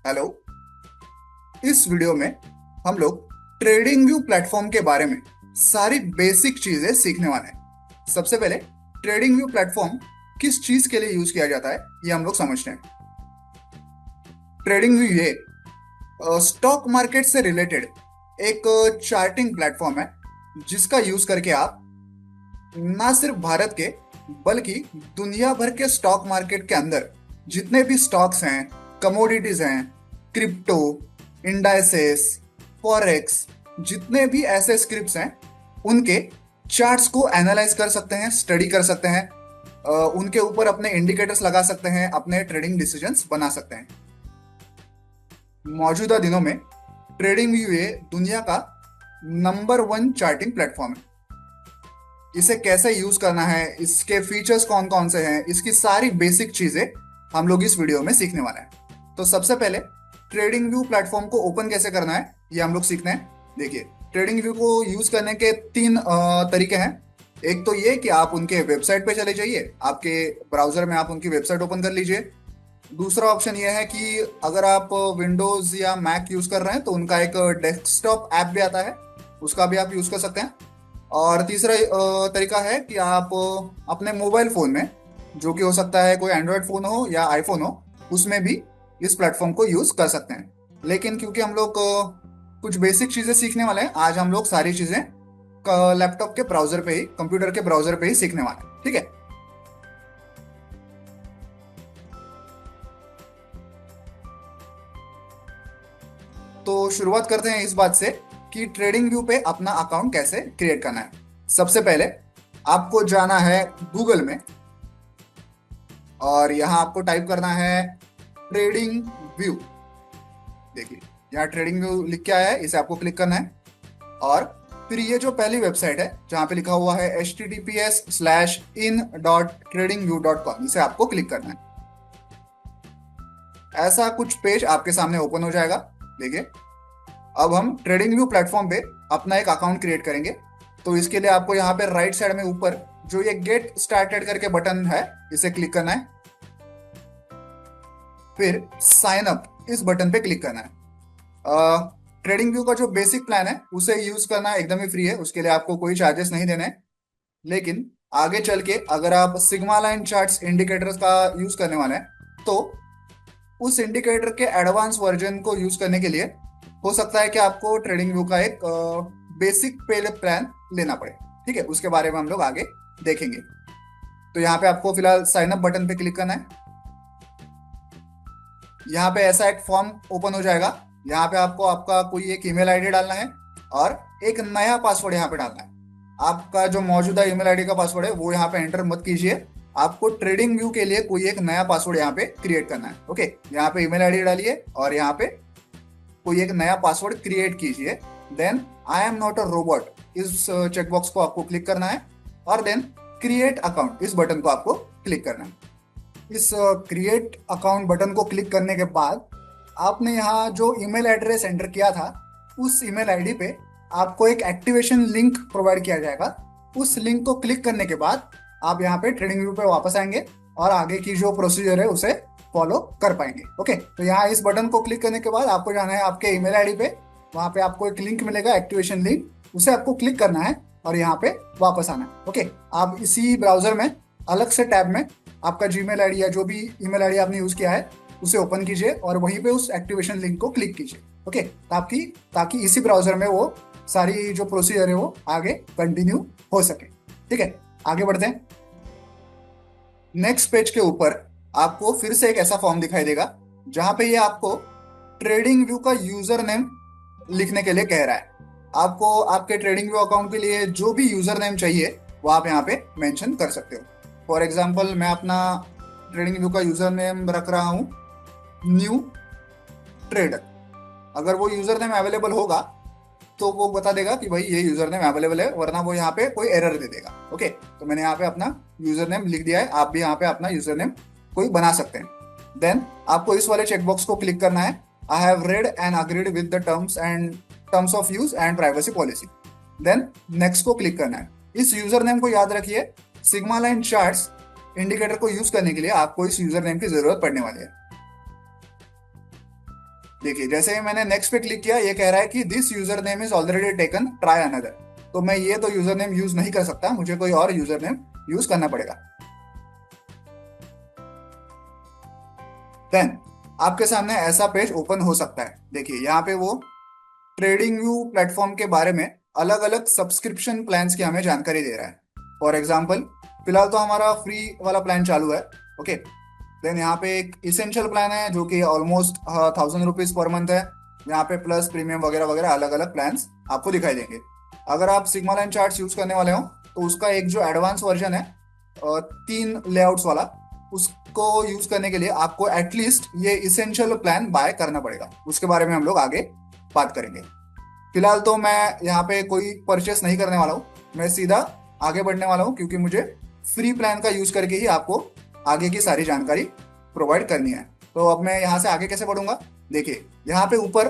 Hello. इस video में हम लोग ट्रेडिंग व्यू प्लेटफॉर्म के बारे में सारी बेसिक चीजें सीखने वाले हैं। सबसे पहले ट्रेडिंग व्यू प्लेटफॉर्म किस चीज के लिए यूज किया जाता है ये हम लोग समझते हैं। ट्रेडिंग व्यू ये स्टॉक मार्केट से रिलेटेड एक चार्टिंग प्लेटफॉर्म है जिसका यूज करके आप ना सिर्फ भारत के बल्कि दुनिया भर के स्टॉक मार्केट के अंदर जितने भी स्टॉक्स हैं, कमोडिटीज हैं, क्रिप्टो, इंडाइसेस, फॉरेक्स, जितने भी ऐसे स्क्रिप्ट्स हैं उनके चार्ट्स को एनालाइज कर सकते हैं, स्टडी कर सकते हैं, उनके ऊपर अपने इंडिकेटर्स लगा सकते हैं, अपने ट्रेडिंग डिसीजंस बना सकते हैं। मौजूदा दिनों में ट्रेडिंग व्यू ये दुनिया का नंबर वन चार्टिंग प्लेटफॉर्म है। इसे कैसे यूज करना है, इसके फीचर्स कौन कौन से हैं, इसकी सारी बेसिक चीजें हम लोग इस वीडियो में सीखने वाले हैं। तो सबसे पहले ट्रेडिंग व्यू प्लेटफॉर्म को ओपन कैसे करना है ये हम लोग सीखते हैं। देखिए, ट्रेडिंग व्यू को यूज करने के तीन तरीके हैं। एक तो ये कि आप उनके वेबसाइट पे चले जाइए, आपके ब्राउजर में आप उनकी वेबसाइट ओपन कर लीजिए। दूसरा ऑप्शन ये है कि अगर आप विंडोज या मैक यूज कर रहे हैं तो उनका एक डेस्कटॉप ऐप भी आता है, उसका भी आप यूज कर सकते हैं। और तीसरा तरीका है कि आप अपने मोबाइल फोन में, जो कि हो सकता है कोई एंड्रॉयड फोन हो या आईफोन हो, उसमें भी इस प्लेटफॉर्म को यूज कर सकते हैं। लेकिन क्योंकि हम लोग कुछ बेसिक चीजें सीखने वाले हैं, आज हम लोग सारी चीजें लैपटॉप के ब्राउजर पे ही, कंप्यूटर के ब्राउजर पे ही सीखने वाले हैं। ठीक है, तो शुरुआत करते हैं इस बात से कि ट्रेडिंग व्यू पे अपना अकाउंट कैसे क्रिएट करना है। सबसे पहले आपको जाना है गूगल में और यहाँ आपको टाइप करना है ट्रेडिंग व्यू। देखिए, यहाँ ट्रेडिंग व्यू लिख के आया है, इसे आपको क्लिक करना है। और फिर ये जो पहली वेबसाइट है जहाँ पे लिखा हुआ है https:/in.tradingview.com, इसे आपको क्लिक करना है। ऐसा कुछ पेज आपके सामने ओपन हो जाएगा। देखिए, अब हम ट्रेडिंग व्यू प्लेटफॉर्म पे अपना एक अकाउंट क्रिएट करेंगे। तो इसके लिए आपको यहाँ पे राइट साइड में ऊपर जो ये गेट स्टार्टेड करके बटन है, इसे क्लिक करना है। फिर साइन अप इस बटन पे क्लिक करना है। ट्रेडिंग व्यू का जो बेसिक प्लान है उसे यूज करना एकदम ही फ्री है, उसके लिए आपको कोई चार्जेस नहीं देने हैं। लेकिन आगे चल के अगर आप सिग्मा लाइन चार्ट्स इंडिकेटर्स का यूज करने वाले हैं तो उस इंडिकेटर के एडवांस वर्जन को यूज करने के लिए हो सकता है कि आपको ट्रेडिंग व्यू का एक बेसिक पे प्लान लेना पड़े। ठीक है, उसके बारे में हम लोग आगे देखेंगे। तो यहाँ पे आपको फिलहाल साइन अप बटन पे क्लिक करना है। यहाँ पे ऐसा एक फॉर्म ओपन हो जाएगा। यहाँ पे आपको आपका कोई एक ईमेल आईडी डालना है और एक नया पासवर्ड यहाँ पे डालना है। आपका जो मौजूदा ईमेल आईडी का पासवर्ड है वो यहाँ पे एंटर मत कीजिए, आपको ट्रेडिंग व्यू के लिए कोई एक नया पासवर्ड यहाँ पे क्रिएट करना है। ओके, यहाँ पे ईमेल आईडी डालिए और यहाँ पे कोई एक नया पासवर्ड क्रिएट कीजिए। Then I am not a robot इस चेकबॉक्स को आपको क्लिक करना है और देन क्रिएट अकाउंट इस बटन को आपको क्लिक करना है। इस क्रिएट अकाउंट बटन को क्लिक करने के बाद आपने यहाँ जो ईमेल एड्रेस एंटर किया था उस ईमेल आईडी पे आपको एक एक्टिवेशन लिंक प्रोवाइड किया जाएगा। उस लिंक को क्लिक करने के बाद आप यहाँ पे ट्रेडिंग व्यू पे वापस आएंगे और आगे की जो प्रोसीजर है उसे फॉलो कर पाएंगे। ओके, तो यहाँ इस बटन को क्लिक करने के बाद आपको जाना है आपके ईमेल आईडी पे, वहाँ पे आपको एक लिंक मिलेगा, एक्टिवेशन लिंक, उसे आपको क्लिक करना है और यहाँ पे वापस आना है। ओके, आप इसी ब्राउजर में अलग से टैब में आपका जीमेल आईडी या जो भी ईमेल आईडी आपने यूज किया है उसे ओपन कीजिए और वहीं पे उस एक्टिवेशन लिंक को क्लिक कीजिए। ओके, ताकि इसी ब्राउजर में वो सारी जो प्रोसीजर है वो आगे कंटिन्यू हो सके। ठीक है, आगे बढ़ते हैं। नेक्स्ट पेज के ऊपर आपको फिर से एक ऐसा फॉर्म दिखाई देगा जहां पे ये आपको ट्रेडिंग व्यू का यूजर नेम लिखने के लिए कह रहा है। आपको आपके ट्रेडिंग व्यू अकाउंट के लिए जो भी यूजर नेम चाहिए वो आप यहाँ पे मेंशन कर सकते हो। फॉर एग्जांपल मैं अपना ट्रेडिंग व्यू का यूजर नेम रख रहा हूँ न्यू ट्रेडर। अगर वो यूजर नेम अवेलेबल होगा तो वो बता देगा कि भाई ये यूजर नेम अवेलेबल है, वरना वो यहाँ पे कोई एरर दे देगा। ओके, तो मैंने यहाँ पे अपना यूजर नेम लिख दिया है, आप भी यहाँ पे अपना यूजर नेम कोई बना सकते हैं। देन आपको इस वाले चेकबॉक्स को क्लिक करना है, I have read and agreed with the terms of use and privacy policy. Then next को क्लिक करना है। इस यूजर नेम को याद रखिए, सिग्मा लाइन चार्ट्स इंडिकेटर को यूज करने के लिए आपको इस यूजर नेम की जरूरत पड़ने वाली है। देखिए जैसे ही मैंने नेक्स्ट पे क्लिक किया, ये कह रहा है कि this user name is already taken, try another. तो मैं ये तो यूजर नेम यूज नहीं कर सकता, मुझे कोई और यूजर नेम यूज करना पड़ेगा। देन आपके सामने ऐसा पेज ओपन हो सकता है। देखिए यहाँ पे वो ट्रेडिंग व्यू प्लेटफॉर्म के बारे में अलग अलग सब्सक्रिप्शन प्लान्स की हमें जानकारी दे रहा है। फॉर एग्जाम्पल, फिलहाल तो हमारा फ्री वाला प्लान चालू है। ओके। देन यहाँ पे एक इसेंशियल प्लान है जो कि ऑलमोस्ट 1000 रुपीज पर मंथ है। यहाँ पे प्लस प्रीमियम वगैरह वगैरह अलग अलग प्लान्स आपको दिखाई देंगे। अगर आप सिग्मा लाइन चार्ट्स यूज करने वाले हो तो उसका एक जो एडवांस वर्जन है 3 लेआउट्स वाला, उसको यूज करने के लिए आपको एटलीस्ट ये इसेंशियल प्लान बाय करना पड़ेगा। उसके बारे में हम लोग आगे बात करेंगे। फिलहाल तो मैं यहाँ पे कोई परचेस नहीं करने वाला हूँ, मैं सीधा आगे बढ़ने वाला हूँ क्योंकि मुझे फ्री प्लान का यूज करके ही आपको आगे की सारी जानकारी प्रोवाइड करनी है। तो अब मैं यहाँ से आगे कैसे बढ़ूंगा? देखिए यहाँ पे ऊपर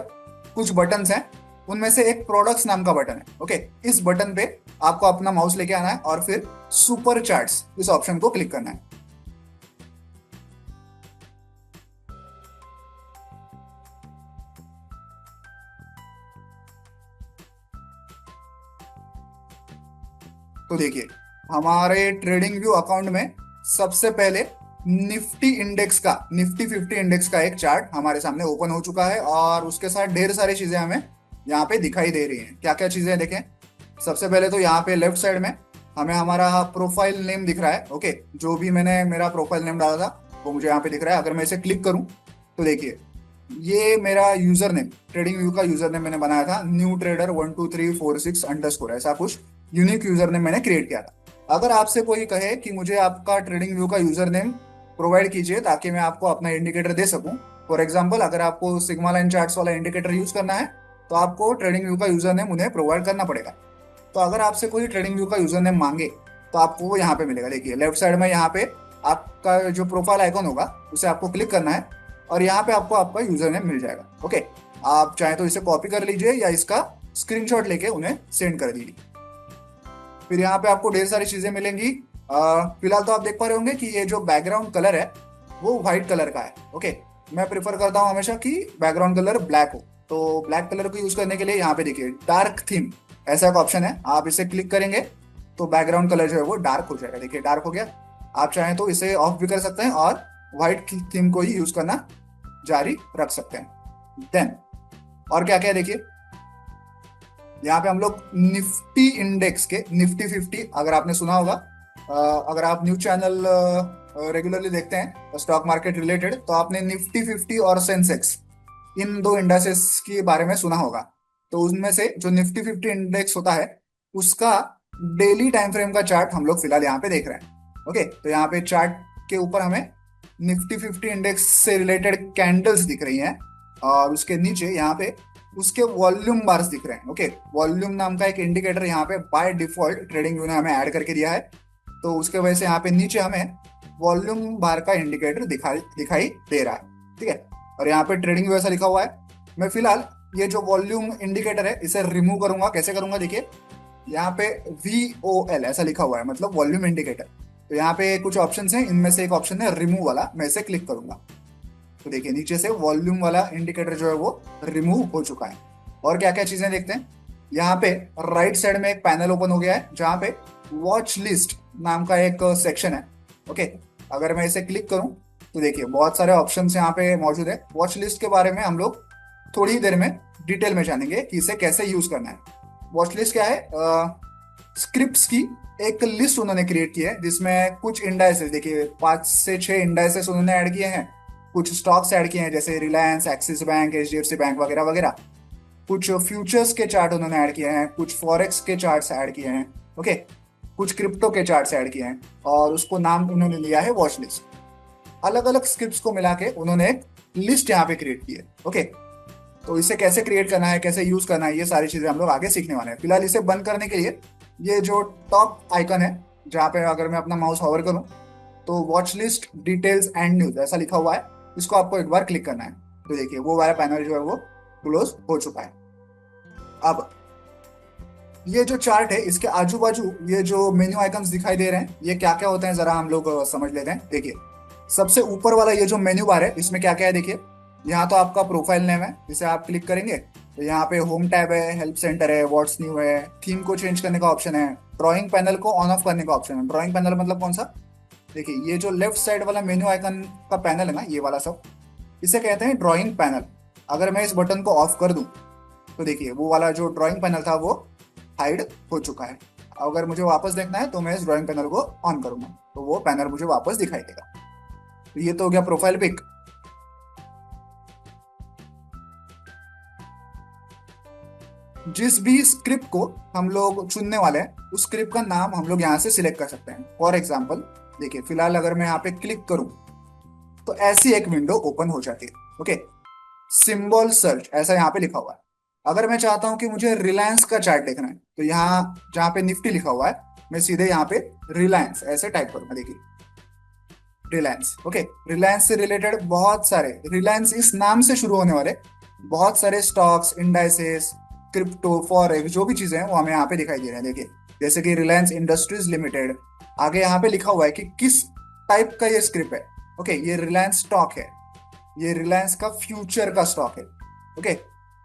कुछ बटन्स हैं, उनमें से एक प्रोडक्ट्स नाम का बटन है। ओके, इस बटन पे आपको अपना माउस लेके आना है और फिर सुपर चार्ट्स इस ऑप्शन को क्लिक करना है। तो देखिए हमारे ट्रेडिंग व्यू अकाउंट में सबसे पहले निफ्टी इंडेक्स का, निफ्टी 50 इंडेक्स का एक चार्ट हमारे सामने ओपन हो चुका है और उसके साथ ढेर सारी चीजें हमें यहाँ पे दिखाई दे रही हैं। क्या क्या चीजें हैं देखें। सबसे पहले तो यहाँ पे लेफ्ट साइड में हमें हमारा प्रोफाइल नेम दिख रहा है। ओके, जो भी मैंने मेरा प्रोफाइल नेम डाला था वो मुझे यहाँ पे दिख रहा है। अगर मैं इसे क्लिक करूँ तो देखिए ये मेरा यूजर नेम, ट्रेडिंग व्यू का यूजर नेम मैंने बनाया था, न्यू ट्रेडर 12346 ऐसा कुछ यूनिक यूजर नेम मैंने क्रिएट किया था। अगर आपसे कोई कहे कि मुझे आपका ट्रेडिंग व्यू का यूजर नेम प्रोवाइड कीजिए ताकि मैं आपको अपना इंडिकेटर दे सकूं, फॉर एग्जाम्पल अगर आपको सिग्मा लाइन चार्ट्स वाला इंडिकेटर यूज करना है तो आपको ट्रेडिंग व्यू का यूजर नेम उन्हें प्रोवाइड करना पड़ेगा। तो अगर आपसे कोई ट्रेडिंग व्यू का यूजर नेम मांगे तो आपको वो यहाँ पे मिलेगा। देखिए लेफ्ट साइड में यहाँ पे आपका जो प्रोफाइल आइकन होगा उसे आपको क्लिक करना है और यहाँ पे आपको आपका यूजर नेम मिल जाएगा। ओके, आप चाहे तो इसे कॉपी कर लीजिए या इसका स्क्रीनशॉट लेके उन्हें सेंड कर दीजिए। फिर यहाँ पे आपको ढेर सारी चीजें मिलेंगी। फिलहाल तो आप देख पा रहे होंगे कि ये जो बैकग्राउंड कलर है वो व्हाइट कलर का है। ओके, मैं प्रिफर करता हूँ हमेशा कि बैकग्राउंड कलर ब्लैक हो। तो ब्लैक कलर को यूज करने के लिए यहाँ पे देखिए डार्क थीम ऐसा एक ऑप्शन है, आप इसे क्लिक करेंगे तो बैकग्राउंड कलर जो है वो डार्क हो जाएगा। देखिए डार्क हो गया। आप चाहें तो इसे ऑफ भी कर सकते हैं और व्हाइट थीम को ही यूज करना जारी रख सकते हैं। देन और क्या क्या देखिए, यहाँ पे हम लोग निफ्टी इंडेक्स के निफ्टी 50, अगर आपने सुना होगा, अगर आप न्यूज चैनल रेगुलरली देखते हैं स्टॉक मार्केट रिलेटेड तो आपने निफ्टी 50 और सेंसेक्स इन दो इंडेक्सेस के बारे में सुना होगा। तो उनमें से जो निफ्टी 50 इंडेक्स होता है उसका डेली टाइम फ्रेम का चार्ट हम लोग फिलहाल यहाँ पे देख रहे हैं। ओके, तो यहाँ पे चार्ट के ऊपर हमें निफ्टी 50 इंडेक्स से रिलेटेड कैंडल्स दिख रही हैं और उसके नीचे यहाँ पे उसके वॉल्यूम बार्स दिख रहे हैं। ओके, वॉल्यूम नाम का एक इंडिकेटर यहाँ पे बाय डिफॉल्ट ट्रेडिंग व्यू ने हमें ऐड करके दिया है, तो उसके वजह से यहाँ पे नीचे हमें वॉल्यूम बार का इंडिकेटर दिखाई दिखाई दे रहा है। ठीक है, और यहाँ पे ट्रेडिंग व्यू ऐसा लिखा हुआ है। मैं फिलहाल ये जो वॉल्यूम इंडिकेटर है इसे रिमूव करूंगा। कैसे करूंगा? देखिए यहाँ पे VOL ऐसा लिखा हुआ है, मतलब वॉल्यूम इंडिकेटर। तो यहाँ पे कुछ ऑप्शन हैं, इनमें से एक ऑप्शन है रिमूव वाला, मैं इसे क्लिक करूंगा तो देखिए नीचे से वॉल्यूम वाला इंडिकेटर जो है वो रिमूव हो चुका है। और क्या क्या चीजें देखते हैं, यहाँ पे राइट साइड में एक पैनल ओपन हो गया है जहाँ पे वॉच लिस्ट नाम का एक सेक्शन है। ओके, अगर मैं इसे क्लिक करूं तो देखिए बहुत सारे ऑप्शंस यहाँ पे मौजूद है। वॉच लिस्ट के बारे में हम लोग थोड़ी ही देर में डिटेल में जानेंगे कि इसे कैसे यूज करना है। वॉच लिस्ट क्या है? स्क्रिप्ट्स की एक लिस्ट उन्होंने क्रिएट की है जिसमें कुछ इंडाइसेस, देखिए 5 से 6 इंडाइसेस उन्होंने ऐड किए हैं। कुछ स्टॉक्स ऐड किए हैं जैसे Reliance, axis bank, HDFC bank वगैरह वगैरह। कुछ फ्यूचर्स के चार्ट उन्होंने ऐड किए हैं, कुछ फॉरेक्स के चार्ट्स ऐड किए हैं। ओके, कुछ क्रिप्टो के चार्ट्स ऐड किए हैं और उसको नाम उन्होंने लिया है वॉच लिस्ट। अलग अलग स्क्रिप्ट्स को मिला के उन्होंने एक लिस्ट यहाँ पे क्रिएट की है। ओके, तो इसे कैसे क्रिएट करना है, कैसे यूज करना है, ये सारी चीजें हम लोग आगे सीखने वाले हैं। फिलहाल इसे बंद करने के लिए ये जो टॉप आइकन है जहाँ पे अगर मैं अपना माउस होवर करूँ तो watch list details and news ऐसा लिखा हुआ है, इसको आपको एक बार क्लिक करना है। तो देखिए वो वाला पैनल जो है वो क्लोज हो चुका है। अब ये जो चार्ट है इसके आजू बाजू ये जो मेन्यू आइकन्स दिखाई दे रहे हैं ये क्या क्या होते हैं जरा हम लोग समझ लेते हैं। देखिए सबसे ऊपर वाला ये जो मेन्यू बार है इसमें क्या क्या है देखिए। यहाँ तो आपका प्रोफाइल नेम है, जिसे आप क्लिक करेंगे तो यहाँ पे होम टैब है, हेल्प सेंटर है, व्हाट्स न्यू है, थीम को चेंज करने का ऑप्शन है, ड्राइंग पैनल को ऑन ऑफ करने का ऑप्शन है। ड्राइंग पैनल मतलब कौन सा? देखिए ये जो लेफ्ट साइड वाला मेन्यू आइकन का पैनल है ना, ये वाला सब, इसे कहते हैं ड्राइंग पैनल। अगर मैं इस बटन को ऑफ कर दूं तो देखिए वो वाला जो ड्राइंग पैनल था वो हाइड हो चुका है। अगर मुझे वापस देखना है तो मैं इस ड्राइंग पैनल को ऑन करूंगा तो वो पैनल मुझे वापस दिखाई देगा। तो ये तो हो गया प्रोफाइल पिक। जिस भी स्क्रिप्ट को हम लोग चुनने वाले हैं उस स्क्रिप्ट का नाम हम लोग यहाँ से सिलेक्ट कर सकते हैं। फॉर एग्जाम्पल देखिए, फिलहाल अगर मैं यहाँ पे क्लिक करूँ तो ऐसी एक विंडो ओपन हो जाती है। ओके, सिंबल सर्च ऐसा यहाँ पे लिखा हुआ है। अगर मैं चाहता हूँ कि मुझे रिलायंस का चार्ट देखना है तो यहाँ जहाँ पे निफ्टी लिखा हुआ है मैं सीधे यहाँ पे रिलायंस ऐसे टाइप करूंगा। देखिए रिलायंस। ओके, रिलायंस से रिलेटेड बहुत सारे, रिलायंस इस नाम से शुरू होने वाले बहुत सारे स्टॉक्स, इंडाइसेस, क्रिप्टो, फॉरेक्स, जो भी चीजें हैं वो हमें यहाँ पे दिखाई दे रहे हैं। देखिए जैसे कि रिलायंस इंडस्ट्रीज लिमिटेड, आगे यहाँ पे लिखा हुआ है कि किस टाइप का ये स्क्रिप्ट है। ओके, ये रिलायंस स्टॉक है, ये रिलायंस का फ्यूचर का स्टॉक है। ओके,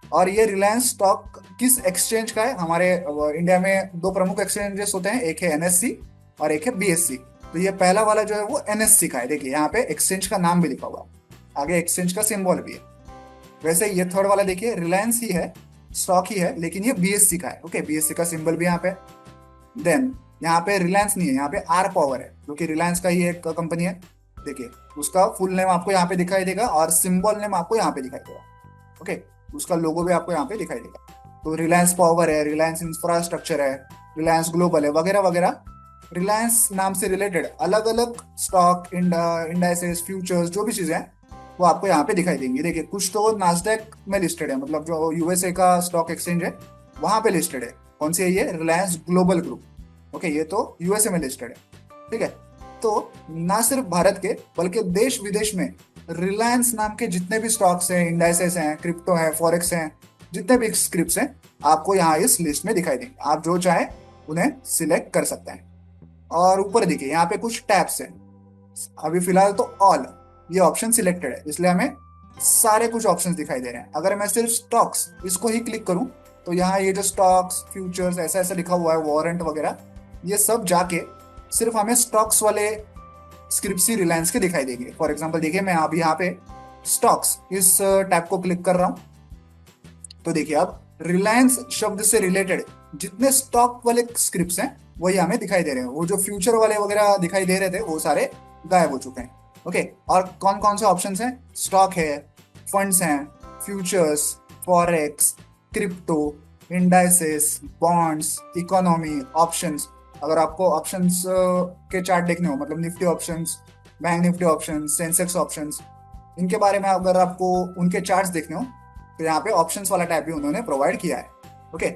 और ये रिलायंस स्टॉक किस एक्सचेंज का है? हमारे इंडिया में दो प्रमुख एक्सचेंजेस होते हैं, एक है एनएससी और एक है बीएससी। तो ये पहला वाला जो है वो एनएससी का है। देखिए यहाँ पे एक्सचेंज का नाम भी लिखा हुआ है, आगे एक्सचेंज का सिंबल भी है। वैसे ये थर्ड वाला देखिए रिलायंस ही है, स्टॉक ही है, लेकिन ये बीएससी का है। ओके, बीएससी का सिंबल भी यहाँ पे। देन यहाँ पे रिलायंस नहीं है, यहाँ पे आर पावर है जो कि रिलायंस का ही एक कंपनी है। देखिए उसका फुल नेम आपको यहाँ पे दिखाई देगा और सिंबल नेम आपको यहाँ पे दिखाई देगा। ओके, उसका लोगो भी आपको यहाँ पे दिखाई देगा। तो रिलायंस पावर है, रिलायंस इंफ्रास्ट्रक्चर है, रिलायंस ग्लोबल है, वगैरह वगैरह। रिलायंस नाम से रिलेटेड अलग अलग स्टॉक, इंडाइसेस, फ्यूचर्स, जो भी चीजें हैं वो आपको यहाँ पे दिखाई देंगी। देखिए कुछ तो नास्डैक में लिस्टेड है, मतलब जो यूएसए का स्टॉक एक्सचेंज है वहां पे लिस्टेड है। कौन सी है ये? Reliance global group. ओके, ये तो यूएसए में लिस्टेड है। ठीक है, तो ना सिर्फ भारत के बल्कि देश विदेश में रिलायंस नाम के जितने भी स्टॉक्स हैं, इंडाइसेस हैं, क्रिप्टो है, फॉरेक्स हैं, जितने भी स्क्रिप्ट्स हैं आपको यहाँ इस लिस्ट में दिखाई देंगे। आप जो चाहे उन्हें सिलेक्ट कर सकते हैं। और ऊपर देखिए यहाँ पे कुछ टैब्स हैं। अभी फिलहाल तो ऑल ये ऑप्शन सिलेक्टेड है, इसलिए हमें सारे कुछ ऑप्शंस दिखाई दे रहे हैं। अगर मैं सिर्फ स्टॉक्स इसको ही क्लिक करूं तो यहाँ ये जो स्टॉक्स, फ्यूचर्स, ऐसा ऐसा लिखा हुआ है, वारंट वगैरह, ये सब जाके सिर्फ हमें स्टॉक्स वाले स्क्रिप्ट ही रिलायंस के दिखाई देंगे। फॉर एग्जाम्पल देखिए मैं अभी यहाँ पे स्टॉक्स इस टैब को क्लिक कर रहा हूँ तो देखिए अब रिलायंस शब्द से रिलेटेड जितने स्टॉक वाले स्क्रिप्ट्स हैं वही हमें दिखाई दे रहे हैं। वो जो फ्यूचर वाले वगैरह दिखाई दे रहे थे वो सारे गायब हो चुके हैं। ओके, और कौन कौन से ऑप्शंस हैं? स्टॉक है, फंड्स हैं, futures, forex, crypto, indices, bonds, economy, options. अगर आपको ऑप्शंस के चार्ट देखने हो, मतलब Nifty options, bank Nifty options, Sensex options, इनके बारे में अगर आपको उनके चार्ट्स देखने हो तो यहाँ पे ऑप्शंस वाला टैब भी उन्होंने प्रोवाइड किया है। ओके,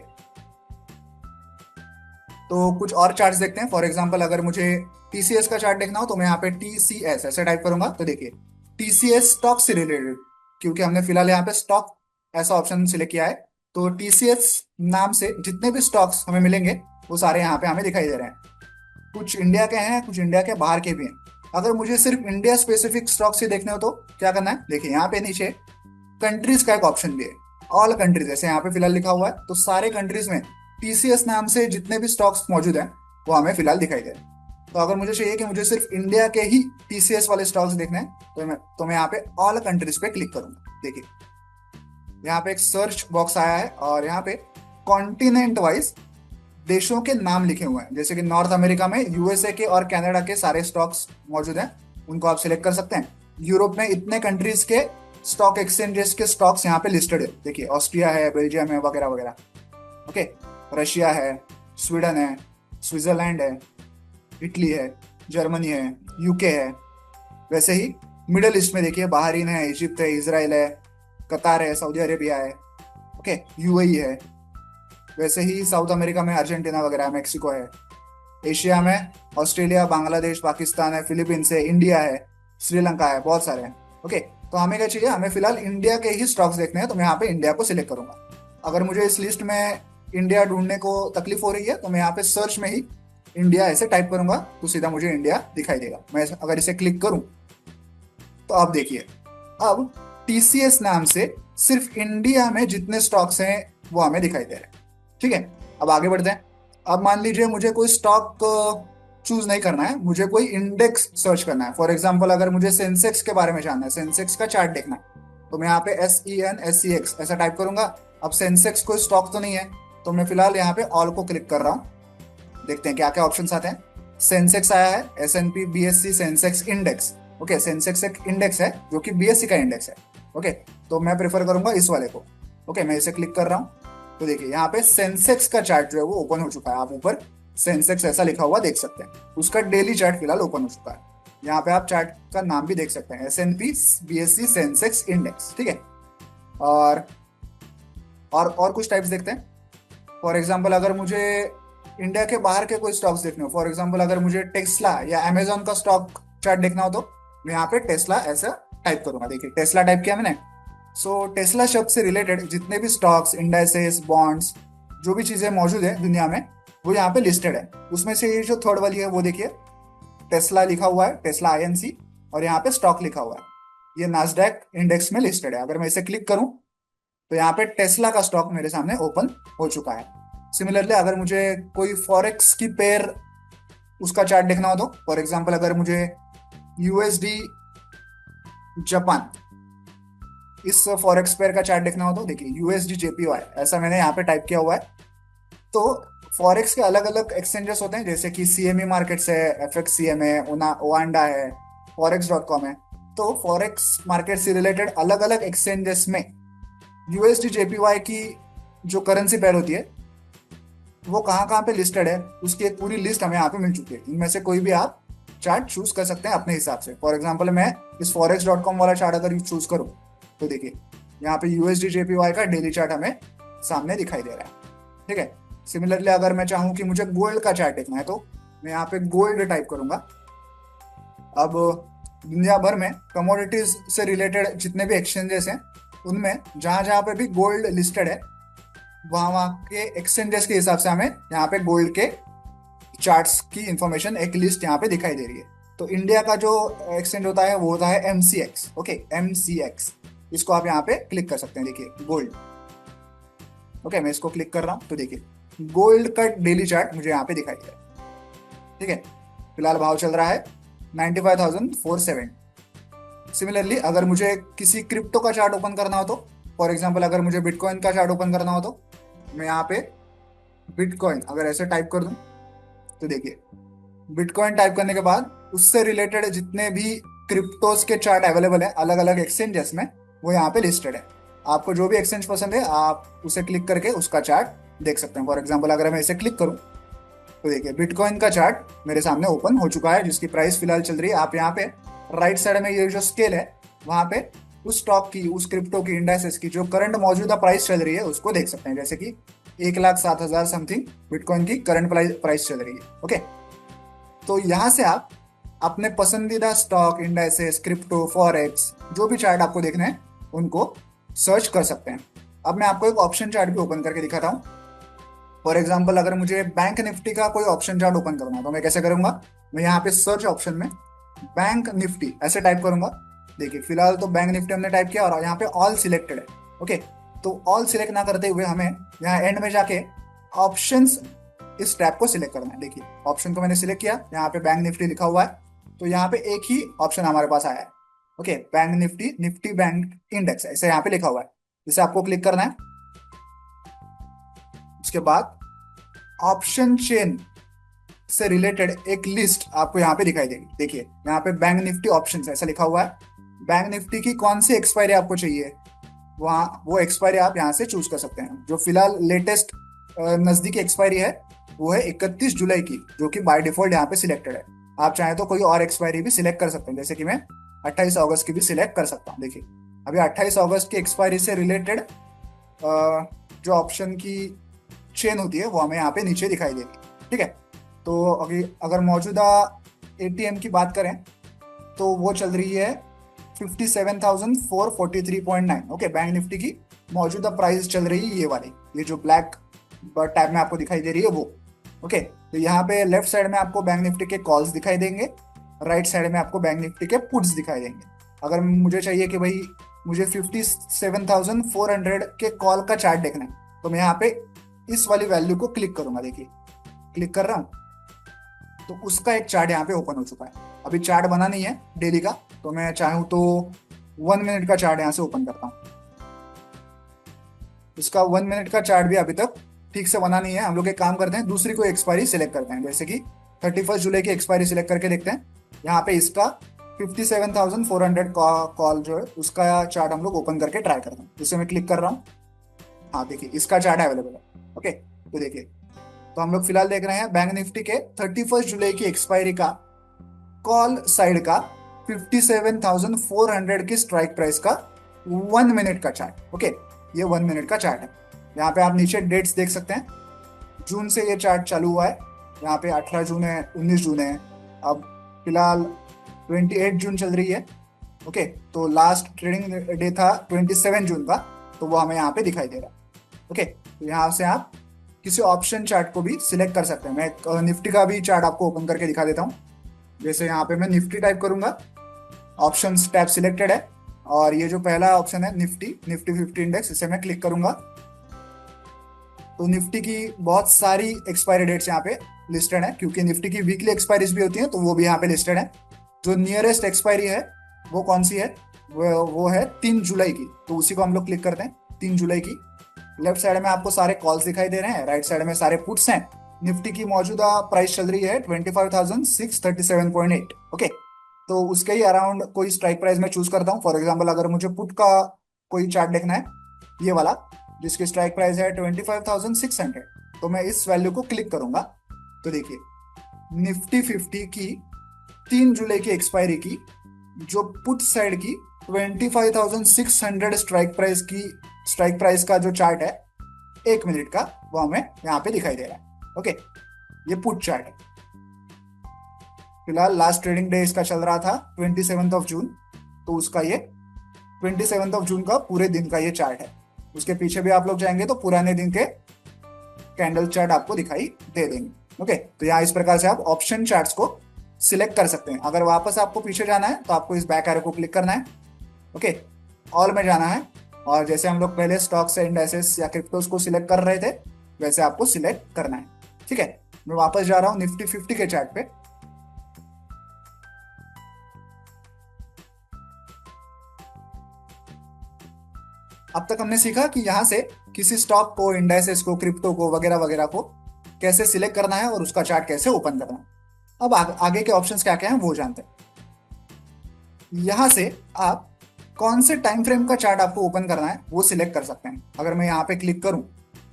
तो कुछ और चार्ट्स देखते हैं। फॉर एग्जांपल अगर मुझे टीसीएस का चार्ट देखना हो तो मैं यहाँ पे टीसीएस ऐसे टाइप करूंगा तो देखिए टीसीएस स्टॉक से रिलेटेड, क्योंकि हमने फिलहाल यहाँ पे स्टॉक ऐसा ऑप्शन सिलेक्ट किया है, तो टीसीएस नाम से जितने भी स्टॉक्स हमें मिलेंगे वो सारे यहाँ पे हमें दिखाई दे रहे हैं। कुछ इंडिया के हैं, कुछ इंडिया के बाहर के भी हैं। अगर मुझे सिर्फ इंडिया स्पेसिफिक स्टॉक्स ही देखने हो तो क्या करना है? देखिए यहाँ पे नीचे कंट्रीज का एक ऑप्शन भी है, ऑल कंट्रीज, जैसे यहाँ पे फिलहाल लिखा हुआ है। तो सारे कंट्रीज में टीसीएस नाम से जितने भी स्टॉक्स मौजूद हैं वो हमें फिलहाल दिखाई दे रहे हैं। तो अगर मुझे चाहिए कि मुझे सिर्फ इंडिया के ही टीसीएस वाले स्टॉक्स देखने हैं तो मैं यहाँ पे ऑल कंट्रीज पे क्लिक करूंगा। देखिए यहाँ पे एक सर्च बॉक्स आया है और यहाँ पे कॉन्टिनेंट वाइज देशों के नाम लिखे हुए हैं। जैसे कि नॉर्थ अमेरिका में यूएसए के और कनाडा के सारे स्टॉक्स मौजूद हैं, उनको आप सिलेक्ट कर सकते हैं। यूरोप में इतने कंट्रीज के स्टॉक एक्सचेंजेस के स्टॉक्स यहाँ पे लिस्टेड है। देखिए ऑस्ट्रिया है, बेल्जियम है, वगैरह वगैरह। ओके, रशिया है, स्वीडन है, स्विट्जरलैंड है, इटली है, जर्मनी है, यूके है। वैसे ही मिडल ईस्ट में देखिए बहरीन है, इजिप्ट है, इसराइल है, कतार है, सऊदी अरेबिया है, ओके, यूएई है। वैसे ही साउथ अमेरिका में अर्जेंटीना वगैरह, मेक्सिको है। एशिया में ऑस्ट्रेलिया, बांग्लादेश, पाकिस्तान है, फिलीपींस है, इंडिया है, श्रीलंका है, बहुत सारे हैं। ओके, तो हमें क्या चाहिए? हमें फिलहाल इंडिया के ही स्टॉक्स देखने हैं तो मैं यहाँ पे इंडिया को सिलेक्ट करूंगा। अगर मुझे इस लिस्ट में इंडिया ढूंढने को तकलीफ हो रही है तो मैं यहाँ पे सर्च में ही इंडिया ऐसे टाइप करूंगा तो सीधा मुझे इंडिया दिखाई देगा। मैं अगर इसे क्लिक करूं तो आप देखिए अब TCS नाम से सिर्फ इंडिया में जितने स्टॉक्स हैं वो हमें दिखाई दे रहे हैं। ठीक है, अब आगे बढ़ते हैं। अब मान लीजिए मुझे कोई स्टॉक चूज नहीं करना है, मुझे कोई इंडेक्स सर्च करना है। फॉर एग्जांपल अगर मुझे सेंसेक्स के बारे में जानना है, सेंसेक्स का चार्ट देखना है, तो मैं यहाँ पे SENSEX ऐसा टाइप करूंगा। अब सेंसेक्स कोई स्टॉक तो नहीं है, तो मैं फिलहाल यहाँ पे ऑल को क्लिक कर रहा हूँ। देखते हैं क्या क्या ऑप्शंस आते हैं। सेंसेक्स आया है, S&P BSE Sensex index. Okay, Sensex एक इंडेक्स है जो कि BSE का इंडेक्स है। ओके, तो मैं प्रेफर करूंगा इस वाले को। ओके, मैं इसे क्लिक कर रहा हूँ। तो देखिए यहाँ पे सेंसेक्स का चार्ट जो है वो ओपन हो चुका है। आप ऊपर सेंसेक्स ऐसा लिखा हुआ देख सकते हैं, उसका डेली चार्ट फिलहाल ओपन हो चुका है। यहाँ पे आप चार्ट का नाम भी देख सकते हैं, S&P BSE सेंसेक्स इंडेक्स। ठीक है, और और कुछ टाइप्स देखते हैं। फॉर एग्जाम्पल अगर मुझे इंडिया के बाहर के कोई स्टॉक्स देखने हो, फॉर एग्जाम्पल अगर मुझे टेस्ला या अमेजोन का स्टॉक चार्ट देखना हो, तो मैं यहाँ पे टेस्ला ऐसा टाइप करूंगा। देखिए टेस्ला टाइप किया मैंने। सो टेस्ला शब्द से रिलेटेड जितने भी स्टॉक्स, इंडाइसेस, बॉन्ड्स, जो भी चीजें मौजूद है दुनिया में, वो यहाँ पे लिस्टेड है। उसमें से ये जो थर्ड वाली है वो देखिए, टेस्ला लिखा हुआ है, टेस्ला INC, और यहाँ पे स्टॉक लिखा हुआ है। ये नास्डैक इंडेक्स में लिस्टेड है। अगर मैं इसे क्लिक करूं तो यहाँ पे टेस्ला का स्टॉक मेरे सामने ओपन हो चुका है। सिमिलरली अगर मुझे कोई फॉरेक्स की पेयर उसका चार्ट देखना हो, तो फॉर एग्जांपल अगर मुझे USD जापान इस फॉरेक्स पेयर का चार्ट देखना हो, तो देखिए USD JPY ऐसा मैंने यहाँ पे टाइप किया हुआ है। तो फॉरेक्स के अलग अलग एक्सचेंजेस होते हैं, जैसे कि CME मार्केट्स है, FXCM है, ओआंडा है, forex.com है। तो फॉरेक्स मार्केट से रिलेटेड अलग अलग एक्सचेंजेस में USD JPY की जो करेंसी पेयर होती है वो कहाँ कहाँ पे लिस्टेड है, उसकी एक पूरी लिस्ट हमें यहाँ पे मिल चुकी है। इनमें से कोई भी आप चार्ट चूज कर सकते हैं अपने हिसाब से। फॉर एग्जांपल मैं इस forex.com वाला चार्ट अगर चूज करूँ, तो देखिए यहाँ पे USD JPY का डेली चार्ट हमें सामने दिखाई दे रहा है। ठीक है, सिमिलरली अगर मैं चाहूँ कि मुझे गोल्ड का चार्ट देखना है, तो मैं यहाँ पे गोल्ड टाइप करूंगा। अब दुनिया भर में कमोडिटीज से रिलेटेड जितने भी एक्सचेंजेस हैं, उनमें जहां जहां पे भी गोल्ड लिस्टेड है, वहां वहां के एक्सचेंजेस के हिसाब से हमें यहाँ पे गोल्ड के चार्ट्स की इंफॉर्मेशन एक लिस्ट यहाँ पे दिखाई दे रही है। तो इंडिया का जो एक्सचेंज होता है वो होता है MCX। ओके, MCX, इसको आप यहाँ पे क्लिक कर सकते हैं। देखिए गोल्ड। ओके, मैं इसको क्लिक कर रहा हूँ, तो देखिए गोल्ड का डेली चार्ट मुझे यहाँ पे दिखाई दे रहा है। ठीक है, फिलहाल भाव चल रहा है 95,470। सिमिलरली अगर मुझे किसी क्रिप्टो का चार्ट ओपन करना हो, तो फॉर एग्जांपल अगर मुझे बिटकॉइन का चार्ट ओपन करना हो, तो मैं यहाँ पे बिटकॉइन अगर ऐसे टाइप कर दूं, तो देखिए बिटकॉइन टाइप करने के बाद उससे रिलेटेड जितने भी क्रिप्टोज के चार्ट अवेलेबल है अलग अलग एक्सचेंजेस में, वो यहाँ पे लिस्टेड है। आपको जो भी एक्सचेंज पसंद है आप उसे क्लिक करके उसका चार्ट देख सकते हैं। फॉर एग्जाम्पल अगर मैं इसे क्लिक करूँ, तो देखिए बिटकॉइन का चार्ट मेरे सामने ओपन हो चुका है, जिसकी प्राइस फिलहाल चल रही है। आप यहाँ पे राइट साइड में ये जो स्केल है, वहां पे उस स्टॉक की, उस क्रिप्टो की, इंडाइसेस की जो करंट मौजूदा प्राइस चल रही है उसको देख सकते हैं। जैसे कि 1,07,000 समथिंग बिटकॉइन की करंट प्राइस चल रही है। ओके, तो यहाँ से आप अपने पसंदीदा स्टॉक, इंडाइसेस, क्रिप्टो, फॉरेक्स, जो भी चार्ट आपको देखना है उनको सर्च कर सकते हैं। अब मैं आपको एक ऑप्शन चार्ट भी ओपन करके दिखाता हूँ। फॉर एग्जाम्पल अगर मुझे बैंक निफ्टी का कोई ऑप्शन चार्ट ओपन करना है, तो मैं कैसे करूंगा, मैं यहाँ पे सर्च ऑप्शन में बैंक निफ्टी ऐसे टाइप करूंगा। देखिए फिलहाल तो बैंक निफ्टी हमने टाइप किया और यहाँ पे ऑल सिलेक्टेड है। ओके, तो ऑल सिलेक्ट ना करते हुए हमें यहाँ एंड में जाके ऑप्शंस इस टैब को सिलेक्ट करना है। देखिए ऑप्शन को मैंने सिलेक्ट किया, यहाँ पे बैंक निफ्टी लिखा हुआ है, तो यहाँ पे एक ही ऑप्शन हमारे पास आया है। Okay, bank Nifty, Nifty bank index ऐसे यहाँ पे लिखा हुआ है, इसे आपको क्लिक करना है। उसके बाद ऑप्शन चेन से रिलेटेड एक लिस्ट आपको यहाँ पे दिखाई देगी। देखिए यहाँ पे बैंक निफ्टी ऑप्शंस ऐसा लिखा हुआ है। बैंक निफ्टी की कौन सी एक्सपायरी आपको चाहिए, वहाँ वो एक्सपायरी आप यहाँ से चूज कर सकते हैं। जो फिलहाल लेटेस्ट नजदीकी एक्सपायरी है वो है 31 जुलाई की, जो कि बाय डिफॉल्ट यहाँ पे सिलेक्टेड है। आप चाहें तो कोई और एक्सपायरी भी सिलेक्ट कर सकते हैं, जैसे कि मैं 28 अगस्त की भी सिलेक्ट कर सकता हूँ। देखिए अभी 28 अगस्त की एक्सपायरी से रिलेटेड जो ऑप्शन की चेन होती है वो हमें यहाँ पे नीचे दिखाई देगी। ठीक है, तो अभी अगर मौजूदा ATM की बात करें तो वो चल रही है 57,443.9। ओके, बैंक निफ्टी की मौजूदा प्राइस चल रही है ये वाली, ये जो ब्लैक टैब में आपको दिखाई दे रही है वो। ओके, तो यहाँ पे लेफ्ट साइड में आपको बैंक निफ्टी के कॉल्स दिखाई देंगे, राइट साइड में आपको बैंक निफ्टी के पुट्स दिखाई देंगे। अगर मुझे चाहिए कि भाई मुझे 57,400 के कॉल का चार्ट देखना है, तो मैं यहाँ पे इस वाली वैल्यू को क्लिक करूंगा। देखिए क्लिक कर रहा हूँ, तो उसका एक चार्ट यहाँ पे ओपन हो चुका है। अभी चार्ट बना नहीं है डेली का, तो मैं चाहूँ तो 1 मिनट का चार्ट यहाँ से ओपन करता हूँ। इसका 1 मिनट का चार्ट भी अभी तक ठीक से बना नहीं है। हम लोग एक काम करते हैं, दूसरी कोई एक्सपायरी सिलेक्ट करते हैं, जैसे कि 31 जुलाई की एक्सपायरी सिलेक्ट करके देखते हैं। यहाँ पे इसका 57,400 कॉल जो है उसका चार्ट हम लोग ओपन करके ट्राई करते हैं। जिससे मैं क्लिक कर रहा हूँ, हाँ देखिए इसका चार्ट अवेलेबल है। ओके, तो देखिए, तो हम लोग फिलहाल देख रहे हैं बैंक निफ्टी के 31 जुलाई की एक्सपायरी का कॉल साइड का 57,400 की स्ट्राइक प्राइस का 1 मिनट का चार्ट। ओके, ये 1 मिनट का चार्ट है। यहाँ पे आप नीचे डेट्स देख सकते हैं, जून से ये चार्ट चालू हुआ है। यहाँ पे 18 जून है, 19 जून है, अब फिलहाल 28 जून चल रही है। ओके, तो लास्ट ट्रेडिंग डे था 27 जून का, तो वो हमें यहाँ पे दिखाई दे रहा है। ओके, तो यहाँ से आप किसी ऑप्शन चार्ट को भी सिलेक्ट कर सकते हैं। मैं एक निफ्टी का भी चार्ट आपको ओपन करके दिखा देता हूँ। जैसे यहाँ पे मैं निफ्टी टाइप करूंगा, ऑप्शंस टैब सिलेक्टेड है, और ये जो पहला ऑप्शन है निफ्टी 50 इंडेक्स, इसे मैं क्लिक करूंगा। तो निफ्टी की बहुत सारी एक्सपायरी डेट्स यहाँ पे लिस्टेड है, क्योंकि निफ्टी की वीकली एक्सपायरीज भी होती हैं, तो वो भी यहाँ पे लिस्टेड है। जो नियरेस्ट एक्सपायरी है वो कौन सी है, वो है 3 जुलाई की, तो उसी को हम लोग क्लिक करते हैं। 3 जुलाई की लेफ्ट साइड में आपको सारे कॉल्स दिखाई दे रहे हैं, राइट साइड में सारे पुट्स हैं। निफ्टी की मौजूदा प्राइस चल रही है 25,637.8। ओके, तो उसके ही अराउंड कोई स्ट्राइक प्राइस मैं चूज करता हूँ। फॉर एग्जाम्पल अगर मुझे पुट का कोई चार्ट देखना है, ये वाला जिसकी स्ट्राइक प्राइस है 25,600, तो मैं इस वैल्यू को क्लिक करूंगा। तो देखिए निफ्टी 50 की 3 जुलाई की एक्सपायरी की जो पुट साइड की 25,600 स्ट्राइक प्राइस का जो चार्ट है 1 मिनट का, वो हमें यहाँ पे दिखाई दे रहा है। ओके, ये पुट चार्ट है। फिलहाल लास्ट ट्रेडिंग डे इसका चल रहा था 27 जून, तो उसका ये 27 जून का पूरे दिन का ये चार्ट है। उसके पीछे भी आप लोग जाएंगे तो पुराने दिन के कैंडल चार्ट आपको दिखाई दे देंगे। ओके, तो यहाँ इस प्रकार से आप ऑप्शन चार्ट्स को सिलेक्ट कर सकते हैं। अगर वापस आपको पीछे जाना है तो आपको इस बैक एरो को क्लिक करना है। ओके, ऑल में जाना है, और जैसे हम लोग पहले स्टॉक्स इंडेक्सेस या क्रिप्टोस को सिलेक्ट कर रहे थे, वैसे आपको सिलेक्ट करना है। ठीक है, मैं वापस जा रहा हूँ निफ्टी 50 के चार्ट पे। अब तक हमने सीखा कि यहाँ से किसी स्टॉक को, इंडेक्सेस को, क्रिप्टो को, वगैरह वगैरह को कैसे सिलेक्ट करना है और उसका चार्ट कैसे ओपन करना है। अब आगे के ऑप्शंस क्या क्या हैं वो जानते हैं। यहाँ से आप कौन से टाइम फ्रेम का चार्ट आपको ओपन करना है वो सिलेक्ट कर सकते हैं। अगर मैं यहाँ पे क्लिक करूं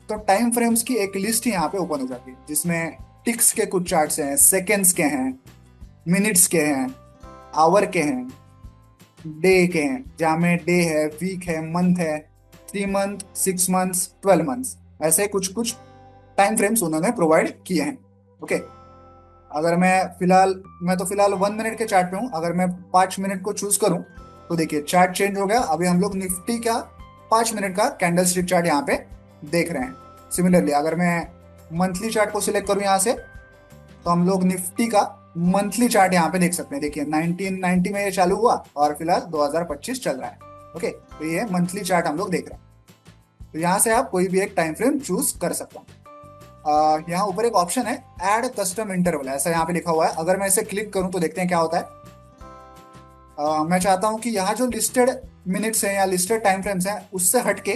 तो टाइम फ्रेम्स की एक लिस्ट यहाँ पे ओपन हो जाती है, जिसमें टिक्स के कुछ चार्ट्स हैं, सेकेंड्स के हैं, मिनट्स के हैं, आवर के हैं, डे के हैं, जहाँ में डे है, वीक है, मंथ है, 3 मंथ, 6 मंथ्स, 12 मंथ्स, ऐसे कुछ कुछ टाइम फ्रेम्स उन्होंने प्रोवाइड किए हैं। ओके, अगर मैं तो फिलहाल 1 मिनट के चार्ट पे हूँ। अगर मैं 5 मिनट को चूज करूँ तो देखिए चार्ट चेंज हो गया। अभी हम लोग निफ्टी का 5 मिनट का कैंडल स्टिक चार्ट यहाँ पे देख रहे हैं। सिमिलरली अगर मैं मंथली चार्ट को सिलेक्ट करूँ यहाँ से, तो हम लोग निफ्टी का मंथली चार्ट यहाँ पे देख सकते हैं। देखिए 1990 में ये चालू हुआ और फिलहाल 2025 चल रहा है। ओके, तो ये मंथली चार्ट हम लोग देख रहे हैं। तो यहाँ से आप कोई भी एक टाइम फ्रेम चूज कर सकते हैं। यहाँ ऊपर एक ऑप्शन है ऐड कस्टम इंटरवल, ऐसा यहाँ पे लिखा हुआ है। अगर मैं इसे क्लिक करूँ तो देखते हैं क्या होता है। मैं चाहता हूँ कि यहाँ जो लिस्टेड मिनट्स हैं या लिस्टेड टाइम फ्रेम्स हैं उससे हटके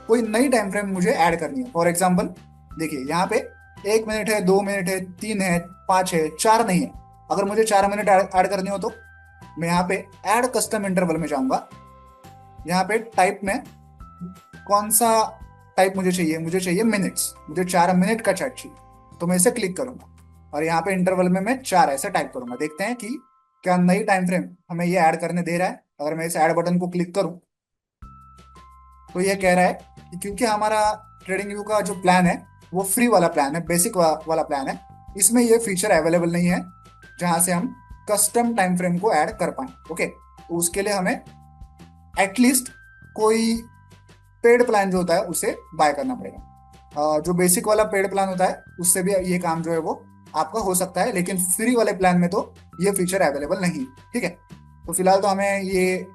कोई नई टाइम फ्रेम मुझे ऐड करनी है। फॉर एग्जाम्पल देखिए यहाँ पे 1 मिनट है, 2 मिनट है, 3 है, 5 है, 4 नहीं है। अगर मुझे 4 मिनट ऐड करनी हो तो मैं यहाँ पे ऐड कस्टम इंटरवल में जाऊंगा। यहाँ पे टाइप में कौन सा टाइप मुझे चाहिए मिनट्स, मुझे 4 मिनट का चार्ट चाहिए, तो मैं इसे क्लिक करूंगा और यहाँ पे इंटरवल में मैं 4 ऐसे टाइप करूंगा। देखते हैं कि क्या नई टाइम फ्रेम हमें ये ऐड करने दे रहा है। अगर मैं इस ऐड बटन को क्लिक करूं तो ये कह रहा है कि क्योंकि हमारा ट्रेडिंग व्यू का जो प्लान है वो फ्री वाला प्लान है, बेसिक वाला प्लान है, इसमें ये फीचर अवेलेबल नहीं है जहां से हम कस्टम टाइम फ्रेम को ऐड कर पाए। ओके, तो उसके लिए हमें एटलीस्ट कोई पेड प्लान जो होता है उसे बाय करना पड़ेगा। जो बेसिक वाला पेड प्लान होता है उससे भी ये काम जो है वो आपका हो सकता है, लेकिन फ्री वाले प्लान में तो ये फीचर अवेलेबल नहीं। ठीक है, तो फिलहाल तो हमें ये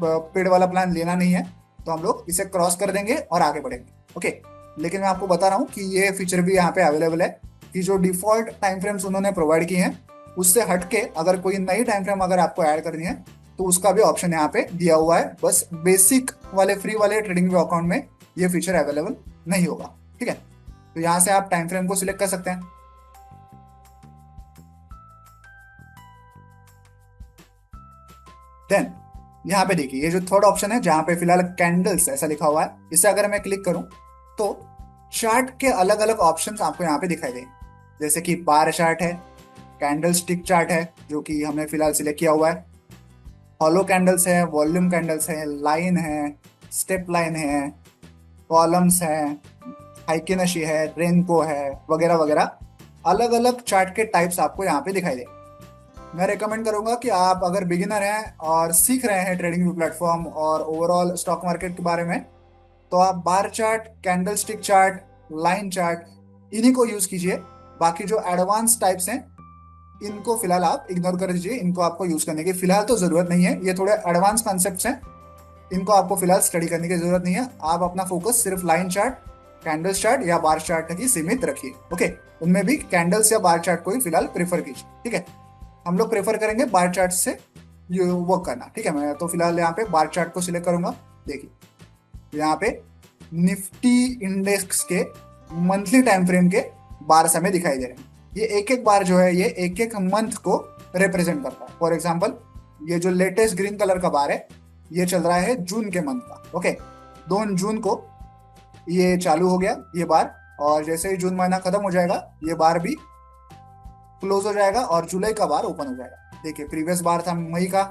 पेड वाला प्लान लेना नहीं है तो हम लोग इसे क्रॉस कर देंगे और आगे बढ़ेंगे। ओके, लेकिन मैं आपको बता रहा हूँ कि ये फीचर भी यहाँ पे अवेलेबल है कि जो डिफॉल्ट टाइम फ्रेम्स उन्होंने प्रोवाइड किए हैं उससे हटके अगर कोई नई टाइम फ्रेम अगर आपको ऐड करनी है तो उसका भी ऑप्शन यहाँ पे दिया हुआ है। बस बेसिक वाले फ्री वाले ट्रेडिंग व्यू अकाउंट में ये फीचर अवेलेबल नहीं होगा। ठीक है, तो यहाँ से आप टाइम फ्रेम को सिलेक्ट कर सकते हैं। देन यहाँ पे देखिए ये जो थर्ड ऑप्शन है जहां पे फिलहाल कैंडल्स ऐसा लिखा हुआ है, इसे अगर मैं क्लिक करूं तो चार्ट के अलग अलग ऑप्शंस आपको यहाँ पे दिखाई देंगे। जैसे कि बार चार्ट है, कैंडल स्टिक चार्ट है जो कि हमने फिलहाल सिलेक्ट किया हुआ है, हॉलो कैंडल्स है, वॉल्यूम कैंडल्स है, लाइन है, स्टेप लाइन है, कॉलम्स है, हाइकिनशी है, रेनको है, वगैरह वगैरह अलग अलग चार्ट के टाइप्स आपको यहाँ पे दिखाई देंगे। मैं रेकमेंड करूंगा कि आप अगर बिगिनर हैं और सीख रहे हैं ट्रेडिंग व्यू प्लेटफॉर्म और ओवरऑल स्टॉक मार्केट के बारे में तो आप bar chart, candle stick chart, line chart इन्हीं को यूज कीजिए। बाकी जो एडवांस टाइप्स हैं इनको फिलहाल आप इग्नोर कर दीजिए, इनको आपको यूज करने की फिलहाल तो जरूरत नहीं है। ये थोड़े एडवांस कॉन्सेप्ट्स हैं, इनको आपको फिलहाल स्टडी करने की जरूरत नहीं है। आप अपना फोकस सिर्फ लाइन चार्ट, कैंडल्स चार्ट या बार चार्ट तक ही सीमित रखिए। ओके, उनमें भी कैंडल्स या बार चार्ट को ही फिलहाल प्रेफर कीजिए। ठीक है, हम लोग प्रेफर करेंगे बार चार्ट से ये वर्क करना। ठीक है, मैं तो फिलहाल यहाँ पे बार चार्ट को सिलेक्ट करूंगा। देखिए यहाँ पे निफ्टी इंडेक्स के मंथली टाइम फ्रेम के बार हमें दिखाई दे रहे हैं। ये एक एक बार जो है ये एक एक मंथ को रिप्रेजेंट करता है। फॉर एग्जाम्पल ये जो लेटेस्ट ग्रीन कलर का बार है ये चल रहा है जून के मंथ का। ओके, 2 जून को ये चालू हो गया ये बार, और जैसे ही जून महीना खत्म हो जाएगा ये बार भी क्लोज हो जाएगा और जुलाई का बार ओपन हो जाएगा। देखिए प्रीवियस बार था मई का,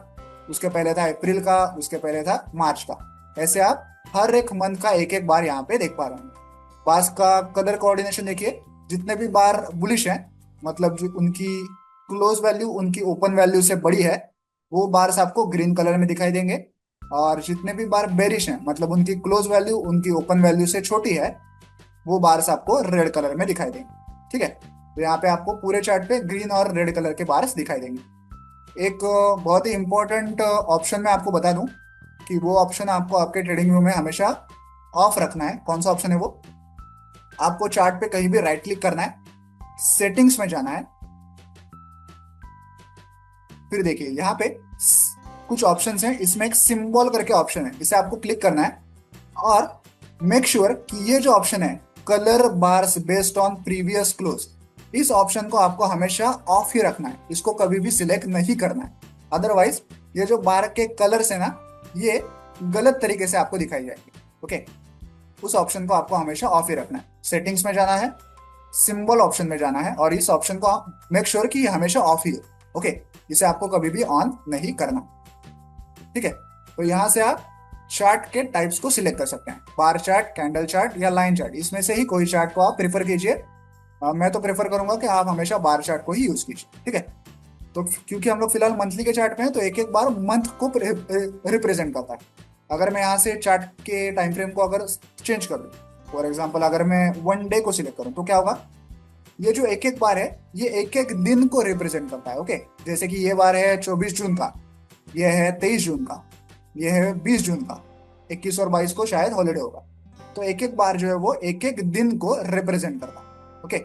उसके पहले था अप्रैल का, उसके पहले था मार्च का। ऐसे आप हर एक मंथ का एक एक बार यहाँ पे देख पा रहे हैं। बार्स का कलर कोऑर्डिनेशन देखिए, जितने भी बार बुलिश हैं मतलब जो उनकी क्लोज वैल्यू उनकी ओपन वैल्यू से बड़ी है वो बार्स आपको ग्रीन कलर में दिखाई देंगे, और जितने भी बार बेरिश हैं मतलब उनकी क्लोज वैल्यू उनकी ओपन वैल्यू से छोटी है वो बार्स आपको रेड कलर में दिखाई देंगे। ठीक है, तो यहाँ पे आपको पूरे चार्ट पे ग्रीन और रेड कलर के बार्स दिखाई देंगे। एक बहुत ही इंपॉर्टेंट ऑप्शन मैं आपको बता दूं कि वो ऑप्शन आपको आपके ट्रेडिंग व्यू में हमेशा ऑफ रखना है। कौन सा ऑप्शन है वो? आपको चार्ट पे कहीं भी राइट क्लिक करना है, सेटिंग्स में जाना है, फिर देखिए यहाँ पे कुछ ऑप्शंस हैं, इसमें एक सिंबल करके ऑप्शन है, इसे आपको क्लिक करना है और मेक श्योर कि ये जो ऑप्शन है colour bars based on previous close, इस ऑप्शन को आपको हमेशा ऑफ ही रखना है, इसको कभी भी सिलेक्ट नहीं करना है। अदरवाइज ये जो बार के कलर्स है ना ये गलत तरीके से आपको दिखाई जाएगी। ओके, उस ऑप्शन को आपको हमेशा ऑफ ही रखना है। सेटिंग्स में जाना है, सिंबल ऑप्शन में जाना है और इस ऑप्शन को मेक श्योर कि ये हमेशा ऑफ ही हो। ओके, इसे आपको कभी भी ऑन नहीं करना। ठीक है, तो यहां से आप चार्ट के टाइप्स को सिलेक्ट कर सकते हैं, बार चार्ट, कैंडल चार्ट या लाइन चार्ट, इसमें से ही कोई चार्ट को आप प्रेफर कीजिए। मैं तो प्रेफर करूंगा कि आप हमेशा बार चार्ट को ही यूज कीजिए। ठीक है, तो क्योंकि हम लोग फिलहाल मंथली के चार्ट में हैं तो एक एक बार मंथ को रिप्रेजेंट करता है। अगर मैं यहाँ से चार्ट के टाइम फ्रेम को अगर चेंज कर दूँ, फॉर एग्जाम्पल अगर मैं 1 डे को सिलेक्ट करूँ तो क्या होगा, ये जो एक एक बार है ये एक एक दिन को रिप्रेजेंट करता है। ओके, जैसे कि ये बार है 24 जून का, ये है 23 जून का, ये है 20 जून का, 21 और 22 को शायद हॉलीडे होगा। तो एक एक बार जो है वो एक एक दिन को रिप्रेजेंट करता है। ओके,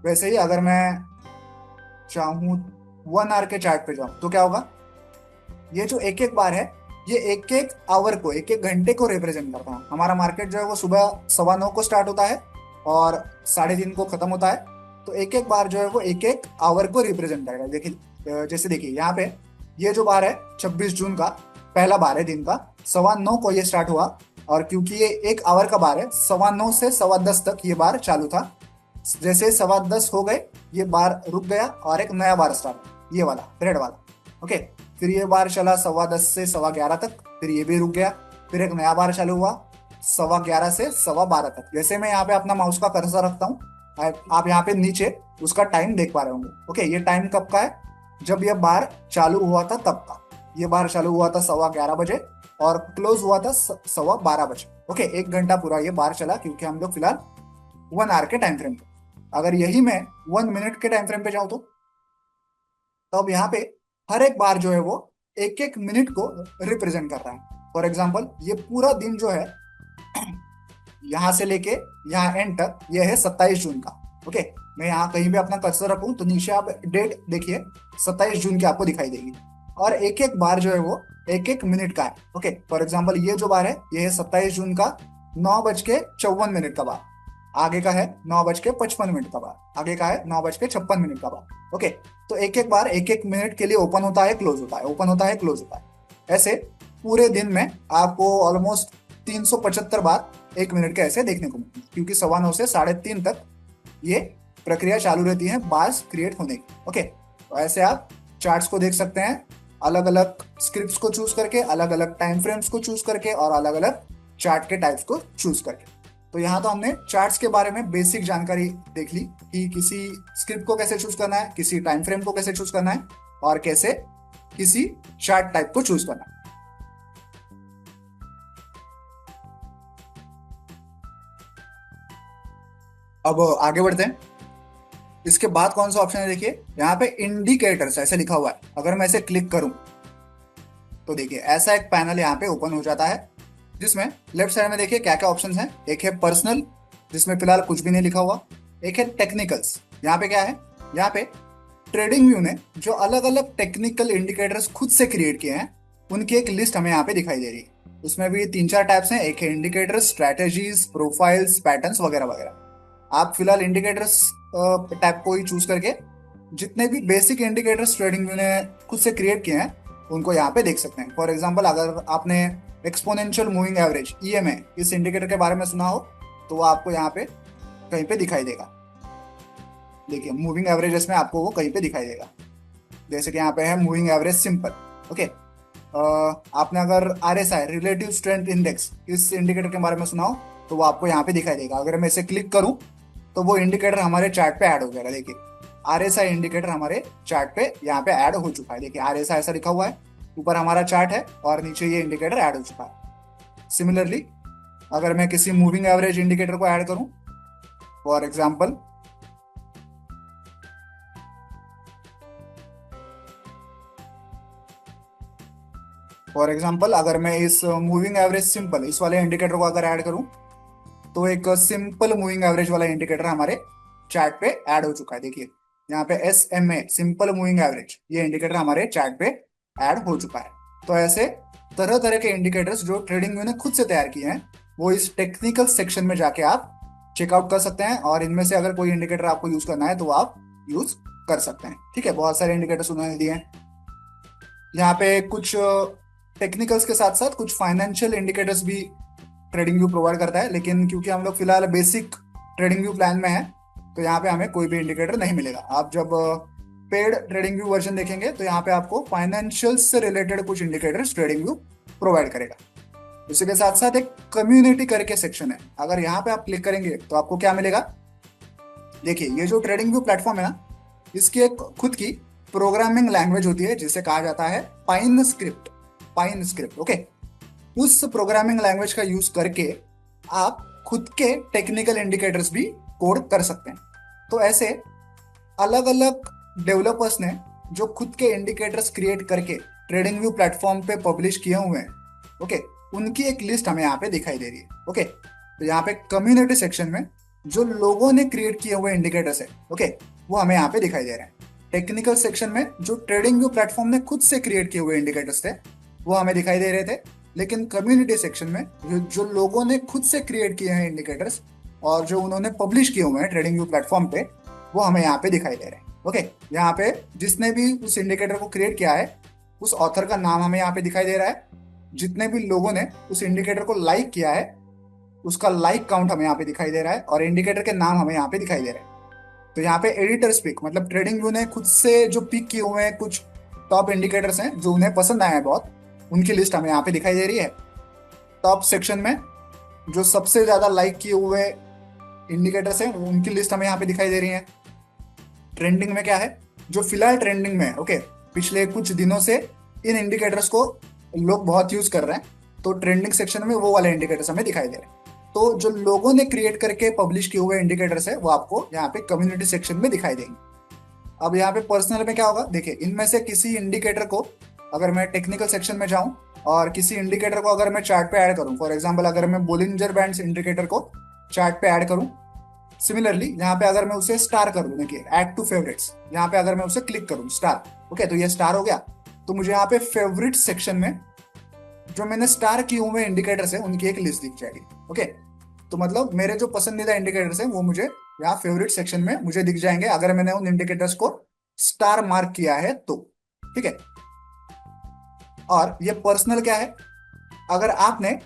वैसे ही अगर मैं चाहूँ 1 आवर के चार्ट पे जाऊँ तो क्या होगा, ये जो एक एक बार है ये एक एक आवर को, एक एक घंटे को रिप्रेजेंट करता है। हमारा मार्केट जो है वो सुबह 9:15 को स्टार्ट होता है और 3:30 को खत्म होता है। तो एक एक बार जो है वो एक एक आवर को रिप्रेजेंट करेगा। देखिए जैसे देखिए यहाँ पे ये जो बार है 26 जून का पहला बार है दिन का, 9:15 को ये स्टार्ट हुआ और क्योंकि ये एक आवर का बार है 9:15 से 10:15 तक ये बार चालू था। जैसे 10:15 हो गए ये बार रुक गया और एक नया बार स्टार्ट, ये वाला रेड वाला। ओके, फिर ये बार चला 10:15 से 11:15 तक, फिर ये भी रुक गया, फिर एक नया बार चालू हुआ 11:15 से 12:15 तक। जैसे मैं यहाँ पे अपना माउस का कर्सर रखता हूँ आप यहाँ पे नीचे उसका टाइम देख पा रहे होंगे। ओके, ये टाइम कब का है, जब ये बार चालू हुआ था तब का। ये बार चालू हुआ था 11:15 बजे और क्लोज हुआ था 12:15 बजे। ओके, 1 घंटा पूरा ये बार चला क्योंकि हम लोग फिलहाल 1 आवर के टाइम फ्रेम पे। अगर यही मैं 1 मिनट के टाइम फ्रेम पे जाऊं तो अब यहाँ पे हर एक बार जो है वो एक एक मिनट को रिप्रेजेंट कर रहा है। फॉर एग्जाम्पल ये पूरा दिन जो है यहाँ से लेके यहाँ एंड तक, ये है 27 जून का। ओके, मैं यहाँ कहीं भी अपना कर्सर रखूँ तो नीचे आप डेट देखिए, 27 जून की आपको दिखाई देगी। और एक एक बार जो है वो एक एक मिनट का है। ओके, फॉर एग्जाम्पल ये जो बार है ये है 27 जून का 9:54 का बार। आगे का है 9:55 का बार। आगे का है 9:56 का बार। ओके, तो एक एक बार एक एक मिनट के लिए ओपन होता है, क्लोज होता है, ओपन होता है, क्लोज होता है। ऐसे पूरे दिन में आपको ऑलमोस्ट 375 बार एक मिनट के ऐसे देखने को मिलते हैं, क्योंकि 9:15 से 3:30 तक ये प्रक्रिया चालू रहती है बार्स क्रिएट होने की। ओके, तो ऐसे आप चार्ट्स को देख सकते हैं, अलग अलग स्क्रिप्ट्स को चूज करके, अलग अलग टाइम फ्रेम्स को चूज करके, और अलग अलग चार्ट के टाइप्स को चूज करके। तो यहाँ तो हमने चार्ट्स के बारे में बेसिक जानकारी देख ली कि किसी स्क्रिप्ट को कैसे चूज करना है, किसी टाइम फ्रेम को कैसे चूज करना है, और कैसे किसी चार्ट टाइप को चूज करना है। अब आगे बढ़ते हैं। इसके बाद कौन सा ऑप्शन है, देखिए यहाँ पे इंडिकेटर्स ऐसे लिखा हुआ है। अगर मैं इसे क्लिक करूं तो देखिए ऐसा एक पैनल यहाँ पे ओपन हो जाता है, जिसमें लेफ्ट साइड में देखिए क्या क्या ऑप्शंस हैं। एक है पर्सनल, जिसमें फिलहाल कुछ भी नहीं लिखा हुआ। एक है टेक्निकल्स, यहाँ पे क्या है, यहाँ पे ट्रेडिंग व्यू ने जो अलग अलग टेक्निकल इंडिकेटर्स खुद से क्रिएट किए हैं उनकी एक लिस्ट हमें यहाँ पे दिखाई दे रही है। उसमें भी 3-4 टाइप्स हैं। एक है इंडिकेटर्स, स्ट्रैटेजीज, प्रोफाइल्स, पैटर्न्स वगैरह वगैरह। आप फिलहाल इंडिकेटर्स टाइप को ही चूज करके जितने भी बेसिक इंडिकेटर्स ट्रेडिंग व्यू ने खुद से क्रिएट किए हैं उनको यहाँ पे देख सकते हैं। फॉर एग्जाम्पल अगर आपने एक्सपोनेंशियल मूविंग एवरेज EMA इस इंडिकेटर के बारे में सुना हो तो वो आपको यहाँ पे कहीं पे दिखाई देगा। देखिए मूविंग एवरेजेस में आपको वो कहीं पे दिखाई देगा, जैसे कि यहाँ पे है मूविंग एवरेज सिंपल। ओके, आपने अगर RSI रिलेटिव स्ट्रेंथ इंडेक्स इस इंडिकेटर के बारे में सुना हो तो वो आपको यहाँ पे दिखाई देगा। अगर मैं इसे क्लिक करूँ तो वो इंडिकेटर हमारे चार्ट पे ऐड हो जाएगा। देखिए RSI इंडिकेटर हमारे चार्ट पे यहाँ पे ऐड हो चुका है। देखिए RSI ऐसा लिखा हुआ है, ऊपर हमारा चार्ट है और नीचे ये इंडिकेटर ऐड हो चुका है। सिमिलरली अगर मैं किसी मूविंग एवरेज इंडिकेटर को ऐड करूं, फॉर एग्जांपल अगर मैं इस मूविंग एवरेज सिंपल इस वाले इंडिकेटर को अगर ऐड करूं तो एक सिंपल मूविंग एवरेज वाला इंडिकेटर हमारे चार्ट पे ऐड हो चुका है। देखिए यहाँ पे SMA सिंपल मूविंग एवरेज ये इंडिकेटर हमारे चार्ट पे ऐड हो चुका है। तो ऐसे तरह तरह के इंडिकेटर्स जो ट्रेडिंग व्यू ने खुद से तैयार किए हैं वो इस टेक्निकल सेक्शन में जाके आप चेकआउट कर सकते हैं, और इनमें से अगर कोई इंडिकेटर आपको यूज करना है तो आप यूज कर सकते हैं। ठीक है, बहुत सारे इंडिकेटर्स उन्होंने दिए हैं यहाँ पे। कुछ टेक्निकल्स के साथ साथ कुछ फाइनेंशियल इंडिकेटर्स भी ट्रेडिंग व्यू प्रोवाइड करता है, लेकिन क्योंकि हम लोग फिलहाल बेसिक ट्रेडिंग व्यू प्लान में है तो यहाँ पे हमें कोई भी इंडिकेटर नहीं मिलेगा। आप जब पेड ट्रेडिंग व्यू वर्जन देखेंगे तो यहाँ पे आपको फाइनेंशियल से रिलेटेड कुछ इंडिकेटर्स ट्रेडिंग व्यू प्रोवाइड करेगा। इसी के साथ साथ एक कम्युनिटी करके सेक्शन है, अगर यहाँ पे आप क्लिक करेंगे तो आपको क्या मिलेगा, देखिए ये जो ट्रेडिंग व्यू प्लेटफॉर्म है ना, इसकी एक खुद की प्रोग्रामिंग लैंग्वेज होती है जिसे कहा जाता है pine script. Pine script, okay. उस प्रोग्रामिंग लैंग्वेज का यूज करके आप खुद के टेक्निकल इंडिकेटर्स भी कोड कर सकते हैं। तो ऐसे अलग अलग डेवलपर्स ने जो खुद के इंडिकेटर्स क्रिएट करके ट्रेडिंग व्यू प्लेटफॉर्म पे पब्लिश किए हुए हैं, ओके, उनकी एक लिस्ट हमें यहाँ पे दिखाई दे रही है। ओके, तो यहाँ पे कम्युनिटी सेक्शन में जो लोगों ने क्रिएट किए हुए इंडिकेटर्स है, ओके, वो हमें यहाँ पे दिखाई दे रहे हैं। टेक्निकल सेक्शन में जो ट्रेडिंग व्यू प्लेटफॉर्म ने खुद से क्रिएट किए हुए इंडिकेटर्स थे वो हमें दिखाई दे रहे थे, लेकिन कम्युनिटी सेक्शन में जो लोगों ने खुद से क्रिएट किए हैं इंडिकेटर्स और जो उन्होंने पब्लिश किए हुए हैं ट्रेडिंग व्यू प्लेटफॉर्म पे, वो हमें यहाँ पे दिखाई दे रहे हैं। ओके, यहाँ पे जिसने भी उस इंडिकेटर को क्रिएट किया है उस ऑथर का नाम हमें यहाँ पे दिखाई दे रहा है। जितने भी लोगों ने उस इंडिकेटर को लाइक किया है उसका लाइक काउंट हमें यहाँ पे दिखाई दे रहा है, और इंडिकेटर के नाम हमें यहाँ पे दिखाई दे रहे हैं। तो यहाँ पे एडिटर्स पिक, मतलब ट्रेडिंग व्यू ने खुद से जो पिक किए हुए हैं कुछ टॉप इंडिकेटर्स हैं जो उन्हें पसंद आए हैं बहुत, उनकी लिस्ट हमें यहाँ पे दिखाई दे रही है। टॉप सेक्शन में जो सबसे ज्यादा लाइक किए हुए इंडिकेटर्स हैं उनकी लिस्ट हमें यहाँ पे दिखाई दे रही है। ट्रेंडिंग में क्या है, जो फिलहाल ट्रेंडिंग में है, ओके, पिछले कुछ दिनों से इन इंडिकेटर्स को लोग बहुत यूज कर रहे हैं, तो ट्रेंडिंग सेक्शन में वो वाले इंडिकेटर्स हमें दिखाई दे रहे हैं। तो जो लोगों ने क्रिएट करके पब्लिश किए हुए इंडिकेटर्स है वो आपको यहाँ पे कम्युनिटी सेक्शन में दिखाई देंगे। अब यहाँ पे पर्सनल में क्या होगा, देखिए इनमें से किसी इंडिकेटर को अगर मैं टेक्निकल सेक्शन में जाऊं और किसी इंडिकेटर को अगर मैं चार्ट पे ऐड करूं, फॉर एग्जांपल अगर मैं बोलिंजर बैंड्स इंडिकेटर को चार्ट पे ऐड करूं, सिमिलरली यहाँ पे अगर मैं उसे स्टार कर दूं, देखिए ऐड टू फेवरेट्स, यहाँ पे अगर मैं उसे क्लिक करूं स्टार, ओके, तो ये स्टार हो गया। तो मुझे यहाँ पे फेवरेट सेक्शन में जो मैंने स्टार किए हुए इंडिकेटर्स है उनकी एक लिस्ट दिख जाएगी। ओके, तो मतलब मेरे जो पसंदीदा इंडिकेटर्स हैं वो मुझे यहाँ फेवरेट सेक्शन में मुझे दिख जाएंगे अगर मैंने उन इंडिकेटर्स को स्टार मार्क किया है तो। ठीक है, और ये पर्सनल क्या है, अगर आपने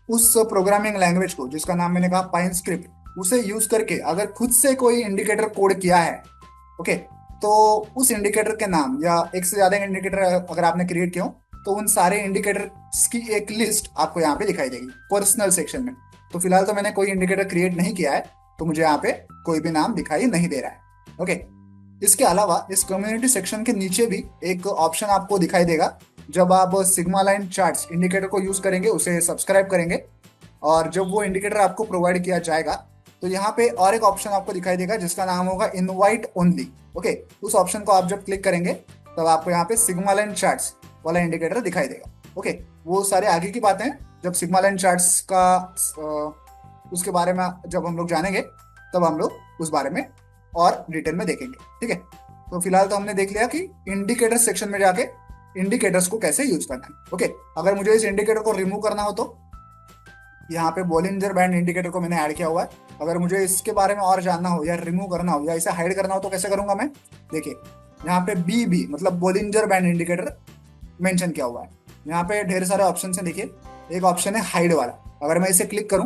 उस प्रोग्रामिंग लैंग्वेज को जिसका नाम मैंने कहा पाइन स्क्रिप्ट, उसे यूज करके अगर खुद से कोई इंडिकेटर कोड किया है, ओके, तो उस इंडिकेटर के नाम या एक से ज्यादा इंडिकेटर अगर आपने क्रिएट किया हो तो उन सारे इंडिकेटर्स की एक लिस्ट आपको यहाँ पे दिखाई देगी पर्सनल सेक्शन में। तो फिलहाल तो मैंने कोई इंडिकेटर क्रिएट नहीं किया है, तो मुझे यहाँ पे कोई भी नाम दिखाई नहीं दे रहा है। ओके, इसके अलावा इस कम्युनिटी सेक्शन के नीचे भी एक ऑप्शन आपको दिखाई देगा। जब आप सिग्मा लाइन चार्ट्स इंडिकेटर को यूज करेंगे, उसे सब्सक्राइब करेंगे, और जब वो इंडिकेटर आपको प्रोवाइड किया जाएगा तो यहाँ पे और एक ऑप्शन आपको दिखाई देगा जिसका नाम होगा इनवाइट ओनली। ओके, उस ऑप्शन को आप जब क्लिक करेंगे तब आपको यहाँ पे सिग्मा लाइन चार्ट्स वाला इंडिकेटर दिखाई देगा। ओके, वो सारे आगे की बातें जब सिग्मा लाइन चार्ट्स का उसके बारे में जब हम लोग जानेंगे तब हम लोग उस बारे में और डिटेल में देखेंगे। ठीक है, तो फिलहाल तो हमने देख लिया कि इंडिकेटर सेक्शन में जाके इंडिकेटर्स को कैसे यूज करना है। ओके, अगर मुझे इस इंडिकेटर को रिमूव करना हो तो यहाँ पे बॉलिंजर बैंड इंडिकेटर को मैंने ऐड किया हुआ है। अगर मुझे इसके बारे में और जानना हो या रिमूव करना हो या इसे हाइड करना हो तो कैसे करूंगा मैं, देखिए यहाँ पे बी मतलब बॉलिंजर बैंड इंडिकेटर मेंशन किया हुआ है। यहाँ पे ढेर सारे ऑप्शन है, देखिए एक ऑप्शन है हाइड वाला, अगर मैं इसे क्लिक करूं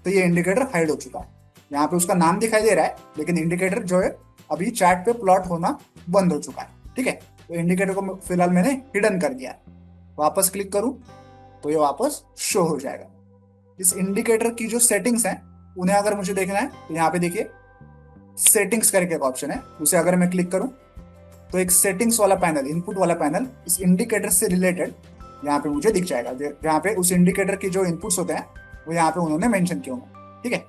तो ये इंडिकेटर हाइड हो चुका है। यहाँ पे उसका नाम दिखाई दे रहा है लेकिन इंडिकेटर जो है अभी चार्ट पे प्लॉट होना बंद हो चुका है। ठीक है, तो इंडिकेटर को फिलहाल मैंने हिडन कर दिया है। वापस क्लिक करूं तो ये वापस शो हो जाएगा। इस इंडिकेटर की जो सेटिंग्स हैं उन्हें अगर मुझे देखना है तो यहाँ पे देखिए सेटिंग्स करके एक ऑप्शन है, उसे अगर मैं क्लिक करूं तो एक सेटिंग्स वाला पैनल, इनपुट वाला पैनल इस इंडिकेटर से रिलेटेड यहाँ पे मुझे दिख जाएगा, जहाँ पे उस इंडिकेटर के जो इनपुट्स होते हैं वो यहाँ पे उन्होंने मेंशन किए होंगे। ठीक है,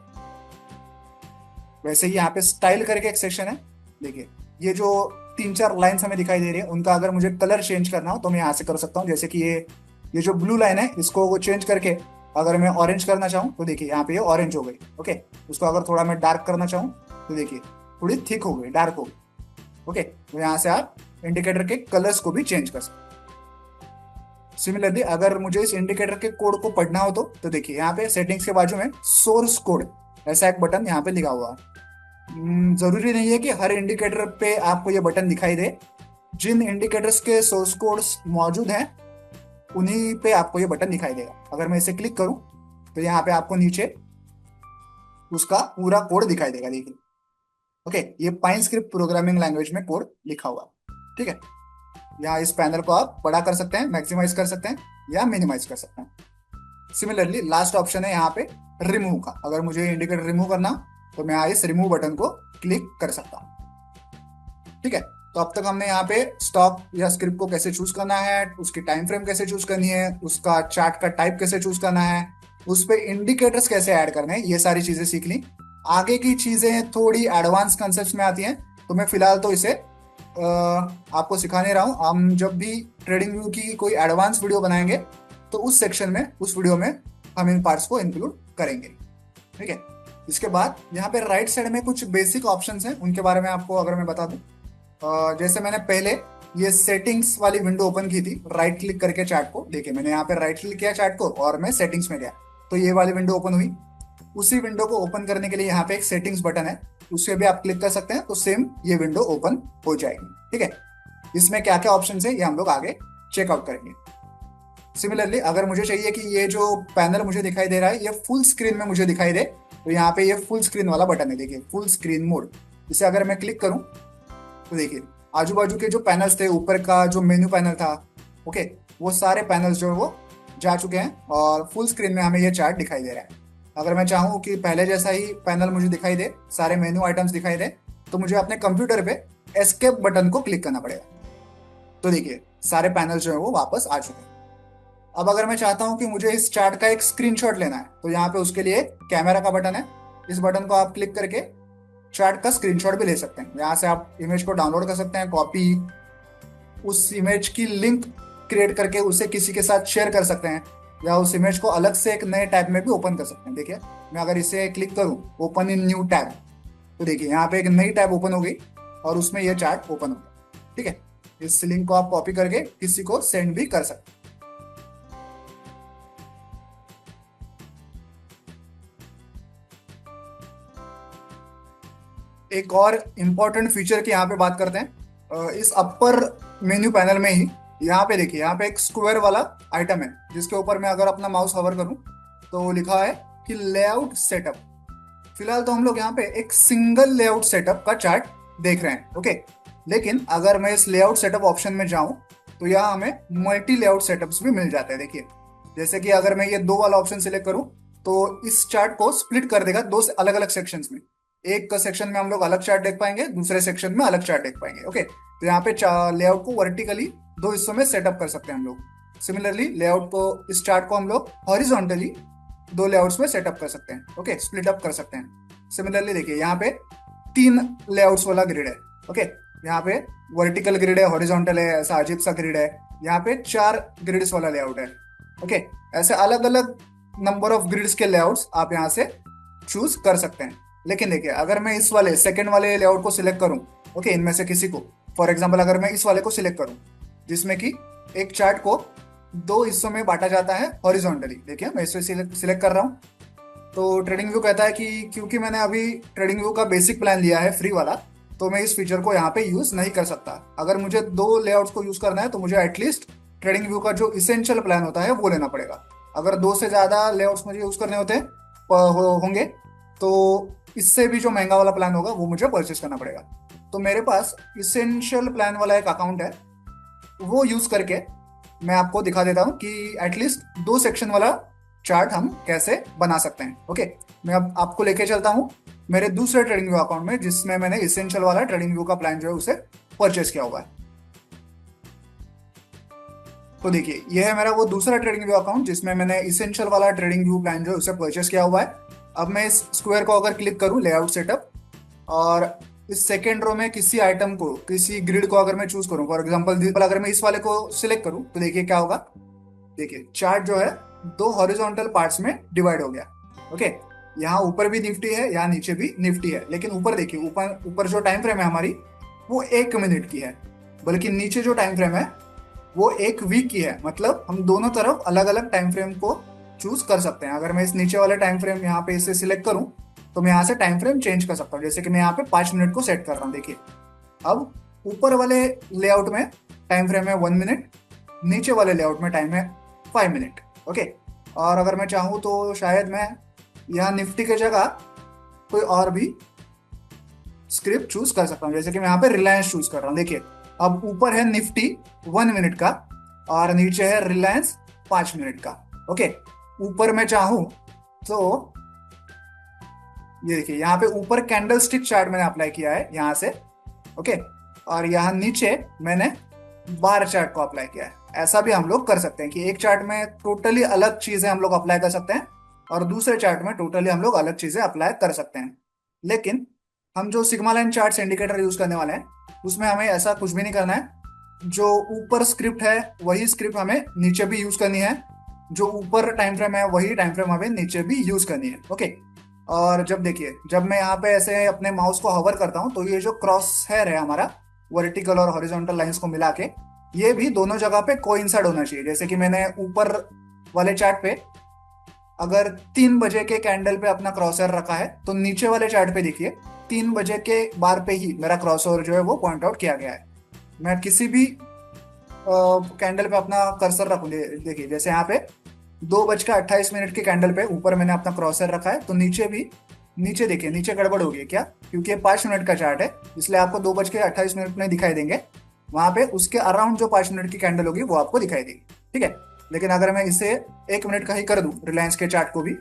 वैसे ही यहाँ पे स्टाइल करके एक सेक्शन है, देखिए ये जो 3-4 लाइन्स हमें दिखाई दे रही है उनका अगर मुझे कलर चेंज करना हो तो मैं यहाँ से कर सकता हूँ। जैसे कि ये जो ब्लू लाइन है इसको वो चेंज करके अगर मैं ऑरेंज करना चाहूँ तो देखिए यहाँ पे ये ऑरेंज हो गई। ओके, उसको अगर थोड़ा मैं डार्क करना चाहूँ तो देखिए थोड़ी थिक हो गई, डार्क हो गई। ओके, तो यहाँ से आप इंडिकेटर के कलर्स को भी चेंज कर सकते हैं। सिमिलरली अगर मुझे इस इंडिकेटर के कोड को पढ़ना हो तो देखिए यहाँ पे सेटिंग्स के बाजू में सोर्स कोड ऐसा एक बटन यहाँ पे लिखा हुआ है। जरूरी नहीं है कि हर इंडिकेटर पे आपको ये बटन दिखाई दे, जिन इंडिकेटर्स के सोर्स कोड्स मौजूद हैं उन्हीं पे आपको ये बटन दिखाई देगा। अगर मैं इसे क्लिक करूं तो यहाँ पे आपको नीचे उसका पूरा कोड दिखाई देगा, देखिए। ओके, ये पाइन स्क्रिप्ट प्रोग्रामिंग लैंग्वेज में कोड लिखा हुआ। ठीक है, यहाँ इस पैनल को आप बड़ा कर सकते हैं, मैक्सिमाइज कर सकते हैं या मिनिमाइज कर सकते हैं। सिमिलरली लास्ट ऑप्शन है यहाँ पे रिमूव का, अगर मुझे इंडिकेटर रिमूव करना तो मैं यहाँ इस रिमूव बटन को क्लिक कर सकता हूँ। ठीक है, तो अब तक हमने यहाँ पे स्टॉक या स्क्रिप्ट को कैसे चूज करना है, उसकी टाइम फ्रेम कैसे चूज करनी है, उसका चार्ट का टाइप कैसे चूज करना है, उस पे इंडिकेटर्स कैसे ऐड करने हैं, ये सारी चीजें सीख ली। आगे की चीजें थोड़ी एडवांस कंसेप्ट में आती हैं तो मैं फिलहाल तो इसे आपको सिखा नहीं रहा हूँ। हम जब भी ट्रेडिंग व्यू की कोई एडवांस वीडियो बनाएंगे तो उस सेक्शन में, उस वीडियो में हम इन पार्ट्स को इंक्लूड करेंगे। ठीक है, इसके बाद यहाँ पे राइट साइड में कुछ बेसिक ऑप्शंस हैं, उनके बारे में आपको अगर मैं बता दूं, जैसे मैंने पहले ये सेटिंग्स वाली विंडो ओपन की थी राइट क्लिक करके चार्ट को, देखिए मैंने यहाँ पे राइट क्लिक किया चार्ट को और मैं सेटिंग्स में गया तो ये वाली विंडो ओपन हुई। उसी विंडो को ओपन करने के लिए यहाँ पे एक सेटिंग्स बटन है, उससे भी आप क्लिक कर सकते हैं तो सेम ये विंडो ओपन हो जाएगी। ठीक है, इसमें क्या क्या ऑप्शन है ये हम लोग आगे चेकआउट करेंगे। सिमिलरली अगर मुझे चाहिए कि ये जो पैनल मुझे दिखाई दे रहा है ये फुल स्क्रीन में मुझे दिखाई दे तो यहाँ पे ये फुल स्क्रीन वाला बटन है, देखिए फुल स्क्रीन मोड, इसे अगर मैं क्लिक करूं तो देखिए आजू बाजू के जो पैनल्स थे, ऊपर का जो मेन्यू पैनल था, ओके, वो सारे पैनल्स जो है वो जा चुके हैं और फुल स्क्रीन में हमें ये चार्ट दिखाई दे रहा है। अगर मैं चाहूँ कि पहले जैसा ही पैनल मुझे दिखाई दे, सारे मेन्यू आइटम्स दिखाई दे, तो मुझे अपने कंप्यूटर पे एस्केप बटन को क्लिक करना पड़ेगा। तो देखिए सारे पैनल्स जो है वो वापस आ चुके हैं। अब अगर मैं चाहता हूं कि मुझे इस चार्ट का एक स्क्रीनशॉट लेना है तो यहाँ पे उसके लिए कैमरा का बटन है, इस बटन को आप क्लिक करके चार्ट का स्क्रीनशॉट भी ले सकते हैं। यहाँ से आप इमेज को डाउनलोड कर सकते हैं, कॉपी, उस इमेज की लिंक क्रिएट करके उसे किसी के साथ शेयर कर सकते हैं, या उस इमेज को अलग से एक नए टैब में भी ओपन कर सकते हैं। देखिए, मैं अगर इसे क्लिक करूं ओपन इन न्यू टैब, तो देखिए यहाँ पे एक नई टैब ओपन हो गई और उसमें ये चार्ट ओपन हो गया। ठीक है, इस लिंक को आप कॉपी करके किसी को सेंड भी कर सकते हैं। एक और इम्पोर्टेंट फीचर की यहाँ पे बात करते हैं। इस अपर मेन्यू पैनल में ही यहाँ पे देखिए, यहाँ पे एक स्क्वायर वाला आइटम है जिसके ऊपर मैं अगर अपना माउस हवर करूँ तो लिखा है कि लेआउट सेटअप। फिलहाल तो हम लोग यहाँ पे एक सिंगल लेआउट सेटअप का चार्ट देख रहे हैं। ओके, लेकिन अगर मैं इस लेआउट सेटअप ऑप्शन में जाऊं तो यहाँ हमें मल्टी लेआउट सेटअप्स भी मिल जाते हैं। देखिए, जैसे कि अगर मैं ये दो वाला ऑप्शन सिलेक्ट करूं तो इस चार्ट को स्प्लिट कर देगा दो अलग अलग सेक्शंस में। एक सेक्शन में हम लोग अलग चार्ट देख पाएंगे, दूसरे सेक्शन में अलग चार्ट देख पाएंगे। ओके, तो यहाँ पे लेआउट को वर्टिकली दो हिस्सों में सेटअप कर सकते हैं हम लोग। सिमिलरली लेआउट को, इस चार्ट को हम लोग हॉरिजॉन्टली दो लेआउट्स में सेटअप कर सकते हैं। ओके, स्प्लिट अप कर सकते हैं। सिमिलरली देखिए, यहाँ पे तीन लेआउट्स वाला ग्रिड है। ओके, यहाँ पे वर्टिकल ग्रिड है, हॉरिजॉन्टल है, ऐसा अजीब सा ग्रिड है। यहाँ पे चार ग्रिड्स वाला लेआउट है। ओके, ऐसे अलग अलग नंबर ऑफ ग्रिड्स के लेआउट्स आप यहाँ से चूज कर सकते हैं। लेकिन देखिए, अगर मैं इस वाले सेकंड वाले लेआउट को सिलेक्ट करूं, ओके, इनमें से किसी को, फॉर एग्जांपल अगर मैं इस वाले को सिलेक्ट करूं जिसमें कि एक चार्ट को दो हिस्सों में बांटा जाता है हॉरिजॉन्टली, देखिए मैं इसे सिलेक्ट कर रहा हूं, तो ट्रेडिंग व्यू कहता है कि क्योंकि मैंने अभी ट्रेडिंग व्यू का बेसिक प्लान लिया है फ्री वाला, तो मैं इस फीचर को यहाँ पे यूज नहीं कर सकता। अगर मुझे दो लेआउट्स को यूज करना है तो मुझे एटलीस्ट ट्रेडिंग व्यू का जो इसेंशियल प्लान होता है वो लेना पड़ेगा। अगर दो से ज्यादा लेआउट्स मुझे यूज करने होते हैं होंगे तो इससे भी जो महंगा वाला प्लान होगा वो मुझे परचेस करना पड़ेगा। तो मेरे पास इसेंशियल प्लान वाला एक अकाउंट है, वो यूज करके मैं आपको दिखा देता हूँ कि एटलीस्ट दो सेक्शन वाला चार्ट हम कैसे बना सकते हैं। ओके, मैं अब आपको लेके चलता हूँ मेरे दूसरे ट्रेडिंग व्यू अकाउंट में जिसमें मैंने इसेंशियल वाला ट्रेडिंग व्यू का प्लान जो है उसे परचेस किया हुआ है। तो देखिए, यह है मेरा वो दूसरा ट्रेडिंग व्यू अकाउंट जिसमें मैंने इसेंशियल वाला ट्रेडिंग व्यू प्लान जो है उसे परचेस किया हुआ है। अब मैं इस स्क्वायर को अगर क्लिक करूं लेआउट सेटअप, और इस सेकेंड रो में किसी आइटम को, किसी ग्रिड को अगर मैं चूज करूं, फॉर एग्जांपल अगर मैं इस वाले को सिलेक्ट करूं तो देखिए क्या होगा। देखिए, चार्ट जो है दो हॉरिजॉन्टल पार्ट्स में डिवाइड हो गया। ओके, यहाँ ऊपर भी निफ्टी है, यहाँ नीचे भी निफ्टी है, लेकिन ऊपर देखिए, ऊपर जो टाइम फ्रेम है हमारी वो 1 मिनट की है, बल्कि नीचे जो टाइम फ्रेम है वो 1 वीक की है। मतलब हम दोनों तरफ अलग अलग टाइम फ्रेम को चूज कर सकते हैं। अगर मैं इस नीचे वाले टाइम फ्रेम यहाँ पे इसे सिलेक्ट करूं तो मैं यहाँ से टाइम फ्रेम चेंज कर सकता हूँ। जैसे कि मैं यहाँ पे 5 मिनट को सेट कर रहा हूँ। देखिए, अब ऊपर वाले लेआउट में टाइम फ्रेम है 1 मिनट, नीचे वाले लेआउट में टाइम है 5 मिनट। ओके, और अगर मैं चाहूँ तो शायद मैं यहाँ निफ्टी की जगह कोई और भी स्क्रिप्ट चूज कर सकता हूँ। जैसे कि मैं यहाँ पे रिलायंस चूज कर रहा हूँ। देखिए, अब ऊपर है निफ्टी 1 मिनट का और नीचे है रिलायंस 5 मिनट का। ओके, ऊपर मैं चाहूं तो ये देखिए, यहाँ पे ऊपर कैंडल स्टिक चार्ट मैंने अप्लाई किया है यहाँ से। ओके, और यहाँ नीचे मैंने बार चार्ट को अप्लाई किया है। ऐसा भी हम लोग कर सकते हैं कि एक चार्ट में टोटली अलग चीजें हम लोग अप्लाई कर सकते हैं और दूसरे चार्ट में टोटली हम लोग अलग चीजें अप्लाई कर सकते हैं। लेकिन हम जो sigma line chart indicator use करने वाले हैं उसमें हमें ऐसा कुछ भी नहीं करना है। जो ऊपर स्क्रिप्ट है वही स्क्रिप्ट हमें नीचे भी यूज करनी है, जो ऊपर टाइम फ्रेम है वही टाइम फ्रेम हमें नीचे भी यूज करनी है। ओके, और जब देखिए, जब मैं यहाँ पे ऐसे अपने माउस को हवर करता हूँ तो ये जो क्रॉस हेयर है हमारा, वर्टिकल और हॉरिजॉन्टल लाइंस को मिला के, ये भी दोनों जगह पे कोइंसाइड होना चाहिए। जैसे कि मैंने ऊपर वाले चार्ट पे अगर 3 बजे के कैंडल पे अपना क्रॉस हेयर रखा है तो नीचे वाले चार्ट पे देखिए 3 बजे के बार पे ही मेरा क्रॉस ओवर जो है वो पॉइंट आउट किया गया है। मैं किसी भी कैंडल पे अपना कर्सर रखूँ, देखिए जैसे यहाँ पे 2:28 के कैंडल पे ऊपर मैंने अपना क्रॉसर रखा है, तो नीचे भी, नीचे देखिए, नीचे गड़बड़ हो गई क्या, क्योंकि ये 5 मिनट का चार्ट है इसलिए आपको 2:28 में दिखाई देंगे। वहां पे उसके अराउंड जो 5 मिनट की कैंडल होगी वो आपको दिखाई देगी। ठीक है, लेकिन अगर मैं इसे 1 मिनट का ही कर दूं रिलायंस के चार्ट को भी,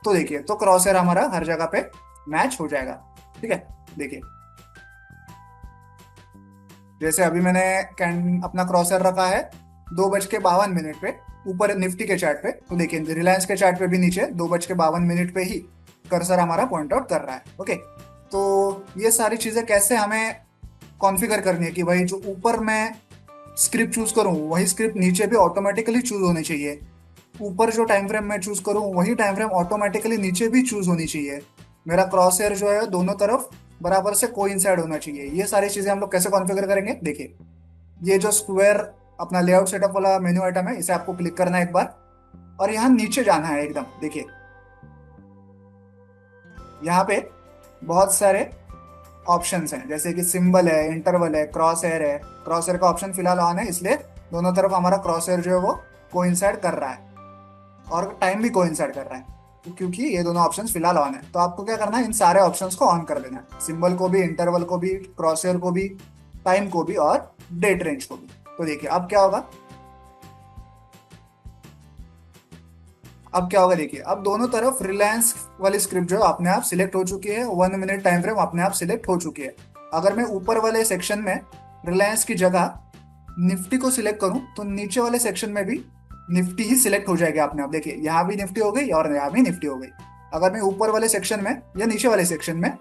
तो देखिए, तो क्रॉसर हमारा हर जगह पे मैच हो जाएगा। ठीक है, देखिए जैसे अभी मैंने अपना क्रॉसर रखा है 2:52 पे ऊपर निफ्टी के चार्ट पे, तो देखिए रिलायंस के चार्ट पे भी नीचे 2:52 पे ही कर्सर हमारा पॉइंट आउट कर रहा है। ओके, तो ये सारी चीजें कैसे हमें कॉन्फ़िगर करनी है कि भाई जो ऊपर मैं स्क्रिप्ट चूज करूँ वही स्क्रिप्ट नीचे भी ऑटोमेटिकली चूज होनी चाहिए। ऊपर जो टाइम फ्रेम मैं चूज करूँ वही टाइम फ्रेम ऑटोमेटिकली नीचे भी चूज होनी चाहिए। मेरा क्रॉस हेयर जो है दोनों तरफ बराबर से कोइंसाइड होना चाहिए। ये सारी चीजें हम लोग कैसे कॉन्फ़िगर करेंगे, देखिए। ये जो स्क्वायर अपना लेआउट सेटअप वाला मेन्यू आइटम है, इसे आपको क्लिक करना है एक बार, और यहाँ नीचे जाना है एकदम। देखिए यहाँ पे बहुत सारे ऑप्शंस हैं, जैसे कि सिंबल है, इंटरवल है, क्रॉस हेयर है। क्रॉस हेयर का ऑप्शन फिलहाल ऑन है, इसलिए दोनों तरफ हमारा क्रॉस हेयर जो है वो कोइंसाइड कर रहा है, और टाइम भी कोइंसाइड कर रहा है, क्योंकि ये दोनों ऑप्शंस फिलहाल ऑन है। तो आपको क्या करना है, इन सारे ऑप्शंस को ऑन कर देना है, सिंबल को भी, इंटरवल को भी, क्रॉस हेयर को भी, टाइम को भी, और डेट रेंज को भी। तो देखिए अब क्या होगा देखिए, अब दोनों तरफ रिलायंस वाली स्क्रिप्ट जो है अपने आप सिलेक्ट हो चुकी है, 1 मिनट टाइम फ्रेम अपने आप सिलेक्ट हो चुकी है। अगर मैं ऊपर वाले सेक्शन में रिलायंस की जगह निफ्टी को सिलेक्ट करूं तो नीचे वाले सेक्शन में भी निफ्टी ही सिलेक्ट हो जाएगा अपने आप। देखिए यहाँ भी निफ्टी हो गई और यहाँ भी निफ्टी हो गई। अगर मैं ऊपर वाले सेक्शन में या नीचे वाले सेक्शन में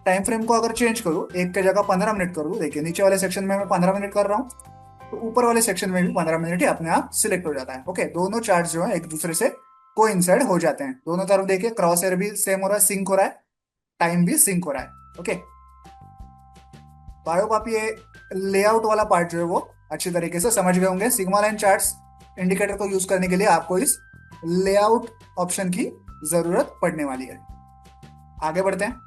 टाइम फ्रेम को अगर चेंज करूँ, एक की जगह 15 मिनट करूँ, देखिए नीचे वाले सेक्शन में मैं 15 मिनट कर रहा हूँ, तो ऊपर वाले सेक्शन में भी 15 मिनट ही अपने आप सिलेक्ट हो जाता है। ओके, दोनों चार्ट्स जो है एक दूसरे से कोइंसाइड हो जाते हैं। दोनों तरफ देखिए क्रॉस हेयर भी सेम हो रहा है, सिंक हो रहा है, टाइम भी सिंक हो रहा है। ओके, तो आई होप आप ये लेआउट वाला पार्ट जो है वो अच्छी तरीके से समझ गए होंगे। सिग्मा लाइन चार्ट्स इंडिकेटर को यूज करने के लिए आपको इस लेआउट ऑप्शन की जरूरत पड़ने वाली है। आगे बढ़ते हैं।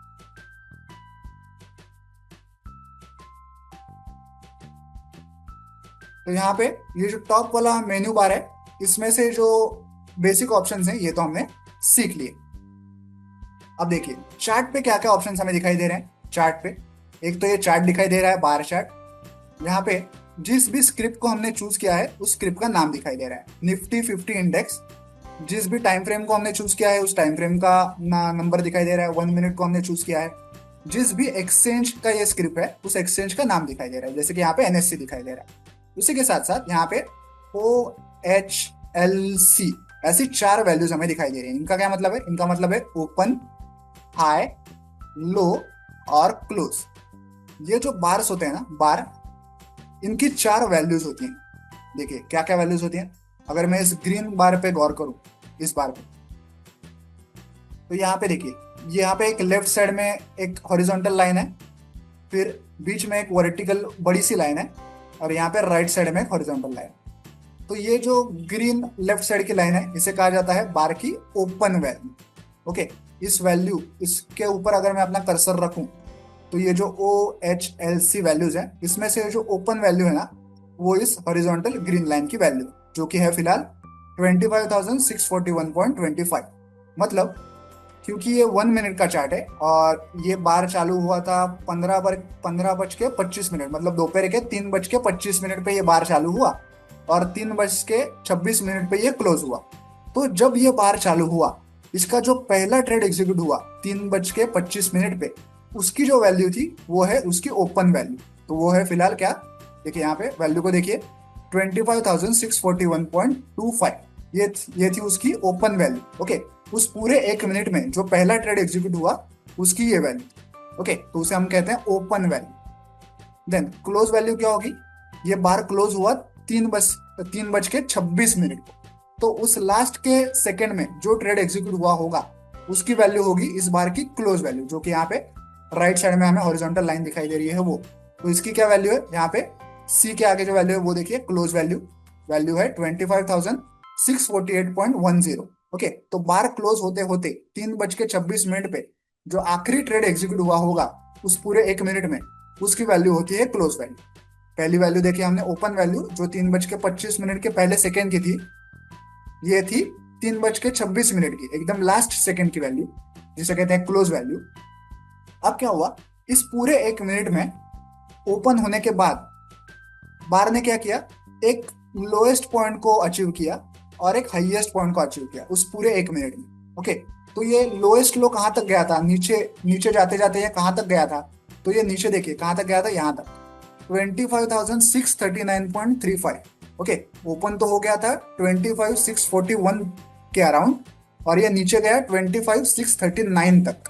तो यहाँ पे ये जो टॉप वाला मेन्यू बार है, इसमें से जो बेसिक ऑप्शंस हैं ये तो हमने सीख लिए। अब देखिए चार्ट पे क्या क्या ऑप्शंस हमें दिखाई दे रहे हैं। चार्ट पे एक तो ये चार्ट दिखाई दे रहा है, बार चार्ट। यहाँ पे जिस भी स्क्रिप्ट को हमने चूज किया है उस स्क्रिप्ट का नाम दिखाई दे रहा है, निफ्टी 50 इंडेक्स। जिस भी टाइम फ्रेम को हमने चूज किया है उस टाइम फ्रेम का नंबर दिखाई दे रहा है, 1 मिनट को हमने चूज किया है। जिस भी एक्सचेंज का ये स्क्रिप्ट है उस एक्सचेंज का नाम दिखाई दे रहा है, जैसे कि यहाँ पे एनएससी दिखाई दे रहा है। उसी के साथ साथ यहाँ पे OHLC, ऐसी 4 वैल्यूज हमें दिखाई दे रही है। इनका क्या मतलब है, इनका मतलब है ओपन, हाई, लो और क्लोज। ये जो बार्स होते हैं ना, बार, इनकी 4 वैल्यूज होती हैं। देखिए क्या क्या वैल्यूज होती हैं। अगर मैं इस ग्रीन बार पे गौर करूं, इस बार पे, तो यहाँ पे देखिए, यहाँ पे एक लेफ्ट साइड में एक हॉरिजॉन्टल लाइन है, फिर बीच में एक वर्टिकल बड़ी सी लाइन है, और यहाँ पे राइट साइड में एक हॉरिजॉन्टल लाइन। तो ये जो ग्रीन लेफ्ट साइड की लाइन है इसे कहा जाता है बार की ओपन वैल्यू। ओके, इस वैल्यू, इसके ऊपर अगर मैं अपना कर्सर रखूं तो ये जो OHLC वैल्यूज है, इसमें से जो ओपन वैल्यू है ना, वो इस हॉरिजॉन्टल ग्रीन लाइन की वैल्यू, जो कि है फिलहाल 25,641.25। मतलब क्योंकि ये 1 मिनट का चार्ट है और ये बार चालू हुआ था 15 बज के 25 मिनट, मतलब दोपहर के 3 बज के 25 मिनट पे ये बार चालू हुआ, और 3 बज के 26 मिनट पे ये क्लोज हुआ। तो जब ये बार चालू हुआ, इसका जो पहला ट्रेड एग्जीक्यूट हुआ 3 बज के 25 मिनट पे, उसकी जो वैल्यू थी वो है उसकी ओपन वैल्यू। तो वो है फिलहाल क्या, देखिए यहाँ पे वैल्यू को देखिए, 25,641.25। ये थी उसकी ओपन वैल्यू। ओके, उस पूरे 1 मिनट में जो पहला ट्रेड एग्जीक्यूट हुआ उसकी ये वैल्यू। ओके, तो उसे हम कहते हैं open value. Then close value क्या होगी, ये बार क्लोज हुआ 3 बज के 26 मिनट को, तो उस लास्ट के सेकंड में जो ट्रेड एग्जीक्यूट हुआ होगा उसकी वैल्यू होगी इस बार की क्लोज वैल्यू, जो कि यहाँ पे राइट साइड में हमें हॉरिजॉन्टल लाइन दिखाई दे रही है वो। तो इसकी क्या वैल्यू है, यहाँ पे सी के आगे जो वैल्यू है वो देखिए, क्लोज वैल्यू, वैल्यू है 25,648.10। ओके, तो बार क्लोज होते होते 3 बज के 26 मिनट पे जो आखिरी ट्रेड एग्जीक्यूट हुआ होगा उस पूरे 1 मिनट में, उसकी वैल्यू होती है क्लोज वैल्यू। पहली वैल्यू देखिए हमने, ओपन वैल्यू, जो 3 बज के 25 मिनट के पहले सेकेंड की थी, ये थी 3 बज के 26 मिनट की एकदम लास्ट सेकेंड की वैल्यू, जिसे कहते हैं क्लोज वैल्यू। अब क्या हुआ, इस पूरे 1 मिनट में ओपन होने के बाद बार ने क्या किया, एक लोएस्ट पॉइंट को अचीव किया और एक हाईएस्ट पॉइंट को अचीव किया उस पूरे 1 मिनट में। ओके, तो ये लोएस्ट लो कहां तक गया था, नीचे नीचे जाते जाते ये कहां तक गया था, तो ये नीचे देखिए कहां तक गया था, यहां तक 25,639.35। ओके, ओपन तो हो गया था 25,641 के अराउंड, और ये नीचे गया 25,639 तक।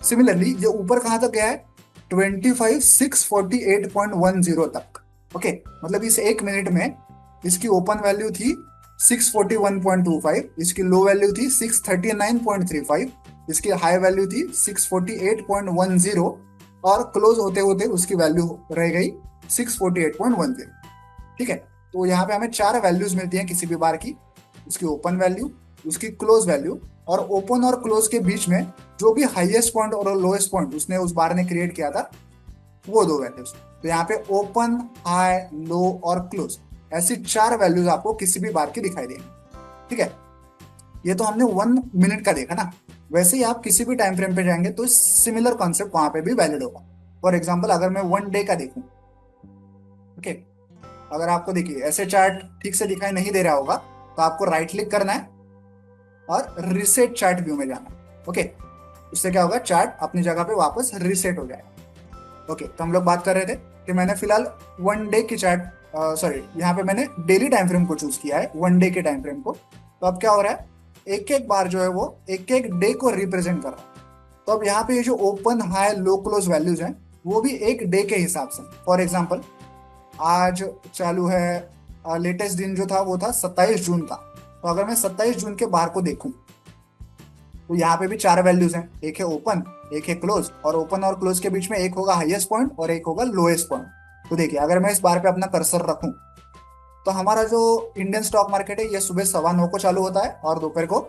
सिमिलरली ये ऊपर कहां तक गया है, 25,648.10 तक। ओके, मतलब इस 1 मिनट में इसकी ओपन वैल्यू थी 641.25, इसकी लो वैल्यू थी 639.35, इसकी हाई वैल्यू थी 648.10, और क्लोज होते होते उसकी वैल्यू रह गई 648.10। ठीक है, तो यहाँ पे हमें चार वैल्यूज मिलती हैं किसी भी बार की, उसकी ओपन वैल्यू, उसकी क्लोज वैल्यू, और ओपन और क्लोज के बीच में जो भी हाईएस्ट पॉइंट और लोएस्ट पॉइंट उसने उस बार ने क्रिएट किया था, वो दो वैल्यूज। तो यहाँ पे ओपन, हाई, लो और क्लोज, ऐसी चार वैल्यूज आपको किसी भी बार की दिखाई देंगी। ठीक है, ये तो हमने 1 मिनट का देखा ना। वैसे ही आप किसी भी टाइम फ्रेम पे जाएंगे तो सिमिलर कॉन्सेप्ट वहां पे भी वैलिड होगा। फॉर एग्जाम्पल, अगर मैं 1 डे का देखूं, ओके, अगर आपको देखिए ऐसे चार्ट ठीक से दिखाई नहीं दे रहा होगा, तो आपको राइट क्लिक करना है और रिसेट चार्ट व्यू में जाना है। ओके, उससे क्या होगा, चार्ट अपनी जगह पे वापस रिसेट हो जाएगा। ओके, तो हम लोग बात कर रहे थे कि मैंने फिलहाल 1 डे की चार्ट, सॉरी, यहाँ पे मैंने डेली टाइम फ्रेम को चूज किया है, 1 डे के टाइम फ्रेम को। तो अब क्या हो रहा है, एक एक बार जो है वो एक एक डे को रिप्रेजेंट कर रहा है। तो अब यहाँ पे ये जो ओपन, हाई, लो, क्लोज वैल्यूज हैं, वो भी एक डे के हिसाब से। फॉर एग्जाम्पल, आज चालू है, लेटेस्ट दिन जो था वो था 27 जून का। तो अगर मैं 27 जून के बार को देखूं, तो यहाँ पे भी चार वैल्यूज हैं, एक है ओपन, एक है क्लोज, और ओपन और क्लोज के बीच में एक होगा हाईएस्ट पॉइंट और एक होगा लोएस्ट पॉइंट। तो देखिए, अगर मैं इस बार पे अपना कर्सर रखूं, तो हमारा जो इंडियन स्टॉक मार्केट है ये सुबह 9:15 को चालू होता है और दोपहर को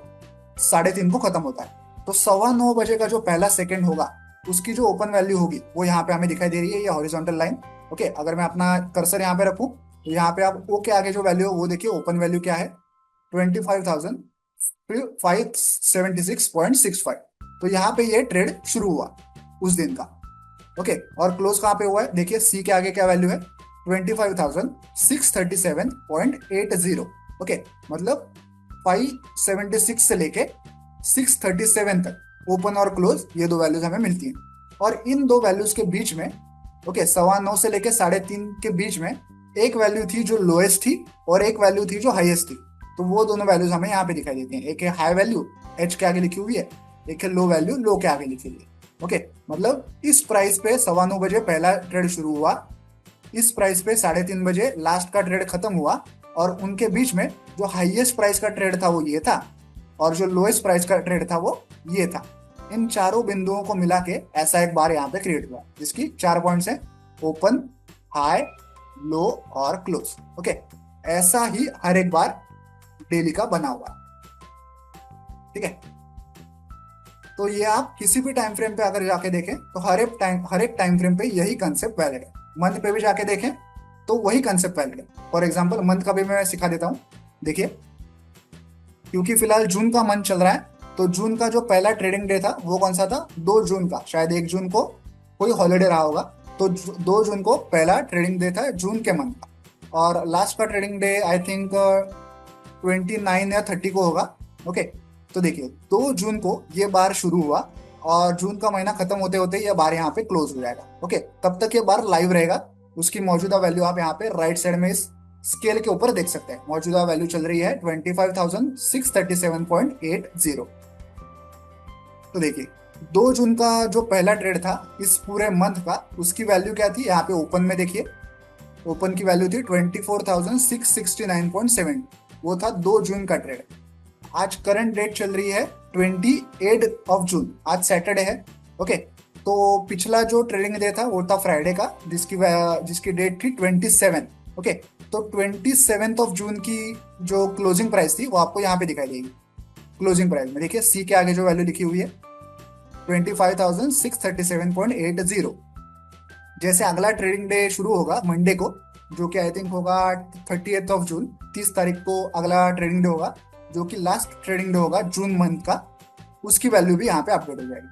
3:30 को खत्म होता है। तो 9:15 बजे का जो पहला सेकंड होगा, उसकी जो ओपन वैल्यू होगी वो यहाँ पे हमें दिखाई दे रही है, ये हॉरिजॉन्टल लाइन। ओके, अगर मैं अपना कर्सर यहाँ पे रखूं, तो यहाँ पे आप ओ के आगे जो वैल्यू है वो देखिए, ओपन वैल्यू क्या है, 25,576.65। तो यहाँ पे ये ट्रेड शुरू हुआ उस दिन का। ओके, और क्लोज कहाँ पे हुआ है, देखिए सी के आगे क्या वैल्यू है, 25,637.80। ओके, मतलब 576 से लेके 637 तक ओपन और क्लोज, ये दो वैल्यूज हमें मिलती हैं। और इन दो वैल्यूज के बीच में, ओके, 9:15 से लेके 3:30 के बीच में एक वैल्यू थी जो लोएस्ट थी और एक वैल्यू थी जो हाईएस्ट थी। तो वो दोनों वैल्यूज हमें यहाँ पे दिखाई देती हैं, एक है हाई वैल्यू, एच के आगे लिखी हुई है, एक है लो वैल्यू, लो के आगे लिखी हुई है। ओके, मतलब इस प्राइस पे 9:15 बजे पहला ट्रेड शुरू हुआ, इस प्राइस पे 3:30 बजे लास्ट का ट्रेड खत्म हुआ, और उनके बीच में जो हाईएस्ट प्राइस का ट्रेड था वो ये था, और जो लोएस्ट प्राइस का ट्रेड था वो ये था। इन चारों बिंदुओं को मिला के ऐसा एक बार यहाँ पे क्रिएट हुआ, जिसकी 4 पॉइंट्स हैं, ओपन, हाई, लो और क्लोज। ओके, ऐसा ही हर एक बार डेली का बना हुआ। ठीक है, तो ये आप किसी भी टाइम फ्रेम पे अगर जाके देखें तो हर एक टाइम फ्रेम पे यही कंसेप्ट वैलिड है। मंथ पे भी जाके देखें तो वही कंसेप्ट वैलिड है। फॉर एग्जांपल, मंथ का भी मैं सिखा देता हूँ। देखिए, क्योंकि फिलहाल जून का मंथ चल रहा है, तो जून का जो पहला ट्रेडिंग डे था वो कौन सा था, 2 जून का। शायद 1 जून को कोई हॉलीडे रहा होगा, तो 2 जून को पहला ट्रेडिंग डे था जून के मंथ का। और लास्ट का ट्रेडिंग डे आई थिंक 29 या 30 को होगा। ओके, तो देखिए 2 जून को ये बार शुरू हुआ, और जून का महीना खत्म होते होते ये बार यहाँ पे क्लोज हो जाएगा। ओके, तब तक ये बार लाइव रहेगा। उसकी मौजूदा वैल्यू आप यहाँ पे राइट साइड में इस स्केल के ऊपर देख सकते हैं। मौजूदा वैल्यू चल रही है 25,637.80। तो देखिए, 2 जून का जो पहला ट्रेड था इस पूरे मंथ का, उसकी वैल्यू क्या थी, यहाँ पे ओपन में देखिए, ओपन की वैल्यू थी 24,669.70। वो था 2 जून का ट्रेड। आज करंट डेट चल रही है 28 जून, आज सैटरडे है। ओके, तो पिछला जो ट्रेडिंग डे था वो था फ्राइडे का, जिसकी डेट थी 27। ओके, तो 27 जून की जो क्लोजिंग प्राइस थी वो आपको यहाँ पे दिखाई देगी। क्लोजिंग प्राइस में देखिए, सी के आगे जो वैल्यू लिखी हुई है 25,637.80। जैसे अगला ट्रेडिंग डे शुरू होगा मंडे को, जो कि आई थिंक होगा 30 जून, 30 तारीख को अगला ट्रेडिंग डे होगा, जो कि लास्ट ट्रेडिंग डे होगा जून मंथ का, उसकी वैल्यू भी यहाँ पे अपडेट हो जाएगी।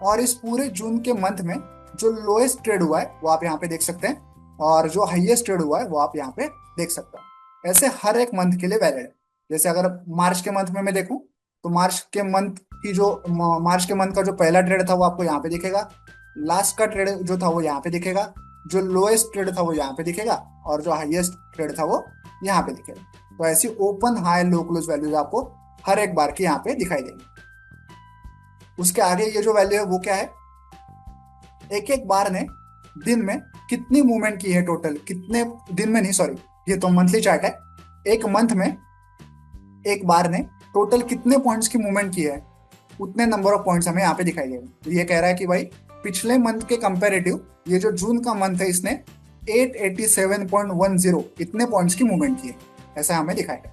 और इस पूरे जून के मंथ में जो लोएस्ट ट्रेड हुआ है वो आप यहाँ पे देख सकते हैं, और जो हाईएस्ट ट्रेड हुआ है वो आप यहाँ पे देख सकते हैं। ऐसे हर एक मंथ के लिए वैलिड है। जैसे अगर मार्च के मंथ में मैं देखूं, तो मार्च के मंथ का जो पहला ट्रेड था वो आपको यहाँ पे दिखेगा, लास्ट का ट्रेड जो था वो यहाँ पे दिखेगा, जो लोएस्ट ट्रेड था वो यहाँ पे दिखेगा, और जो हाईएस्ट ट्रेड था वो यहाँ पे दिखेगा। तो ऐसी ओपन, हाई, लो, क्लोज वैल्यूज आपको हर एक बार की यहाँ पे दिखाई देंगी। उसके आगे ये जो वैल्यू है वो क्या है, एक एक बार ने दिन में कितनी मूवमेंट की है टोटल, कितने दिन में, नहीं सॉरी, ये तो मंथली चार्ट है। एक मंथ में एक बार ने टोटल कितने पॉइंट्स की मूवमेंट की है, उतने नंबर ऑफ पॉइंट्स हमें यहाँ पे दिखाई दे रहे हैं। तो ये कह रहा है कि भाई पिछले मंथ के कंपेरेटिव ये जो जून का मंथ है इसने 887.10 इतने पॉइंट्स की मूवमेंट की है, ऐसा हमें दिखाएगा।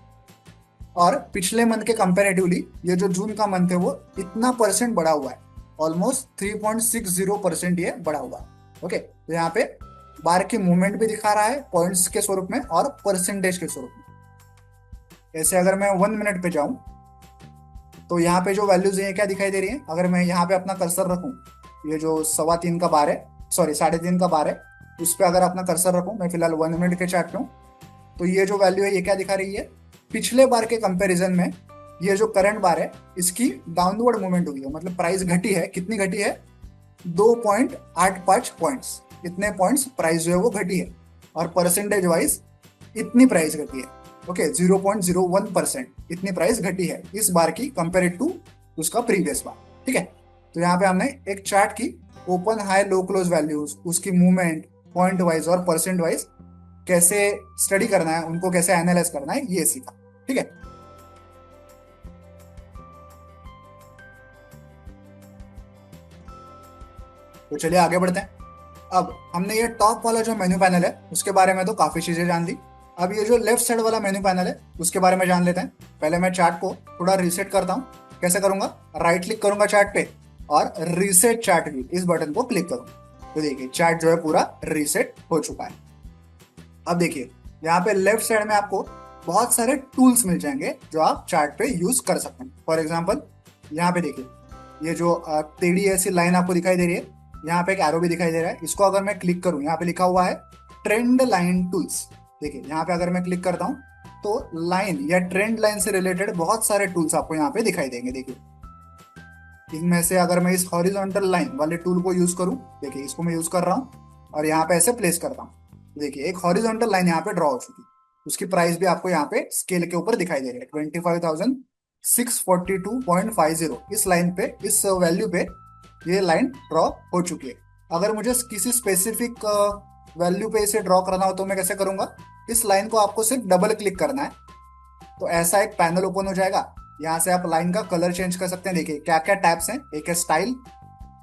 और पिछले मंथ के कंपेरेटिवली ये जो जून का मंथ है वो इतना परसेंट बढ़ा हुआ है, ऑलमोस्ट 3.60% ये बढ़ा हुआ है। ओके, तो यहाँ पे बार की मूवमेंट भी दिखा रहा है पॉइंट्स के स्वरूप में और परसेंटेज के स्वरूप में। ऐसे अगर मैं 1 मिनट पे जाऊं तो यहाँ पे जो वैल्यूज है क्या दिखाई दे रही है, अगर मैं यहाँ पे अपना कर्सर रखूं, ये जो 3:15 का बार है, सॉरी 3:30 का बार है, उस पर अगर अपना कर्सर रखूं, मैं फिलहाल 1 मिनट के चार्ट पे हूँ, तो ये जो वैल्यू है ये क्या दिखा रही है, पिछले बार के कंपैरिजन में ये जो करंट बार है इसकी डाउनवर्ड मूवमेंट हुई है, मतलब प्राइस घटी है, कितनी घटी है, 2.85 पॉइंट्स, इतने पॉइंट्स प्राइस जो है वो घटी है, और परसेंटेज वाइज इतनी प्राइस घटी है। ओके, 0.01% इतनी प्राइस घटी है इस बार की कंपेयर टू उसका प्रीवियस बार। ठीक है, तो यहाँ पे हमने एक चार्ट की open high low close values, उसकी मूवमेंट पॉइंट वाइज और परसेंट वाइज कैसे स्टडी करना है, उनको कैसे एनालाइज करना है, ये सीखा। ठीक है, तो चलिए आगे बढ़ते हैं। अब हमने ये टॉप वाला जो मेन्यू पैनल है उसके बारे में तो काफी चीजें जान ली। अब ये जो लेफ्ट साइड वाला मेन्यू पैनल है उसके बारे में जान लेते हैं। पहले मैं चार्ट को थोड़ा रीसेट करता हूँ। कैसे करूंगा, राइट क्लिक करूंगा चार्ट पे और रीसेट चार्ट व्यू इस बटन को क्लिक करूंगा, तो देखिए चार्ट जो है पूरा रीसेट हो चुका है। अब देखिए यहाँ पे लेफ्ट साइड में आपको बहुत सारे टूल्स मिल जाएंगे जो आप चार्ट पे यूज कर सकते हैं। फॉर एग्जाम्पल यहाँ पे देखिए ये जो टेढ़ी ऐसी लाइन आपको दिखाई दे रही है, यहाँ पे एक एरो भी दिखाई दे रहा है, इसको अगर मैं क्लिक करूँ, यहाँ पे लिखा हुआ है ट्रेंड लाइन टूल्स। देखिए यहाँ पे अगर मैं क्लिक करता हूँ तो लाइन या ट्रेंड लाइन से रिलेटेड बहुत सारे टूल्स आपको यहाँ पे दिखाई देंगे। देखिए इनमें से अगर मैं इस हॉरिजॉन्टल लाइन वाले टूल को यूज करूँ, देखिए इसको मैं यूज कर रहा हूँ और यहाँ पे ऐसे प्लेस करता हूँ, देखिए एक हॉरिजॉन्टल लाइन यहाँ पे ड्रॉ हो चुकी है। उसकी प्राइस भी आपको यहाँ पे स्केल के ऊपर दिखाई दे रही है 25,642.50। इस लाइन पे, इस वैल्यू पे ये लाइन ड्रॉ हो चुकी है। अगर मुझे किसी स्पेसिफिक वैल्यू पे इसे ड्रॉ करना हो तो मैं कैसे करूंगा, इस लाइन को आपको सिर्फ डबल क्लिक करना है, तो ऐसा एक पैनल ओपन हो जाएगा। यहाँ से आप लाइन का कलर चेंज कर सकते हैं। देखिए क्या क्या टैब्स हैं, एक है स्टाइल,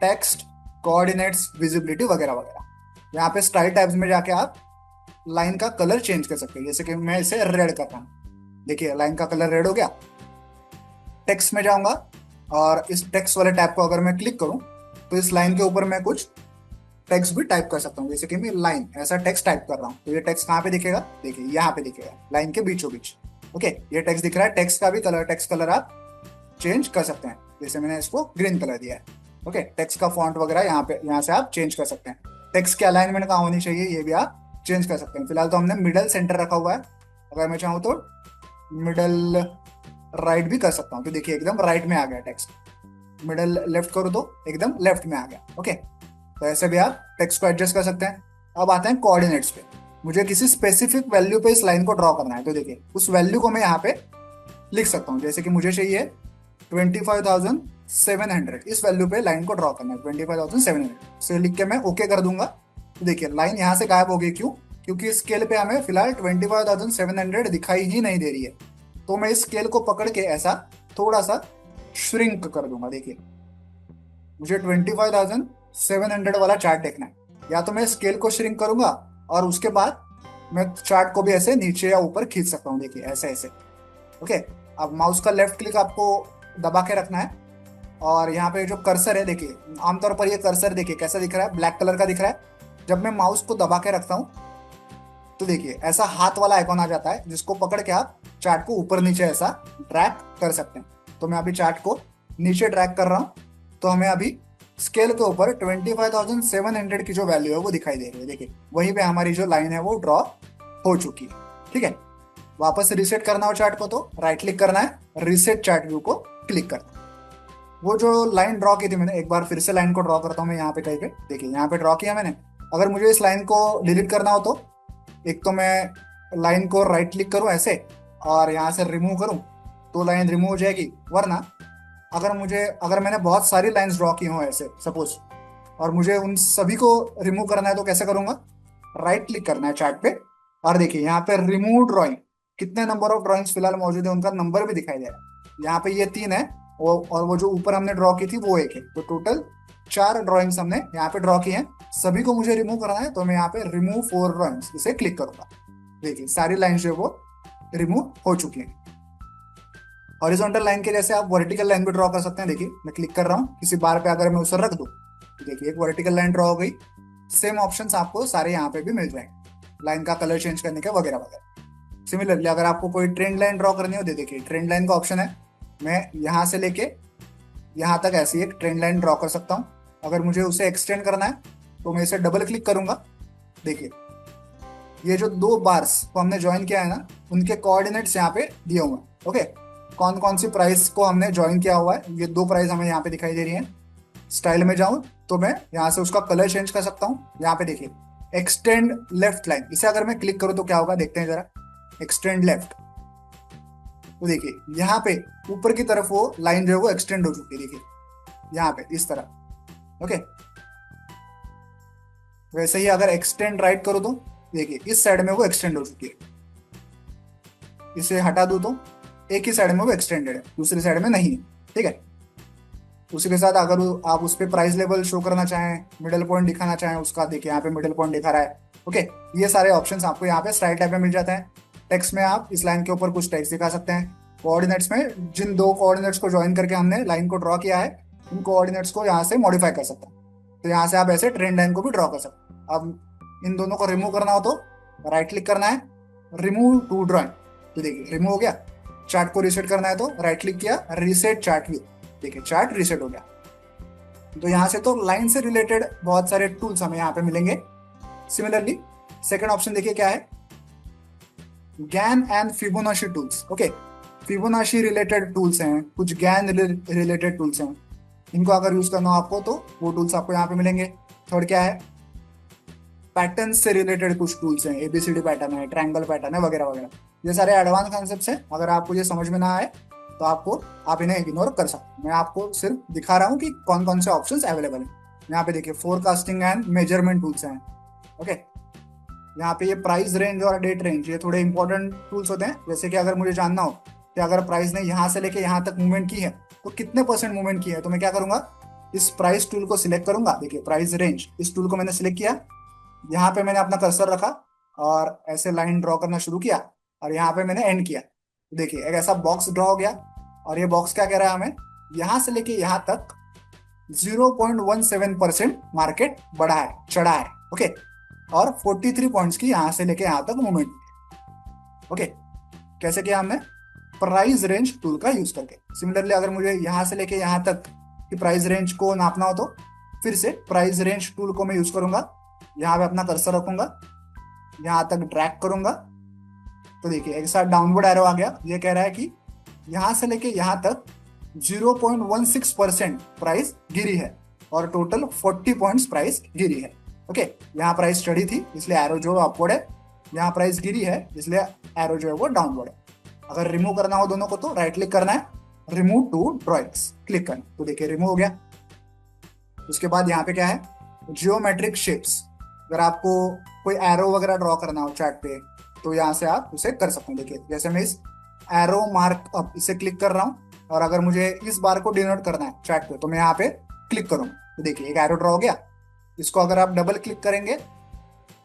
टेक्स्ट, कोऑर्डिनेट्स, विजिबिलिटी वगैरह वगैरह। यहाँ पे स्टाइल टैब्स में जाके आप लाइन का कलर चेंज कर सकते हैं, जैसे कि मैं इसे रेड कर रहा हूँ, देखिए लाइन का कलर रेड हो गया। टेक्स्ट में जाऊंगा और इस टेक्स्ट वाले टैब को अगर मैं क्लिक करूं तो इस लाइन के ऊपर मैं कुछ टेक्स्ट भी टाइप कर सकता हूँ, जैसे कि मैं लाइन ऐसा टेक्स्ट टाइप कर रहा हूँ, तो ये टेक्स्ट कहाँ पे दिखेगा, देखिए यहाँ पे दिखेगा लाइन के बीचों बीच। ओके, ये टेक्स्ट दिख रहा है, टेक्स्ट का भी कलर, टेक्स्ट कलर आप चेंज कर सकते हैं, जैसे मैंने इसको ग्रीन कलर दिया है। ओके, टेक्स्ट का फॉन्ट वगैरह यहाँ पे, यहाँ से आप चेंज कर सकते हैं। टेक्स्ट की अलाइनमेंट कहाँ होनी चाहिए ये भी आप चेंज कर सकते हैं। फिलहाल तो हमने मिडल सेंटर रखा हुआ है, अगर मैं चाहूँ तो मिडल राइट भी कर सकता हूँ, तो देखिए एकदम राइट में आ गया टेक्स्ट। मिडल लेफ्ट करो तो एकदम लेफ्ट में आ गया। ओके, तो ऐसे भी आप टेक्स्ट को एडजस्ट कर सकते हैं। अब आते हैं कोऑर्डिनेट्स पे। मुझे किसी स्पेसिफिक वैल्यू पे इस लाइन को ड्रॉ करना है, तो देखिए उस वैल्यू को मैं यहाँ पे लिख सकता हूँ, जैसे कि मुझे चाहिए 25,700, इस वैल्यू पे लाइन को ड्रॉ करना है 25,700 से लिख के मैं ओके कर दूंगा। तो देखिए लाइन यहाँ से गायब हो गई, क्यों, क्योंकि स्केल पे हमें फिलहाल 25,700 दिखाई ही नहीं दे रही है। तो मैं इस स्केल को पकड़ के ऐसा थोड़ा सा श्रिंक कर दूंगा। देखिए मुझे 25,700 वाला चार्ट देखना है, या तो मैं स्केल को श्रिंक करूंगा और उसके बाद मैं चार्ट को भी ऐसे नीचे या ऊपर खींच सकता हूँ, देखिए ऐसे ऐसे। ओके, अब माउस का लेफ्ट क्लिक आपको दबा के रखना है और यहाँ पे जो कर्सर है, देखिए आमतौर पर ये कर्सर देखिए कैसा दिख रहा है, ब्लैक कलर का दिख रहा है। जब मैं माउस को दबा के रखता हूँ तो देखिए ऐसा हाथ वाला आइकॉन आ जाता है, जिसको पकड़ के आप चार्ट को ऊपर नीचे ऐसा ड्रैग कर सकते हैं। तो मैं अभी चार्ट को नीचे ड्रैग कर रहा हूँ, तो हमें अभी स्केल के ऊपर 25,700 की जो वैल्यू है वो दिखाई दे रही है। देखिए वहीं पे हमारी जो लाइन है वो ड्रॉ हो चुकी है। ठीक है, वापस रिसेट करना हो चार्ट को तो राइट क्लिक करना है, रिसेट चार्ट व्यू को क्लिक करना है। वो जो लाइन ड्रॉ की थी मैंने, एक बार फिर से लाइन को ड्रॉ करता हूँ मैं यहाँ पे कहीं पे, देखिए यहाँ पे ड्रॉ किया मैंने। अगर मुझे इस लाइन को डिलीट करना हो तो एक तो मैं लाइन को राइट क्लिक करूँ ऐसे और यहाँ से रिमूव करूँ तो लाइन रिमूव हो जाएगी, वरना अगर मैंने बहुत सारी लाइंस ड्रॉ की हो ऐसे सपोज, और मुझे उन सभी को रिमूव करना है तो कैसे करूँगा, राइट क्लिक करना है चार्ट पे, और देखिए यहाँ पे रिमूव ड्राइंग, कितने नंबर ऑफ ड्राइंग्स फिलहाल मौजूद है उनका नंबर भी दिखाई दे रहा है। यहाँ पे ये 3 है, और वो जो ऊपर हमने ड्रॉ की थी वो 1 है, तो टोटल 4 ड्राइंग्स हमने यहाँ पे ड्रॉ की हैं। सभी को मुझे रिमूव करना है, तो मैं यहाँ पे रिमूव 4 ड्राइंग्स इसे क्लिक करूंगा। देखिए सारी लाइन जो है वो रिमूव हो चुकी है। हॉरिजॉन्टल लाइन के जैसे आप वर्टिकल लाइन भी ड्रॉ कर सकते हैं। देखिए मैं क्लिक कर रहा हूँ किसी बार पे, अगर मैं उसे रख दूँ, देखिए एक वर्टिकल लाइन ड्रॉ हो गई। सेम ऑप्शंस आपको सारे यहाँ पे भी मिल जाएंगे, लाइन का कलर चेंज करने के वगैरह वगैरह। सिमिलरली अगर आपको कोई ट्रेंड लाइन ड्रॉ करनी हो, देखिए ट्रेंड लाइन का ऑप्शन है, मैं यहाँ से लेके यहाँ तक ऐसी एक ट्रेंड लाइन ड्रॉ कर सकता हूँ। अगर मुझे उसे एक्सटेंड करना है तो मैं इसे डबल क्लिक करूंगा। देखिए ये जो 2 बार्स को हमने ज्वाइन किया है ना, उनके कोऑर्डिनेट्स यहाँ पे दिए हुए हैं। ओके, कौन कौन सी प्राइस को हमने ज्वाइन किया हुआ है, ये 2 प्राइस हमें यहाँ पे दिखाई दे रही है। स्टाइल में जाऊं तो मैं यहाँ से उसका कलर चेंज कर सकता हूँ। यहाँ पे देखिए एक्सटेंड लेफ्ट लाइन, इसे अगर मैं क्लिक करूँ तो क्या होगा देखते हैं जरा। एक्सटेंड लेफ्ट, तो देखिए यहाँ पे ऊपर की तरफ वो लाइन जो है वो एक्सटेंड हो चुकी है, देखिए यहाँ पे इस तरह। ओके, वैसे ही अगर एक्सटेंड राइट करो तो देखिए इस साइड में वो एक्सटेंड हो चुकी है। इसे हटा दूं तो एक ही साइड में वो एक्सटेंडेड है, दूसरी साइड में नहीं है। ठीक है, उसी के साथ अगर आप उस पर प्राइस लेवल शो करना चाहें, मिडिल पॉइंट दिखाना चाहें उसका, देखिए यहाँ पे मिडिल पॉइंट दिखा रहा है। ओके, ये सारे ऑप्शंस आपको यहाँ पे स्टाइल टैब में मिल जाते हैं। टेक्स्ट में आप इस लाइन के ऊपर कुछ टेक्स्ट दिखा सकते हैं। कोऑर्डिनेट्स में जिन 2 कोऑर्डिनेट्स को ज्वाइन करके हमने लाइन को ड्रॉ किया है, उन कोऑर्डिनेट्स को यहाँ से मॉडिफाई कर सकते हैं। तो यहाँ से आप ऐसे ट्रेंड लाइन को भी ड्रॉ कर सकते हैं। अब इन दोनों को रिमूव करना हो तो राइट क्लिक करना है, रिमूव टू ड्रॉइंग, तो देखिए रिमूव हो गया। चार्ट को रीसेट करना है तो राइट क्लिक किया, रीसेट चार्ट व्यू, देखिए चार्ट रीसेट हो गया। तो यहाँ से तो लाइन से रिलेटेड बहुत सारे टूल्स हमें यहाँ पे मिलेंगे। सिमिलरली सेकंड ऑप्शन देखिए क्या है, Gann and Fibonacci tools. Okay, Fibonacci related tools हैं, कुछ गैन रिलेटेड टूल्स हैं। इनको अगर यूज करना हो आपको तो वो टूल्स आपको यहाँ पे मिलेंगे। थर्ड क्या है, पैटर्न से रिलेटेड कुछ टूल्स हैं, एबीसीडी पैटर्न है, ट्रायंगल पैटर्न है, वगैरह वगैरह। ये सारे एडवांस कॉन्सेप्ट्स हैं, अगर आपको ये समझ में ना आए तो आप इन्हें इग्नोर कर सकते हैं। मैं आपको सिर्फ दिखा रहा हूँ कि कौन कौन से ऑप्शंस अवेलेबल हैं। यहाँ पे देखिए फोरकास्टिंग एंड मेजरमेंट टूल्स हैं। ओके, यहाँ पे ये प्राइस रेंज और डेट रेंज, ये थोड़े इंपॉर्टेंट टूल्स होते हैं। जैसे कि अगर मुझे जानना हो कि अगर प्राइस ने यहाँ से लेके यहाँ तक मूवमेंट की है तो कितने % मूवमेंट की है, तो मैं क्या करूंगा, इस प्राइस टूल को सिलेक्ट करूंगा। देखिए प्राइस रेंज, इस टूल को मैंने सिलेक्ट किया, यहाँ पे मैंने अपना कर्सर रखा और ऐसे लाइन ड्रॉ करना शुरू किया, और यहाँ पे मैंने एंड किया। देखिए एक ऐसा बॉक्स ड्रॉ हो गया, और ये बॉक्स क्या कह रहा है हमें, यहाँ से लेके यहाँ तक 0.17% मार्केट बढ़ा है, चढ़ा है। ओके, और 43 पॉइंट्स की यहाँ से लेके यहाँ तक मूवमेंट। ओके, कैसे किया हमने, प्राइस रेंज टूल का यूज करके। सिमिलरली अगर मुझे यहाँ से लेके यहाँ तक की प्राइस रेंज को नापना हो तो फिर से प्राइस रेंज टूल को मैं यूज करूंगा। यहाँ पे अपना कर्सर रखूंगा, यहाँ तक ड्रैग करूंगा, तो देखिए एक साथ डाउनवर्ड एरो आ गया। ये कह रहा है कि यहाँ से लेके यहाँ तक 0.16% प्राइस गिरी है, और टोटल 40 पॉइंट्स प्राइस गिरी है। ओके, यहाँ प्राइस चढ़ी थी इसलिए एरो जो अपवर्ड है, यहाँ प्राइस गिरी है इसलिए एरो जो है वो डाउनवर्ड है। अगर रिमूव करना हो दोनों को तो राइट क्लिक करना है, रिमूव टू ड्रॉइंग्स क्लिक करना, तो देखिए रिमूव हो गया। उसके बाद यहाँ पे क्या है, जियोमेट्रिक शेप्स। अगर आपको कोई एरो वगैरह ड्रॉ करना हो चार्ट पे तो यहाँ से आप उसे कर सकते हैं। देखिए जैसे मैं इस एरो मार्क अप इसे क्लिक कर रहा हूँ, और अगर मुझे इस बार को डिनोट करना है चार्ट पे तो मैं यहाँ पे क्लिक करूंगा, तो देखिए एक एरो ड्रॉ हो गया। इसको अगर आप डबल क्लिक करेंगे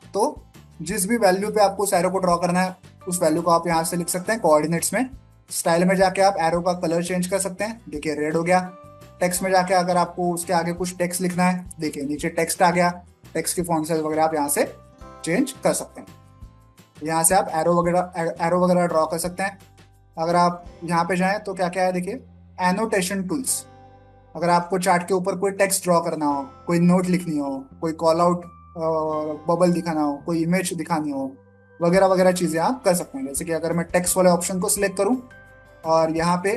तो जिस भी वैल्यू पे आपको उस एरो को ड्रॉ करना है उस वैल्यू को आप यहाँ से लिख सकते हैं कोऑर्डिनेट्स में। स्टाइल में जाके आप एरो का कलर चेंज कर सकते हैं, देखिए रेड हो गया। टेक्स्ट में जाके अगर आपको उसके आगे कुछ टेक्स्ट लिखना है, देखिए नीचे टेक्स्ट आ गया। टेक्स्ट की फॉन्ट साइज वगैरह आप यहाँ से चेंज कर सकते हैं। यहाँ से आप एरो वगैरह ड्रॉ कर सकते हैं। अगर आप यहाँ पे जाएं तो क्या क्या है, देखिए एनोटेशन टूल्स। अगर आपको चार्ट के ऊपर कोई टेक्स्ट ड्रॉ करना हो, कोई नोट लिखनी हो, कोई कॉल आउट बबल दिखाना हो, कोई इमेज दिखानी हो, वगैरह वगैरह चीजें आप कर सकते हैं। जैसे कि अगर मैं टेक्स्ट वाले ऑप्शन को सिलेक्ट करूं और यहाँ पे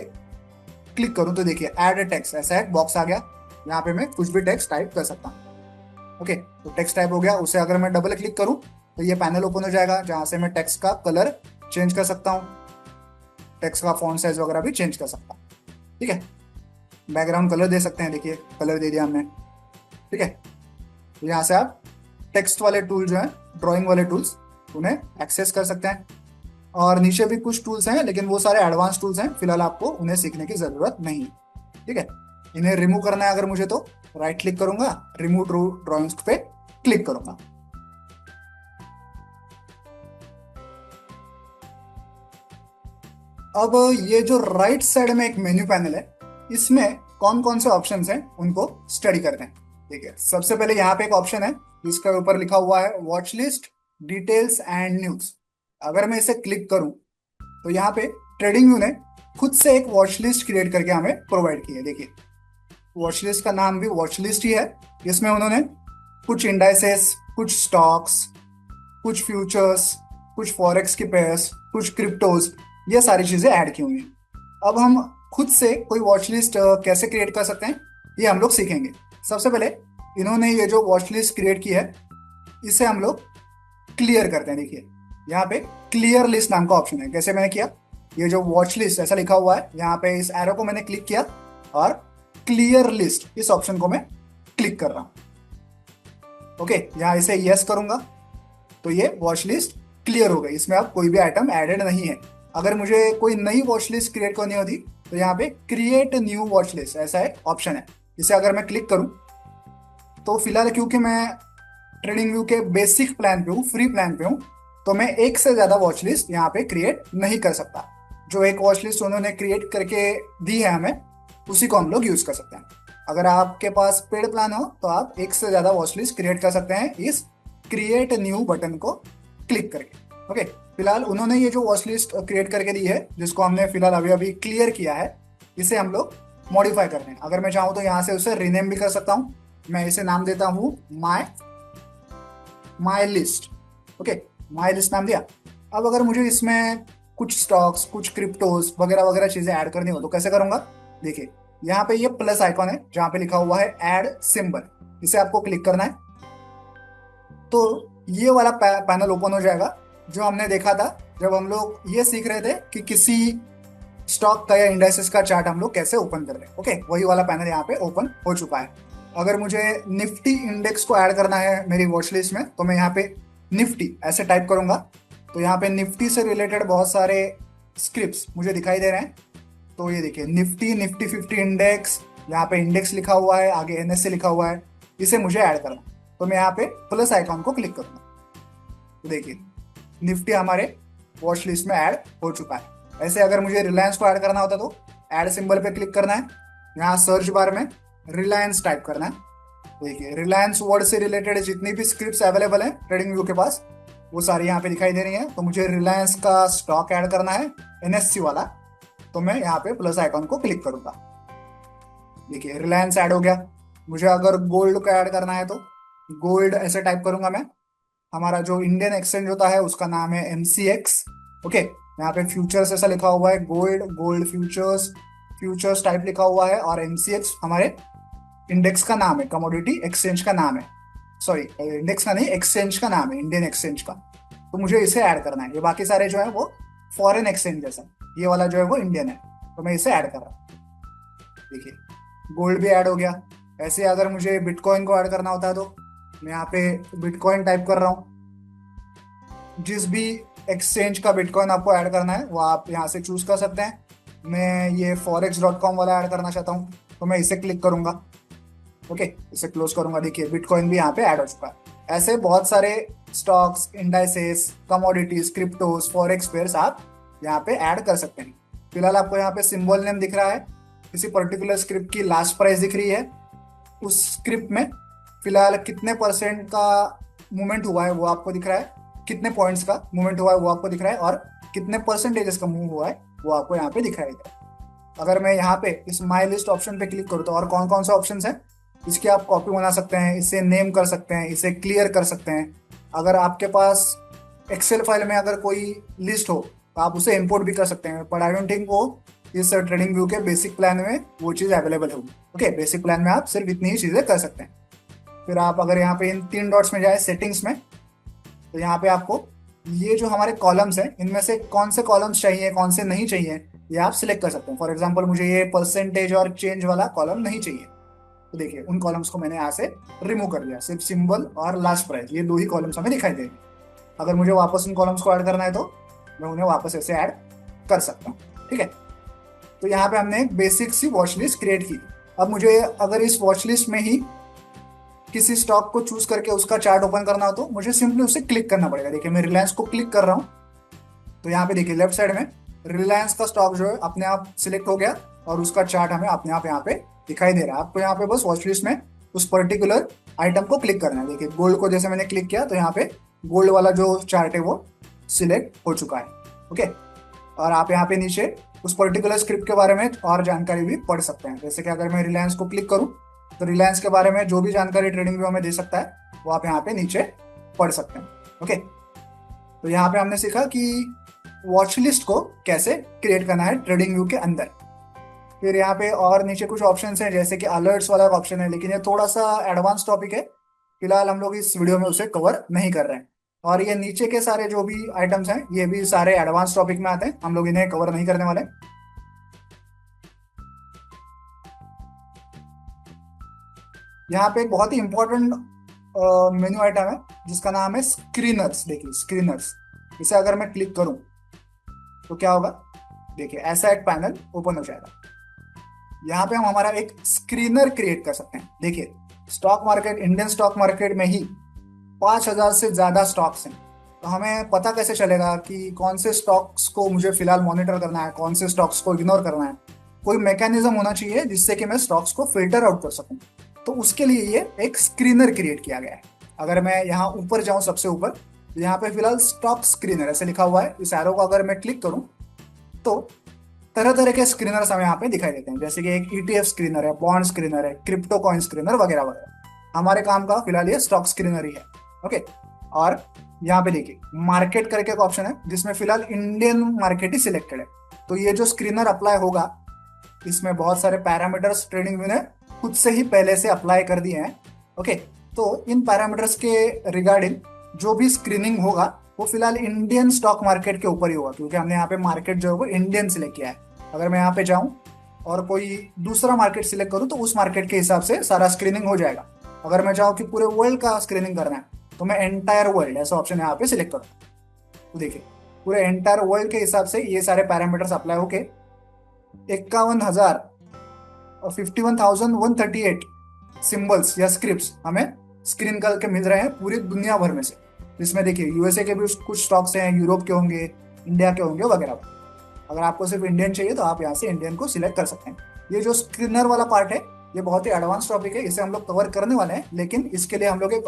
क्लिक करूं तो देखिए ऐड टेक्स्ट, ऐसा एक बॉक्स आ गया। यहाँ पे मैं कुछ भी टेक्स्ट टाइप कर सकता हूँ। ओके, तो टेक्स्ट टाइप हो गया। उसे अगर मैं डबल क्लिक करूं तो ये पैनल ओपन हो जाएगा, जहां से मैं टेक्स्ट का कलर चेंज कर सकता हूँ, टेक्स्ट का फॉन्ट साइज वगैरह भी चेंज कर सकता हूँ। ठीक है, बैकग्राउंड कलर दे सकते हैं, देखिए कलर दे दिया हमने। ठीक है, तो यहाँ से आप टेक्स्ट वाले टूल जो हैं, ड्राइंग वाले टूल्स, उन्हें एक्सेस कर सकते हैं। और नीचे भी कुछ टूल्स हैं, लेकिन वो सारे एडवांस टूल्स हैं, फिलहाल आपको उन्हें सीखने की जरूरत नहीं है। ठीक है, इन्हें रिमूव करना है अगर मुझे, तो राइट क्लिक करूंगा, रिमूव ड्रॉइंग्स पे क्लिक करूंगा। अब ये जो राइट साइड में एक मेन्यू पैनल है, इसमें कौन कौन से ऑप्शन हैं उनको स्टडी करते हैं। ठीक है, सबसे पहले यहाँ पे एक ऑप्शन है जिसके ऊपर लिखा हुआ है watch list, details and news. अगर मैं इसे क्लिक करूं तो यहाँ पे ट्रेडिंग व्यू ने खुद से एक वॉच लिस्ट क्रिएट करके हमें प्रोवाइड की है। देखिए, वॉच लिस्ट का नाम भी वॉच लिस्ट ही है। इसमें उन्होंने कुछ इंडाइसेस, कुछ स्टॉक्स, कुछ फ्यूचर्स, कुछ फॉरेक्स की पेयर्स, कुछ क्रिप्टोज, ये सारी चीजें ऐड की हुई हैं। अब हम खुद से कोई वॉच लिस्ट कैसे क्रिएट कर सकते हैं, ये हम लोग सीखेंगे। सबसे पहले इन्होंने ये जो वॉच लिस्ट क्रिएट की है, इसे हम लोग क्लियर करते हैं। देखिए, यहाँ पे क्लियर लिस्ट नाम का ऑप्शन है। कैसे मैंने किया, ये जो वॉच लिस्ट ऐसा लिखा हुआ है, यहाँ पे इस एरो को मैंने क्लिक किया और क्लियर लिस्ट इस ऑप्शन को मैं क्लिक कर रहा हूं। ओके, यहाँ इसे यस करूंगा तो ये वॉच लिस्ट क्लियर हो गई, इसमें अब कोई भी आइटम एडेड नहीं है। अगर मुझे कोई नई वॉच लिस्ट क्रिएट करनी होती तो यहाँ पे क्रिएट न्यू वॉच लिस्ट ऐसा एक ऑप्शन है। इसे अगर मैं क्लिक करूं तो फिलहाल क्योंकि मैं ट्रेडिंग व्यू के बेसिक प्लान पे हूँ, फ्री प्लान पे हूँ, तो मैं एक से ज्यादा वॉच लिस्ट यहाँ पे क्रिएट नहीं कर सकता। जो एक वॉच लिस्ट उन्होंने क्रिएट करके दी है हमें, उसी को हम लोग यूज कर सकते हैं। अगर आपके पास पेड प्लान हो तो आप एक से ज्यादा वॉच लिस्ट क्रिएट कर सकते हैं इस क्रिएट न्यू बटन को क्लिक करके। ओके, फिलहाल उन्होंने ये जो वॉच लिस्ट क्रिएट करके दी है, जिसको हमने फिलहाल अभी अभी क्लियर किया है, इसे हम लोग मॉडिफाई करते हैं। अगर मैं चाहूँ तो यहाँ से उसे रीनेम भी कर सकता हूँ। मैं इसे नाम देता हूँ my list. Okay, my list नाम दिया। अब अगर मुझे इसमें कुछ स्टॉक्स, कुछ क्रिप्टोज वगैरह वगैरह चीजें ऐड करनी हो तो कैसे करूंगा। देखिए, यहाँ पे ये प्लस आइकॉन है जहां पे लिखा हुआ है ऐड सिंबल, इसे आपको क्लिक करना है तो ये वाला पैनल ओपन हो जाएगा जो हमने देखा था जब हम लोग ये सीख रहे थे कि किसी स्टॉक का या इंडाइसेस का चार्ट हम लोग कैसे ओपन कर रहे हैं। ओके, वही वाला पैनल यहाँ पे ओपन हो चुका है। अगर मुझे निफ्टी इंडेक्स को ऐड करना है मेरी वॉच लिस्ट में तो मैं यहाँ पे निफ्टी ऐसे टाइप करूंगा तो यहाँ पे निफ्टी से रिलेटेड बहुत सारे स्क्रिप्ट्स मुझे दिखाई दे रहे हैं। तो ये देखिए, निफ्टी 50 इंडेक्स, यहाँ पे इंडेक्स लिखा हुआ है, आगे एनएससी लिखा हुआ है, इसे मुझे ऐड करना। तो मैं यहाँ पे प्लस आइकॉन को क्लिक करूंगा तो देखिए निफ्टी हमारे वॉच लिस्ट में ऐड हो चुका है। ऐसे अगर मुझे रिलायंस को ऐड करना होता तो ऐड सिंबल पे क्लिक करना है, यहाँ सर्च बार में रिलायंस टाइप करना है। देखिए, रिलायंस वर्ड से रिलेटेड जितनी भी स्क्रिप्ट्स अवेलेबल है ट्रेडिंग व्यू के पास, वो सारी यहाँ पे दिखाई दे रही है। तो मुझे रिलायंस का स्टॉक ऐड करना है, एनएससी वाला, तो मैं यहाँ पे प्लस आइकॉन को क्लिक करूंगा। देखिए, रिलायंस ऐड हो गया। मुझे अगर गोल्ड को ऐड करना है तो गोल्ड ऐसे टाइप करूंगा मैं। हमारा जो इंडियन एक्सचेंज होता है उसका नाम है MCX। ओके, यहाँ पे फ्यूचर्स ऐसा लिखा हुआ है, गोल्ड फ्यूचर्स, फ्यूचर्स टाइप लिखा हुआ है, और MCX हमारे इंडेक्स का नाम है, कमोडिटी एक्सचेंज का नाम है। सॉरी, इंडेक्स का नहीं, एक्सचेंज का नाम है, इंडियन एक्सचेंज का। तो मुझे इसे ऐड करना है। ये बाकी सारे जो है वो फॉरेन एक्सचेंज जैसा, ये वाला जो है वो इंडियन है, तो मैं इसे ऐड कर रहा हूँ। देखिए, गोल्ड भी ऐड हो गया। ऐसे अगर मुझे बिटकॉइन को ऐड करना होता है तो मैं यहाँ पे बिटकॉइन टाइप कर रहा हूँ। जिस भी एक्सचेंज का बिटकॉइन आपको ऐड करना है वो आप यहाँ से चूज कर सकते हैं। मैं ये forex.com वाला ऐड करना चाहता हूँ तो मैं इसे क्लिक करूंगा। ओके, इसे क्लोज करूंगा। देखिए, बिटकॉइन भी यहाँ पे ऐड हो चुका है। ऐसे बहुत सारे stocks, indices, commodities, cryptos, forex pairs आप यहाँ पे ऐड कर सकते हैं। फिलहाल आपको यहाँ पे सिंबल नेम दिख रहा है, किसी पर्टिकुलर स्क्रिप्ट की लास्ट प्राइस दिख रही है, उस स्क्रिप्ट में फिलहाल कितने परसेंट का मूवमेंट हुआ है वो आपको दिख रहा है, कितने पॉइंट्स का मूवमेंट हुआ है वो आपको दिख रहा है, और कितने परसेंटेजेस का मूव हुआ है वो आपको यहाँ पे दिख रहा है। अगर मैं यहाँ पे इस माई लिस्ट ऑप्शन पे क्लिक करूँ तो और कौन कौन से ऑप्शन हैं, इसकी आप कॉपी बना सकते हैं, इसे नेम कर सकते हैं, इसे क्लियर कर सकते हैं। अगर आपके पास एक्सेल फाइल में अगर कोई लिस्ट हो तो आप उसे इंपोर्ट भी कर सकते हैं, बट आई डोंट थिंक वो इस ट्रेडिंग व्यू के बेसिक प्लान में वो चीज़ अवेलेबल होगी। ओके, बेसिक प्लान में आप सिर्फ इतनी ही चीज़ें कर सकते हैं। फिर आप अगर यहाँ पे इन 3 डॉट्स में जाए सेटिंग्स में, तो यहाँ पे आपको ये जो हमारे कॉलम्स हैं इनमें से कौन से कॉलम्स चाहिए, कौन से नहीं चाहिए, ये आप सिलेक्ट कर सकते हैं। फॉर एग्जाम्पल मुझे ये परसेंटेज और चेंज वाला कॉलम नहीं चाहिए, तो देखिए उन कॉलम्स को मैंने यहाँ से रिमूव कर दिया, सिर्फ सिंबल और लास्ट प्राइस ये दो ही कॉलम्स हमें दिखाई देंगे। अगर मुझे वापस उन कॉलम्स को ऐड करना है तो मैं उन्हें वापस ऐसे ऐड कर सकता हूँ। ठीक है, तो यहाँ पे हमने एक बेसिक सी वॉच लिस्ट क्रिएट की। अब मुझे अगर इस वॉच लिस्ट में ही किसी स्टॉक को चूज करके उसका चार्ट ओपन करना हो तो मुझे सिंपली उसे क्लिक करना पड़ेगा। देखिए मैं रिलायंस को क्लिक कर रहा हूँ, तो यहाँ पे देखिए लेफ्ट साइड में रिलायंस का स्टॉक जो है अपने आप सिलेक्ट हो गया और उसका चार्ट हमें अपने आप यहाँ पे दिखाई दे रहा है। आपको यहाँ पे बस वॉच लिस्ट में उस पर्टिकुलर आइटम को क्लिक करना है। देखिए गोल्ड को जैसे मैंने क्लिक किया तो यहाँ पे गोल्ड वाला जो चार्ट है वो सिलेक्ट हो चुका है। ओके, और आप यहाँ पे नीचे उस पर्टिकुलर स्क्रिप्ट के बारे में और जानकारी भी पढ़ सकते हैं। जैसे कि अगर मैं रिलायंस को क्लिक करूँ तो रिलायंस के बारे में जो भी जानकारी ट्रेडिंग व्यू हमें दे सकता है वो आप यहाँ पे नीचे पढ़ सकते हैं। ओके, तो यहाँ पे हमने सीखा कि वॉच लिस्ट को कैसे क्रिएट करना है ट्रेडिंग व्यू के अंदर। फिर यहाँ पे और नीचे कुछ ऑप्शंस हैं जैसे कि अलर्ट्स वाला ऑप्शन है, लेकिन ये थोड़ा सा एडवांस टॉपिक है, फिलहाल हम लोग इस वीडियो में उसे कवर नहीं कर रहे हैं। और ये नीचे के सारे जो भी आइटम्स हैं ये भी सारे एडवांस टॉपिक में आते हैं, हम लोग इन्हें कवर नहीं करने वाले। यहाँ पे एक बहुत ही इंपॉर्टेंट मेन्यू आइटम है जिसका नाम है स्क्रीनर्स। देखिए स्क्रीनर्स, इसे अगर मैं क्लिक करूं तो क्या होगा, देखिए ऐसा एक पैनल ओपन हो जाएगा। यहाँ पे हम हमारा एक स्क्रीनर क्रिएट कर सकते हैं। देखिए stock market, Indian stock market में ही 5,000 से ज्यादा स्टॉक्स हैं, तो हमें पता कैसे चलेगा कि कौन से स्टॉक्स को मुझे फिलहाल मॉनिटर करना है, कौन से स्टॉक्स को इग्नोर करना है। कोई मैकेनिज्म होना चाहिए जिससे कि मैं स्टॉक्स को फिल्टर आउट कर सकूं, तो उसके लिए ये एक स्क्रीनर क्रिएट किया गया है। अगर मैं यहाँ ऊपर जाऊं सबसे ऊपर, तो यहाँ पे फिलहाल स्टॉक स्क्रीनर ऐसे लिखा हुआ है। इस एरो को अगर मैं क्लिक करूं तो तरह तरह के स्क्रीनर्स हमें यहाँ पे दिखाई देते हैं, जैसे कि एक ETF स्क्रीनर है, बॉन्ड स्क्रीनर है, क्रिप्टो कॉइन स्क्रीनर वगैरह वगैरह। हमारे काम का फिलहाल ये स्टॉक स्क्रीनर ही है। ओके, और यहाँ पे देखिए मार्केट करके एक ऑप्शन है जिसमें फिलहाल इंडियन मार्केट ही सिलेक्टेड है। तो ये जो स्क्रीनर अप्लाई होगा इसमें बहुत सारे पैरामीटर्स ट्रेडिंग व्यू ने खुद से ही पहले से अप्लाई कर दिए हैं। ओके, तो इन पैरामीटर्स के रिगार्डिंग जो भी स्क्रीनिंग होगा वो फिलहाल इंडियन स्टॉक मार्केट के ऊपर ही होगा, क्योंकि हमने यहाँ पे मार्केट जो है वो इंडियन सिलेक्ट किया है। अगर मैं यहाँ पे जाऊँ और कोई दूसरा मार्केट सिलेक्ट करूँ तो उस मार्केट के हिसाब से सारा स्क्रीनिंग हो जाएगा। अगर मैं चाहूँ कि पूरे वर्ल्ड का स्क्रीनिंग करना है तो मैं एंटायर वर्ल्ड ऐसा ऑप्शन यहाँ पे सिलेक्ट करूँ। तो देखिए पूरे एंटायर वर्ल्ड के हिसाब से ये सारे पैरामीटर्स अप्लाई होके 51,000 और 51,138 सिंबल्स या स्क्रिप्ट्स हमें स्क्रीन करके मिल रहे हैं पूरी दुनिया भर में से। जिसमें देखिए यूएसए के भी कुछ स्टॉक्स हैं, यूरोप के होंगे, इंडिया के होंगे वगैरह। अगर आपको सिर्फ इंडियन चाहिए तो आप यहाँ से इंडियन को सिलेक्ट कर सकते हैं। ये जो स्क्रीनर वाला पार्ट है ये बहुत ही एडवांस टॉपिक है, इसे हम लोग कवर करने वाले हैं, लेकिन इसके लिए हम लोग एक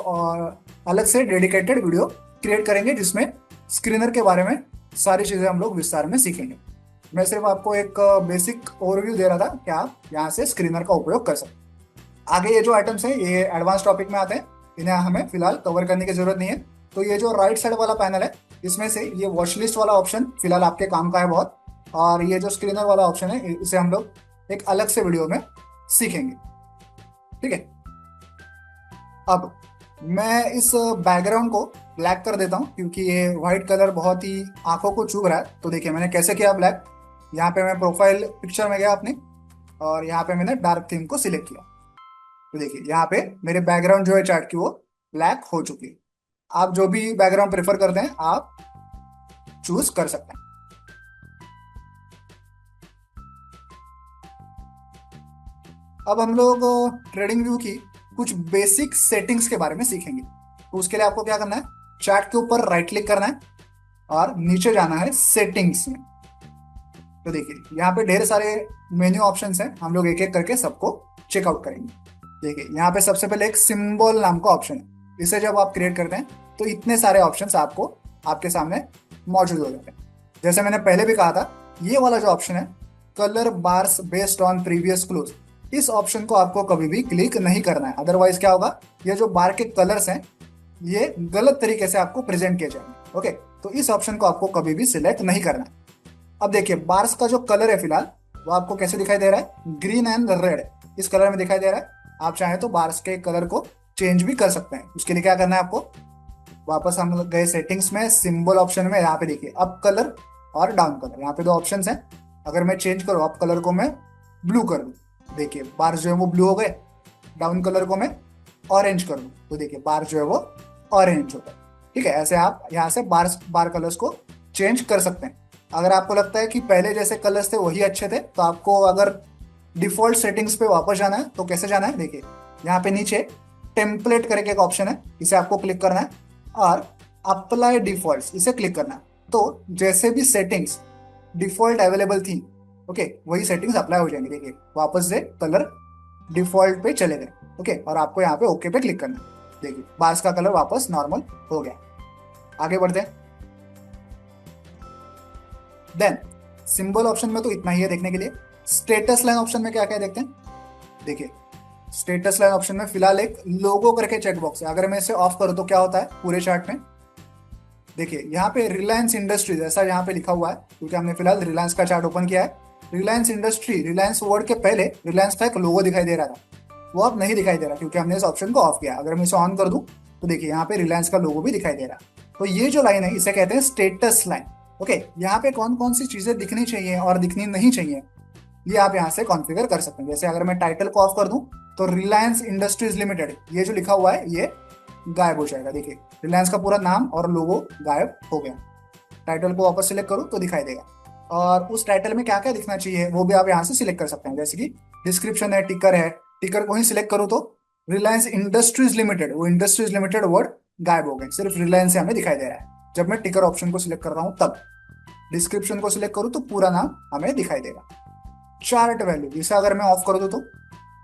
अलग से डेडिकेटेड वीडियो क्रिएट करेंगे जिसमें स्क्रीनर के बारे में सारी चीज़ें हम लोग विस्तार में सीखेंगे। मैं सिर्फ आपको एक बेसिक ओवरव्यू दे रहा था कि आप यहाँ से स्क्रीनर का उपयोग कर सकते हैं। आगे ये जो आइटम्स हैं ये एडवांस टॉपिक में आते हैं, इन्हें हमें फिलहाल कवर करने की जरूरत नहीं है। तो ये जो राइट साइड वाला पैनल है इसमें से ये वॉच लिस्ट वाला ऑप्शन फिलहाल आपके काम का है बहुत, और ये जो स्क्रीनर वाला ऑप्शन है इसे हम लोग एक अलग से वीडियो में सीखेंगे। ठीक है, अब मैं इस बैकग्राउंड को ब्लैक कर देता हूँ क्योंकि ये व्हाइट कलर बहुत ही आंखों को चुभ रहा है। तो देखिए मैंने कैसे किया ब्लैक, यहाँ पे मैं प्रोफाइल पिक्चर में गया अपने और यहाँ पे मैंने डार्क थीम को सिलेक्ट किया। तो देखिए यहाँ पे मेरे बैकग्राउंड जो है चार्ट की वो ब्लैक हो चुकी है। आप जो भी बैकग्राउंड प्रेफर करते हैं आप चूज कर सकते हैं। अब हम लोग ट्रेडिंग व्यू की कुछ बेसिक सेटिंग्स के बारे में सीखेंगे। तो उसके लिए आपको क्या करना है, चार्ट के ऊपर राइट क्लिक करना है और नीचे जाना है सेटिंग्स में। तो देखिए यहाँ पे ढेर सारे मेन्यू ऑप्शंस हैं, हम लोग एक एक करके सबको चेकआउट करेंगे। देखिए यहाँ पे सबसे पहले एक सिंबल नाम का ऑप्शन है, इसे जब आप क्रिएट करते हैं तो इतने सारे ऑप्शंस आपको आपके सामने मौजूद हो जाते हैं। जैसे मैंने पहले भी कहा था, ये वाला जो ऑप्शन है colour bars based on previous close, इस ऑप्शन को आपको कभी भी क्लिक नहीं करना है, अदरवाइज क्या होगा, ये जो बार के कलर्स हैं ये गलत तरीके से आपको प्रेजेंट किए जाएंगे। ओके, तो इस ऑप्शन को आपको कभी भी सिलेक्ट नहीं करना है। अब देखिए बार्स का जो कलर है फिलहाल वो आपको कैसे दिखाई दे रहा है, ग्रीन एंड रेड इस कलर में दिखाई दे रहा है। आप चाहें तो बार्स के कलर को चेंज भी कर सकते हैं। उसके लिए क्या करना है आपको, वापस हम गए सेटिंग्स में, सिंबल ऑप्शन में, यहाँ पे देखिए अप कलर और डाउन कलर, यहाँ पे दो ऑप्शन हैं। अगर मैं चेंज करूँ अप कलर को मैं ब्लू कर दूँ, देखिए बार्स जो है वो ब्लू हो गए, डाउन कलर को मैं ऑरेंज कर दूं तो देखिए बार जो है वो ऑरेंज होता है। ठीक है, ऐसे आप यहाँ से बार बार कलर्स को चेंज कर सकते हैं। अगर आपको लगता है कि पहले जैसे कलर्स थे वही अच्छे थे, तो आपको अगर डिफॉल्ट सेटिंग्स पे वापस जाना है तो कैसे जाना है, देखिए यहाँ पे नीचे टेम्पलेट करके एक ऑप्शन है, इसे आपको क्लिक करना है और अप्लाई डिफॉल्ट्स इसे क्लिक करना है। तो जैसे भी सेटिंग्स डिफॉल्ट अवेलेबल थी, ओके, वही सेटिंग्स अप्लाई हो जाएंगे। देखिए वापस से कलर डिफॉल्ट पे चले गए। ओके, और आपको यहाँ पे ओके पे क्लिक करना है। देखिए बार्स का कलर वापस नॉर्मल हो गया। आगे बढ़ते हैं। देन सिंबल ऑप्शन में तो इतना ही है देखने के लिए। स्टेटस लाइन ऑप्शन में क्या क्या देखते हैं, देखिए स्टेटस लाइन ऑप्शन में फिलहाल एक लोगो करके चेकबॉक्स है। अगर मैं इसे ऑफ करूं तो क्या होता है पूरे चार्ट में, देखिए यहाँ पे रिलायंस इंडस्ट्रीज ऐसा यहाँ पे लिखा हुआ है, क्योंकि हमने फिलहाल रिलायंस का चार्ट ओपन किया है। रिलायंस इंडस्ट्री, रिलायंस वर्ड के पहले रिलायंस का एक लोगो दिखाई दे रहा था, वो अब नहीं दिखाई दे रहा क्योंकि हमने इस ऑप्शन को ऑफ किया। अगर मैं इसे ऑन कर दूं तो देखिए यहाँ पे रिलायंस का लोगो भी दिखाई दे रहा है। तो ये जो लाइन है इसे कहते हैं स्टेटस लाइन। ओके, यहाँ पे कौन कौन सी चीजें दिखनी चाहिए और दिखनी नहीं चाहिए ये आप यहाँ से कॉन्फ़िगर कर सकते हैं। जैसे अगर मैं टाइटल को ऑफ कर दूं तो रिलायंस इंडस्ट्रीज लिमिटेड ये जो लिखा हुआ है ये गायब हो जाएगा। देखिए रिलायंस का पूरा नाम और लोगो गायब हो गया। टाइटल को वापस सिलेक्ट करूँ तो दिखाई देगा, और उस टाइटल में क्या क्या दिखना चाहिए वो भी आप यहाँ से सिलेक्ट कर सकते हैं। जैसे कि डिस्क्रिप्शन है, टिकर है, टिकर को ही सिलेक्ट करूँ तो रिलायंस इंडस्ट्रीज लिमिटेड, वो इंडस्ट्रीज लिमिटेड वर्ड गायब हो गए, सिर्फ रिलायंस से हमें दिखाई दे रहा है। जब मैं टिकर ऑप्शन को सिलेक्ट कर रहा हूँ तब डिस्क्रिप्शन को सिलेक्ट करूँ तो पूरा नाम हमें दिखाई देगा। चार्ट वैल्यू इसे अगर मैं ऑफ कर दूँ तो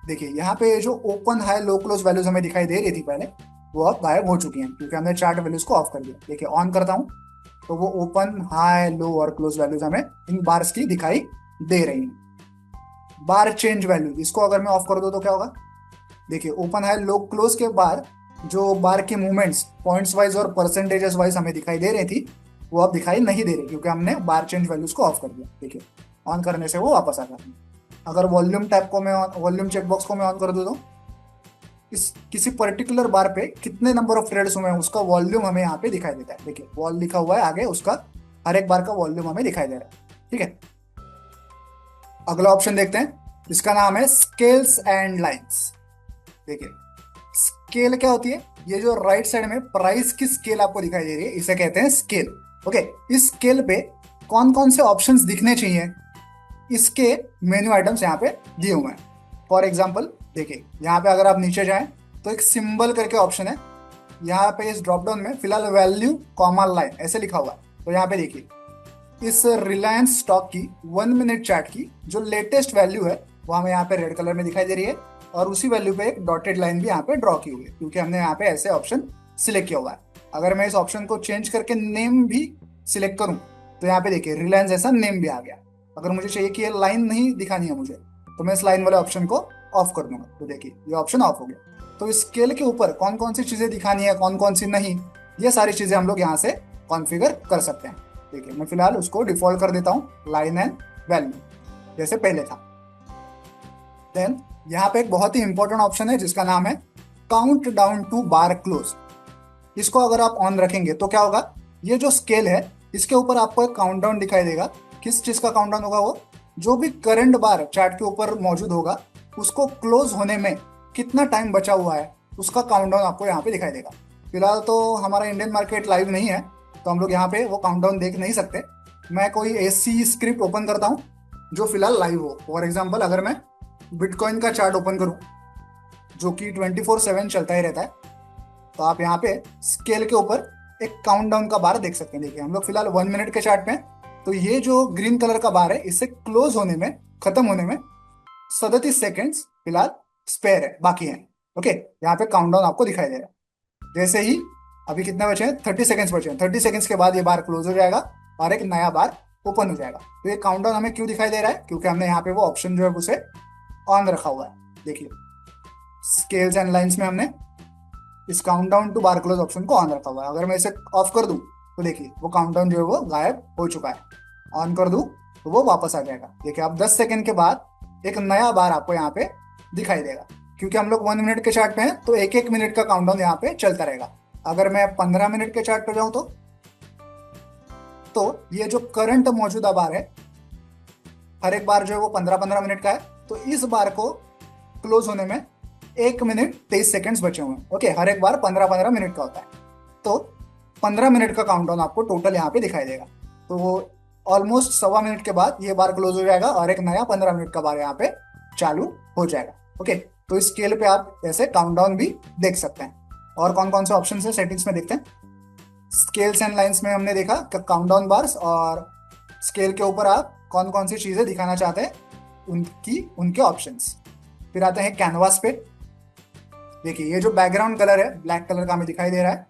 देखिए यहाँ पे जो open high low close values हमें दिखाई दे रही थी पहले, वो अब गायब हो चुकी हैं क्योंकि हमने चार्ट वैल्यूज को ऑफ कर दिया। देखिए ऑन करता हूँ तो वो ओपन हाई लो और क्लोज वैल्यूज हमें इन बार्स की दिखाई दे रही हैं। बार चेंज वैल्यू इसको अगर मैं ऑफ कर दूँ तो क्या होगा, देखिए ओपन हाई लो क्लोज के बाद जो बार की मूवमेंट्स पॉइंट्स वाइज और परसेंटेजेस वाइज हमें दिखाई दे रही थी वो अब दिखाई नहीं दे रही क्योंकि हमने बार चेंज वैल्यूज को ऑफ कर दिया। देखिए ऑन करने से वो वापस आ जाती है। अगर वॉल्यूम टैब को मैं वॉल्यूम चेकबॉक्स को मैं ऑन कर दूँ तो इस किसी पर्टिकुलर बार पे कितने नंबर ऑफ थ्रेड्स हुए हैं उसका वॉल्यूम हमें यहाँ पे दिखाई देता है। देखिए वॉल लिखा हुआ है आगे, उसका हर एक बार का वॉल्यूम हमें दिखाई दे रहा है। ठीक है, अगला ऑप्शन देखते हैं, इसका नाम है स्केल्स एंड लाइंस। देखिए स्केल क्या होती है, ये जो राइट साइड में प्राइस की स्केल आपको दिखाई दे रही है इसे कहते हैं स्केल। ओके, इस स्केल पे कौन कौन से ऑप्शंस दिखने चाहिए इसके मेन्यू आइटम्स यहाँ पे दिए हुए हैं। फॉर एग्जाम्पल देखिए यहाँ पे अगर आप नीचे जाएं तो एक सिंबल करके ऑप्शन है, यहाँ पे इस ड्रॉप डाउन में फिलहाल वैल्यू कॉमा लाइन ऐसे लिखा हुआ है। तो यहाँ पे देखिए इस रिलायंस स्टॉक की 1 मिनट चार्ट की जो लेटेस्ट वैल्यू है वो हमें यहाँ पे रेड कलर में दिखाई दे रही है, और उसी वैल्यू पे एक डॉटेड लाइन भी यहाँ पे ड्रॉ की हुई है क्योंकि हमने यहाँ पे ऐसे ऑप्शन सिलेक्ट किया हुआ है। अगर मैं इस ऑप्शन को चेंज करके नेम भी सिलेक्ट करूँ तो यहाँ पे देखिए रिलायंस ऐसा नेम भी आ गया। अगर मुझे चाहिए कि ये लाइन नहीं दिखानी है मुझे तो मैं इस लाइन वाले ऑप्शन को ऑफ कर दूंगा, तो देखिए ये ऑप्शन ऑफ हो गया। तो इस स्केल के ऊपर कौन कौन सी चीजें दिखानी है कौन कौन सी नहीं, ये सारी चीजें हम लोग यहाँ से कॉन्फ़िगर कर सकते हैं। देखिए मैं फिलहाल उसको डिफॉल्ट कर देता हूँ लाइन एंड वैल्यू जैसे पहले था। देन यहाँ पे एक बहुत ही इंपॉर्टेंट ऑप्शन है जिसका नाम है count down to bar close. इसको अगर आप ऑन रखेंगे तो क्या होगा, ये जो स्केल है इसके ऊपर आपको एक काउंटडाउन दिखाई देगा। किस चीज का काउंटडाउन होगा, वो जो भी करंट बार चार्ट के ऊपर मौजूद होगा उसको क्लोज होने में कितना टाइम बचा हुआ है उसका काउंटडाउन आपको यहाँ पे दिखाई देगा। फिलहाल तो हमारा इंडियन मार्केट लाइव नहीं है तो हम लोग यहाँ पे वो काउंटडाउन देख नहीं सकते। मैं कोई ऐसी स्क्रिप्ट ओपन करता हूँ जो फिलहाल लाइव हो। फॉर एग्जाम्पल अगर मैं बिटकॉइन का चार्ट ओपन करूँ जो कि 24/7 चलता ही रहता है, तो आप यहाँ पे स्केल के ऊपर एक काउंटडाउन का बार देख सकते हैं। देखिए हम लोग फिलहाल 1 मिनट के चार्ट में, तो ये जो ग्रीन कलर का बार है इससे क्लोज होने में, खत्म होने में 37 सेकेंड्स फिलहाल स्पेयर है, बाकी हैं। ओके, यहाँ पे काउंटडाउन आपको दिखाई दे रहा है। जैसे ही अभी कितने बचे हैं, 30 सेकेंड्स बचे हैं। 30 सेकेंड्स के बाद ये बार क्लोज हो जाएगा और एक नया बार ओपन हो जाएगा। तो ये काउंटडाउन हमें क्यों दिखाई दे रहा है, क्योंकि हमने यहाँ पे वो ऑप्शन जो है उसे ऑन रखा हुआ है। देखिए स्केल्स एंड लाइंस में हमने इस countdown to bar close option को ऑन रखा हुआ है। अगर मैं इसे ऑफ कर दूं तो देखिए वो काउंटडाउन जो है वो गायब हो चुका है। ऑन कर दूं तो वो वापस आ जाएगा। देखिए अब 10 सेकंड के बाद एक नया बार आपको यहाँ पे दिखाई देगा। क्योंकि हम लोग 1 मिनट के चार्ट पे हैं तो 1-1 मिनट का काउंटडाउन यहाँ पे चलता रहेगा। अगर मैं 15 मिनट के चार्ट पे जाऊं तो ये जो करंट मौजूदा बार है, हर एक बार जो है वो 15-15 मिनट का है, तो इस बार को क्लोज होने में 1 मिनट 23 सेकेंड्स बचे हुए हैं। ओके, हर एक बार 15-15 मिनट का होता है, तो 15 मिनट का काउंटडाउन आपको टोटल यहाँ पे दिखाई देगा। तो ऑलमोस्ट 1.25 मिनट के बाद ये बार क्लोज हो जाएगा और एक नया 15 मिनट का बार यहाँ पे चालू हो जाएगा। ओके, तो इस स्केल पे आप ऐसे काउंटडाउन भी देख सकते हैं। और कौन कौन से ऑप्शन है सेटिंग्स में देखते हैं। स्केल्स एंड लाइंस में हमने देखा कि काउंटडाउन बार्स, और स्केल के ऊपर आप कौन कौन सी चीजें दिखाना चाहते हैं उनके ऑप्शंस। फिर आते हैं कैनवास पे। देखिए ये जो बैकग्राउंड कलर है ब्लैक कलर का हमें दिखाई दे रहा है,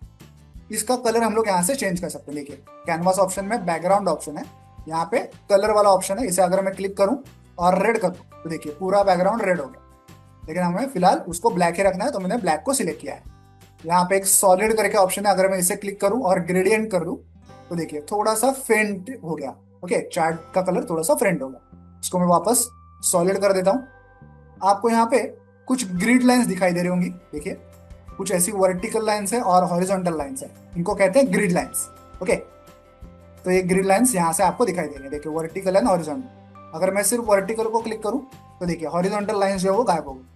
इसका कलर हम लोग यहाँ से चेंज कर सकते हैं। देखिए कैनवास ऑप्शन में बैकग्राउंड ऑप्शन है, यहाँ पे कलर वाला ऑप्शन है, इसे अगर मैं क्लिक करूं और रेड कर दूं तो देखिए पूरा बैकग्राउंड रेड हो गया। लेकिन हमें फिलहाल उसको ब्लैक ही रखना है, तो मैंने ब्लैक को सिलेक्ट किया है। यहाँ पे एक सॉलिड करके ऑप्शन है, अगर मैं इसे क्लिक करूं और ग्रेडियंट कर दूं तो देखिए थोड़ा सा फेंट हो गया। ओके, चार्ट का कलर थोड़ा सा फेंट हो गया। इसको मैं वापस सॉलिड कर देता हूं। आपको यहाँ पे कुछ ग्रिड लाइंस दिखाई दे रही होंगी। देखिए कुछ ऐसी वर्टिकल लाइंस है और हॉरिजॉन्टल लाइंस है, इनको कहते हैं ग्रिड लाइंस। ओके, तो ये ग्रिड लाइंस यहाँ से आपको दिखाई देंगे। देखिए वर्टिकल एंड हॉरिजॉन्टल। अगर मैं सिर्फ वर्टिकल को क्लिक करूँ तो देखिए हॉरिजॉन्टल लाइंस जो है वो गायब होगी।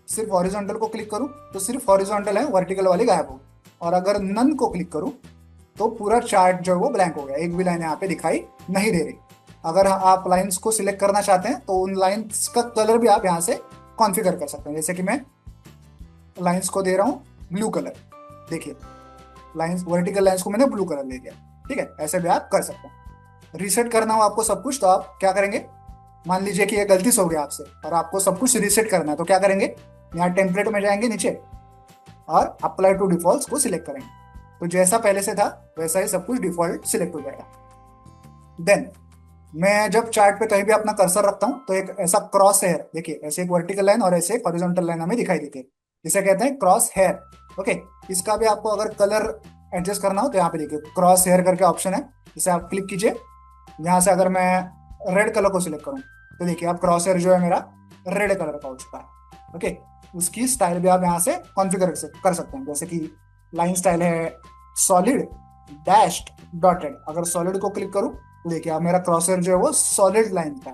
सिर्फ हॉरिजॉन्टल को क्लिक करूँ तो सिर्फ हॉरिजॉन्टल है, वर्टिकल वाली गायब होगी। और अगर नन को क्लिक करूँ तो पूरा चार्ट जो है वो ब्लैंक हो गया, एक भी लाइन यहाँ पे दिखाई नहीं दे रही। अगर आप लाइंस को सिलेक्ट करना चाहते हैं तो उन लाइंस का कलर भी आप यहाँ से कॉन्फ़िगर कर सकते हैं। जैसे कि मैं लाइंस को दे रहा हूँ ब्लू कलर। देखिए लाइंस, वर्टिकल लाइंस को मैंने ब्लू कलर दे दिया। ठीक है, ऐसे भी आप कर सकते हैं। रीसेट करना हो आपको सब कुछ, तो आप क्या करेंगे, मान लीजिए कि ये गलती से हो गया आपसे और आपको सब कुछ रीसेट करना है, तो क्या करेंगे, यहाँ टेम्पलेट में जाएंगे नीचे और अप्लाई टू डिफॉल्ट को सिलेक्ट करेंगे। तो जैसा पहले से था वैसा ही सब कुछ डिफॉल्ट सिलेक्ट हो जाएगा। देन मैं जब चार्ट पे कहीं भी अपना कर्सर रखता हूँ तो एक ऐसा क्रॉस हेयर, देखिए ऐसे एक वर्टिकल लाइन और ऐसे एक हॉरिजॉन्टल लाइन हमें दिखाई देती है, जिसे कहते हैं क्रॉस हेयर। ओके, इसका भी आपको अगर कलर एडजस्ट करना हो तो यहाँ पे देखिए क्रॉस हेयर करके ऑप्शन है, इसे आप क्लिक कीजिए। यहाँ से अगर मैं रेड कलर को सिलेक्ट करूँ तो देखिए अब क्रॉस हेयर जो है मेरा रेड कलर का हो चुका है। ओके, उसकी स्टाइल भी आप यहाँ से कॉन्फ़िगर कर सकते हैं। जैसे कि लाइन स्टाइल है सॉलिड डैश्ड डॉटेड। अगर सॉलिड को क्लिक करूँ तो देखिए अब मेरा क्रॉसर जो है वो सॉलिड लाइन का,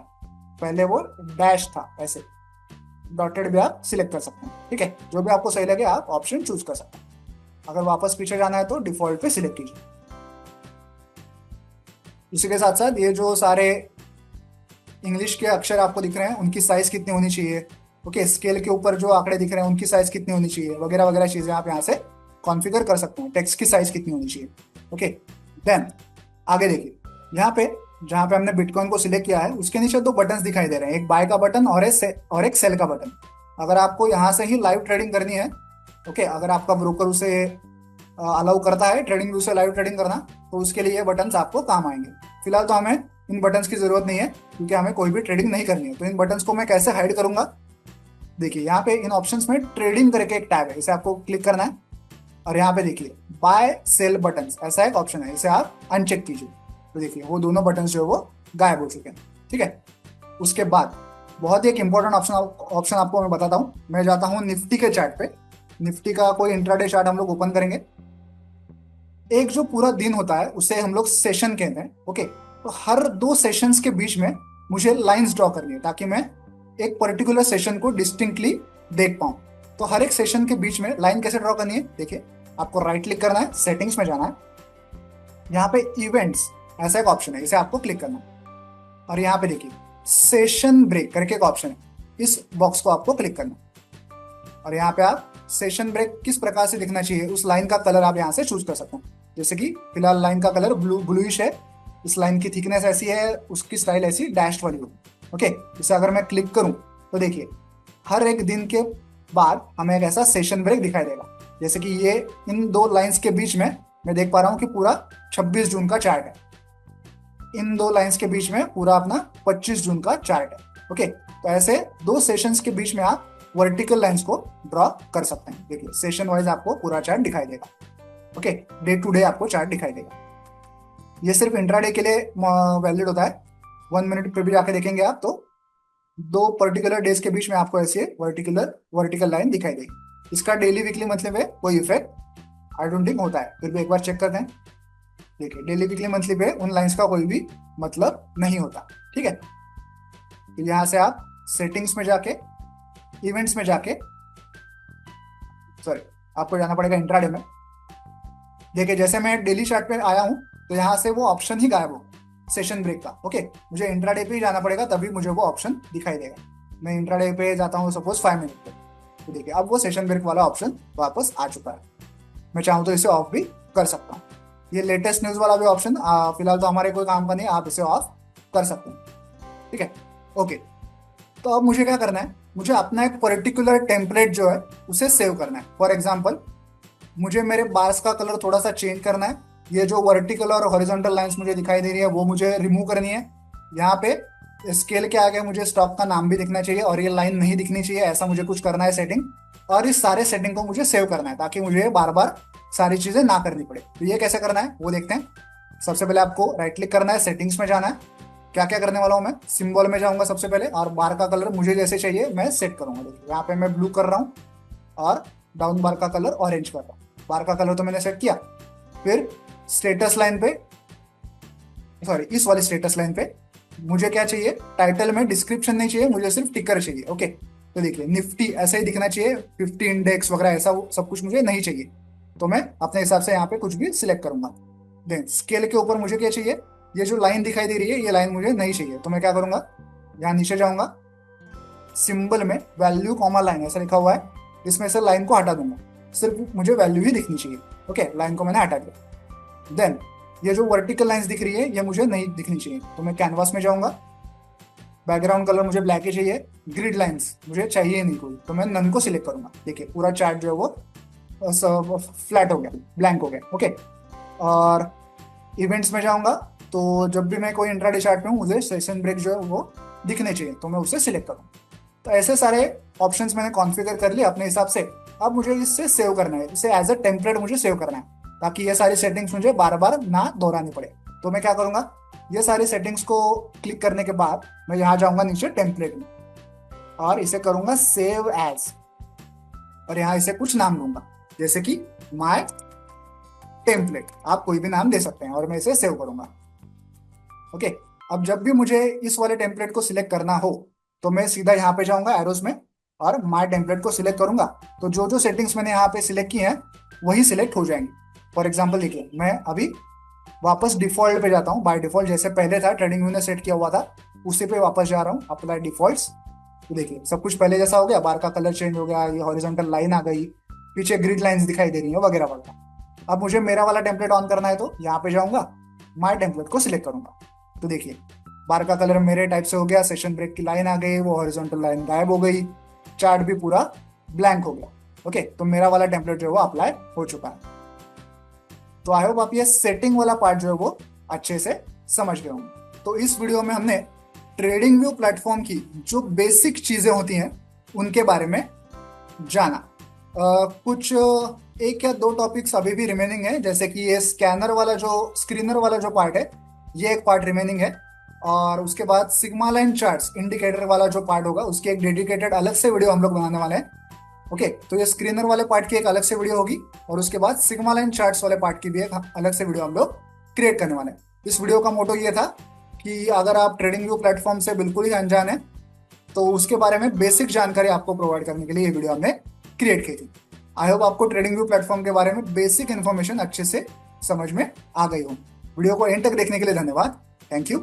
पहले वो डैश था, ऐसे डॉटेड भी आप सिलेक्ट कर सकते हैं। ठीक है, जो भी आपको सही लगे आप ऑप्शन चूज कर सकते हैं। अगर वापस पीछे जाना है तो डिफॉल्ट पे सिलेक्ट कीजिए। इसी के साथ साथ ये जो सारे इंग्लिश के अक्षर आपको दिख रहे हैं उनकी साइज कितनी होनी चाहिए, ओके, स्केल के ऊपर जो आंकड़े दिख रहे हैं उनकी साइज कितनी होनी चाहिए, वगैरह वगैरह चीजें आप यहाँ से कॉन्फ़िगर कर सकते हैं। टेक्स्ट की साइज कितनी होनी चाहिए। ओके, देन आगे देखिए यहाँ पे जहाँ पे हमने बिटकॉइन को सिलेक्ट किया है उसके नीचे 2 बटन्स दिखाई दे रहे हैं, एक बाय का बटन और एक सेल का बटन। अगर आपको यहाँ से ही लाइव ट्रेडिंग करनी है, ओके, अगर आपका ब्रोकर उसे अलाउ करता है ट्रेडिंग व्यू से लाइव ट्रेडिंग करना, तो उसके लिए ये बटन्स आपको काम आएंगे। फिलहाल तो हमें इन बटन्स की जरूरत नहीं है क्योंकि हमें कोई भी ट्रेडिंग नहीं करनी है। तो इन बटन्स को मैं कैसे हाइड करूंगा, देखिए यहाँ पे इन ऑप्शंस में ट्रेडिंग करके एक टैब है, इसे आपको क्लिक करना है और यहाँ पे देखिए बाय सेल बटन्स ऐसा एक ऑप्शन है, इसे आप अनचेक कीजिए। तो देखिए वो दोनों बटन्स जो है वो गायब हो चुके हैं। ठीक है, उसके बाद बहुत ही एक इंपॉर्टेंट ऑप्शन आपको मैं बताता हूँ। मैं जाता हूँ निफ्टी के चार्ट पे, निफ्टी का कोई इंट्राडे चार्ट हम लोग ओपन करेंगे। एक जो पूरा दिन होता है उसे हम लोग सेशन कहते हैं। ओके, तो हर 2 सेशंस के बीच में मुझे लाइंस ड्रॉ करनी है ताकि मैं एक पर्टिकुलर सेशन को डिस्टिंक्टली देख पाऊं। तो हर एक सेशन के बीच में लाइन कैसे ड्रॉ करनी है, देखिए आपको राइट क्लिक करना है, सेटिंग्स में जाना है, यहाँ पे इवेंट्स ऐसा एक ऑप्शन है, इसे आपको क्लिक करना है और यहाँ पे देखिए सेशन ब्रेक करके एक ऑप्शन है, इस बॉक्स को आपको क्लिक करना है और यहाँ पे आप सेशन ब्रेक किस प्रकार से दिखना चाहिए उस लाइन का कलर आप यहाँ से चूज कर सकते हैं। जैसे कि फिलहाल लाइन का कलर ब्लूइश है, इस लाइन की थिकनेस ऐसी है, उसकी स्टाइल ऐसी डैश वाली होगी। ओके, इसे अगर मैं क्लिक करूं तो देखिए हर एक दिन के बाद हमें एक ऐसा सेशन ब्रेक दिखाई देगा। जैसे कि ये इन 2 लाइंस के बीच में मैं देख पा रहा हूं कि पूरा 26 जून का चार्ट है, इन 2 लाइंस के बीच में पूरा अपना 25 जून का चार्ट है। ओके, तो ऐसे 2 सेशंस के बीच में आप वर्टिकल लाइंस को ड्रॉ कर सकते हैं। देखिए सेशन वाइज आपको पूरा चार्ट दिखाई देगा। ओके, डे टू डे आपको चार्ट दिखाई देगा। ये सिर्फ इंट्राडे के लिए वैलिड होता है। 1 मिनट पे भी जाके देखेंगे आप तो 2 पर्टिकुलर डेज के बीच में आपको ऐसे वर्टिकल लाइन दिखाई देगी। इसका डेली वीकली मंथली पे कोई इफेक्ट आई डोंट थिंक होता है, फिर भी एक बार चेक करते हैं। देखिए डेली वीकली मंथली पे उन लाइंस का कोई भी मतलब नहीं होता। ठीक है, तो यहाँ से आप सेटिंग्स में जाके इवेंट्स में जाके सॉरी, आपको जाना पड़ेगा इंट्राडे में। देखिए जैसे मैं डेली चार्ट पे आया हूँ तो यहाँ से वो ऑप्शन ही गायब हो सेशन ब्रेक का। ओके, मुझे इंट्राडे पे ही जाना पड़ेगा तभी मुझे वो ऑप्शन दिखाई देगा। मैं इंट्राडे पे जाता हूँ सपोज 5 मिनट पे, तो देखिए अब वो सेशन ब्रेक वाला ऑप्शन वापस आ चुका है। मैं चाहूँ तो इसे ऑफ भी कर सकता हूँ। ये लेटेस्ट न्यूज वाला भी ऑप्शन फिलहाल तो हमारे कोई काम का नहीं, आप इसे ऑफ कर सकते हैं। ठीक है, ओके। तो अब मुझे क्या करना है, मुझे अपना एक पर्टिकुलर टेम्पलेट जो है उसे सेव करना है। फॉर एग्जाम्पल मुझे मेरे बार्स का कलर थोड़ा सा चेंज करना है। ये जो वर्टिकल और हॉरिजॉन्टल लाइंस मुझे दिखाई दे रही है वो मुझे रिमूव करनी है। यहाँ पे स्केल के आगे मुझे स्टॉक का नाम भी दिखना चाहिए और ये लाइन नहीं दिखनी चाहिए, ऐसा मुझे कुछ करना है सेटिंग। और इस सारे सेटिंग को मुझे सेव करना है ताकि मुझे बार बार सारी चीजें ना करनी पड़े। तो ये कैसे करना है वो देखते हैं। सबसे पहले आपको राइट क्लिक करना है, सेटिंग्स में जाना है। क्या क्या करने वाला हूँ मैं, सिंबल में जाऊंगा सबसे पहले और बार का कलर मुझे जैसे चाहिए मैं सेट करूंगा। देखिए यहाँ पे मैं ब्लू कर रहा हूँ और डाउन बार का कलर ऑरेंज कर रहा हूँ। बार का कलर तो मैंने सेट किया। फिर स्टेटस लाइन पे, सॉरी इस वाली स्टेटस लाइन पे मुझे क्या चाहिए, टाइटल में डिस्क्रिप्शन नहीं चाहिए, मुझे सिर्फ टिकर चाहिए। ओके, तो देखिए निफ्टी ऐसा ही दिखना चाहिए, 50 इंडेक्स वगैरह ऐसा सब कुछ मुझे नहीं चाहिए। तो मैं अपने हिसाब से यहाँ पे कुछ भी सिलेक्ट करूंगा। देन स्केल के ऊपर मुझे क्या चाहिए, ये जो लाइन दिखाई दे रही है ये लाइन मुझे नहीं चाहिए। तो मैं क्या करूंगा, यहाँ नीचे जाऊंगा, सिंबल में वैल्यू कॉमा लाइन ऐसा लिखा हुआ है, इसमें से लाइन को हटा दूंगा, सिर्फ मुझे वैल्यू ही दिखनी चाहिए। ओके, लाइन को मैंने हटा दिया। देन ये जो वर्टिकल लाइंस दिख रही है ये मुझे नहीं दिखनी चाहिए, तो मैं कैनवास में जाऊंगा। बैकग्राउंड कलर मुझे ब्लैक ही चाहिए, ग्रिड लाइंस मुझे चाहिए नहीं कोई, तो मैं नन को सिलेक्ट करूंगा। देखिए पूरा चार्ट जो है वो फ्लैट हो गया, ब्लैंक हो गया। ओके, और इवेंट्स में जाऊंगा तो जब भी मैं कोई इंट्राडे चार्ट में हूँ मुझे सेशन ब्रेक जो है वो दिखने चाहिए, तो मैं उसे सिलेक्ट करूँ। तो ऐसे सारे ऑप्शंस मैंने कॉन्फ़िगर कर लिए अपने हिसाब से। अब मुझे इसे सेव करना है, इसे एज अ टेम्पलेट मुझे सेव करना है ताकि ये सारी सेटिंग्स मुझे बार बार ना दोहरानी पड़े। तो मैं क्या करूंगा, ये सारी सेटिंग्स को क्लिक करने के बाद मैं यहाँ जाऊंगा नीचे टेम्पलेट में और इसे करूंगा सेव एज, और यहाँ इसे कुछ नाम दूंगा जैसे कि माय टेम्पलेट, आप कोई भी नाम दे सकते हैं, और मैं इसे सेव करूंगा। ओके, अब जब भी मुझे इस वाले टेम्पलेट को सिलेक्ट करना हो तो मैं सीधा यहाँ पे जाऊंगा एरोज में और माय टेम्पलेट को सिलेक्ट करूंगा। तो जो जो सेटिंग्स मैंने यहाँ पे सिलेक्ट की हैं वही सिलेक्ट हो जाएंगी। फॉर एग्जाम्पल देखिए मैं अभी वापस डिफॉल्ट पे जाता हूँ, बाय डिफॉल्ट जैसे पहले था ट्रेडिंग व्यू ने सेट किया हुआ था उसी पे वापस जा रहा हूँ, अप्लाई डिफॉल्ट्स। तो देखिए सब कुछ पहले जैसा हो गया, बार का कलर चेंज हो गया, ये हॉरिजॉन्टल लाइन आ गई, पीछे ग्रिड लाइंस दिखाई दे रही है वगैरह वगैरह। अब मुझे मेरा वाला टेम्पलेट ऑन करना है तो यहाँ पे जाऊंगा, माय टेम्पलेट को सिलेक्ट करूंगा। तो देखिए बार का कलर मेरे टाइप से हो गया, सेशन ब्रेक की लाइन आ गई, वो हॉरिजॉन्टल लाइन गायब हो गई, चार्ट भी पूरा ब्लैंक हो गया। ओके, तो मेरा वाला टेम्पलेट जो है वो अप्लाई हो चुका है। तो आई होप आप ये सेटिंग वाला पार्ट जो है वो अच्छे से समझ गए होंगे। तो इस वीडियो में हमने ट्रेडिंग व्यू प्लेटफॉर्म की जो बेसिक चीजें होती हैं उनके बारे में जाना। कुछ एक या दो टॉपिक्स अभी भी रिमेनिंग है, जैसे कि ये स्कैनर वाला जो स्क्रीनर वाला जो पार्ट है ये एक पार्ट रिमेनिंग है, और उसके बाद सिग्मा लाइन चार्ट्स इंडिकेटर वाला जो पार्ट होगा उसकी एक डेडिकेटेड अलग से वीडियो हम लोग बनाने वाले हैं। ओके, तो ये स्क्रीनर वाले पार्ट की एक अलग से वीडियो होगी और उसके बाद सिग्मा लाइन चार्ट्स वाले पार्ट की भी एक अलग से वीडियो हम लोग क्रिएट करने वाले हैं। इस वीडियो का मोटो ये था कि अगर आप ट्रेडिंग व्यू प्लेटफॉर्म से बिल्कुल ही अनजान है तो उसके बारे में बेसिक जानकारी आपको प्रोवाइड करने के लिए ये वीडियो हमने क्रिएट की थी। आई होप आपको ट्रेडिंग व्यू प्लेटफॉर्म के बारे में बेसिक इन्फॉर्मेशन अच्छे से समझ में आ गई हो। वीडियो को एंड तक देखने के लिए धन्यवाद। Thank you.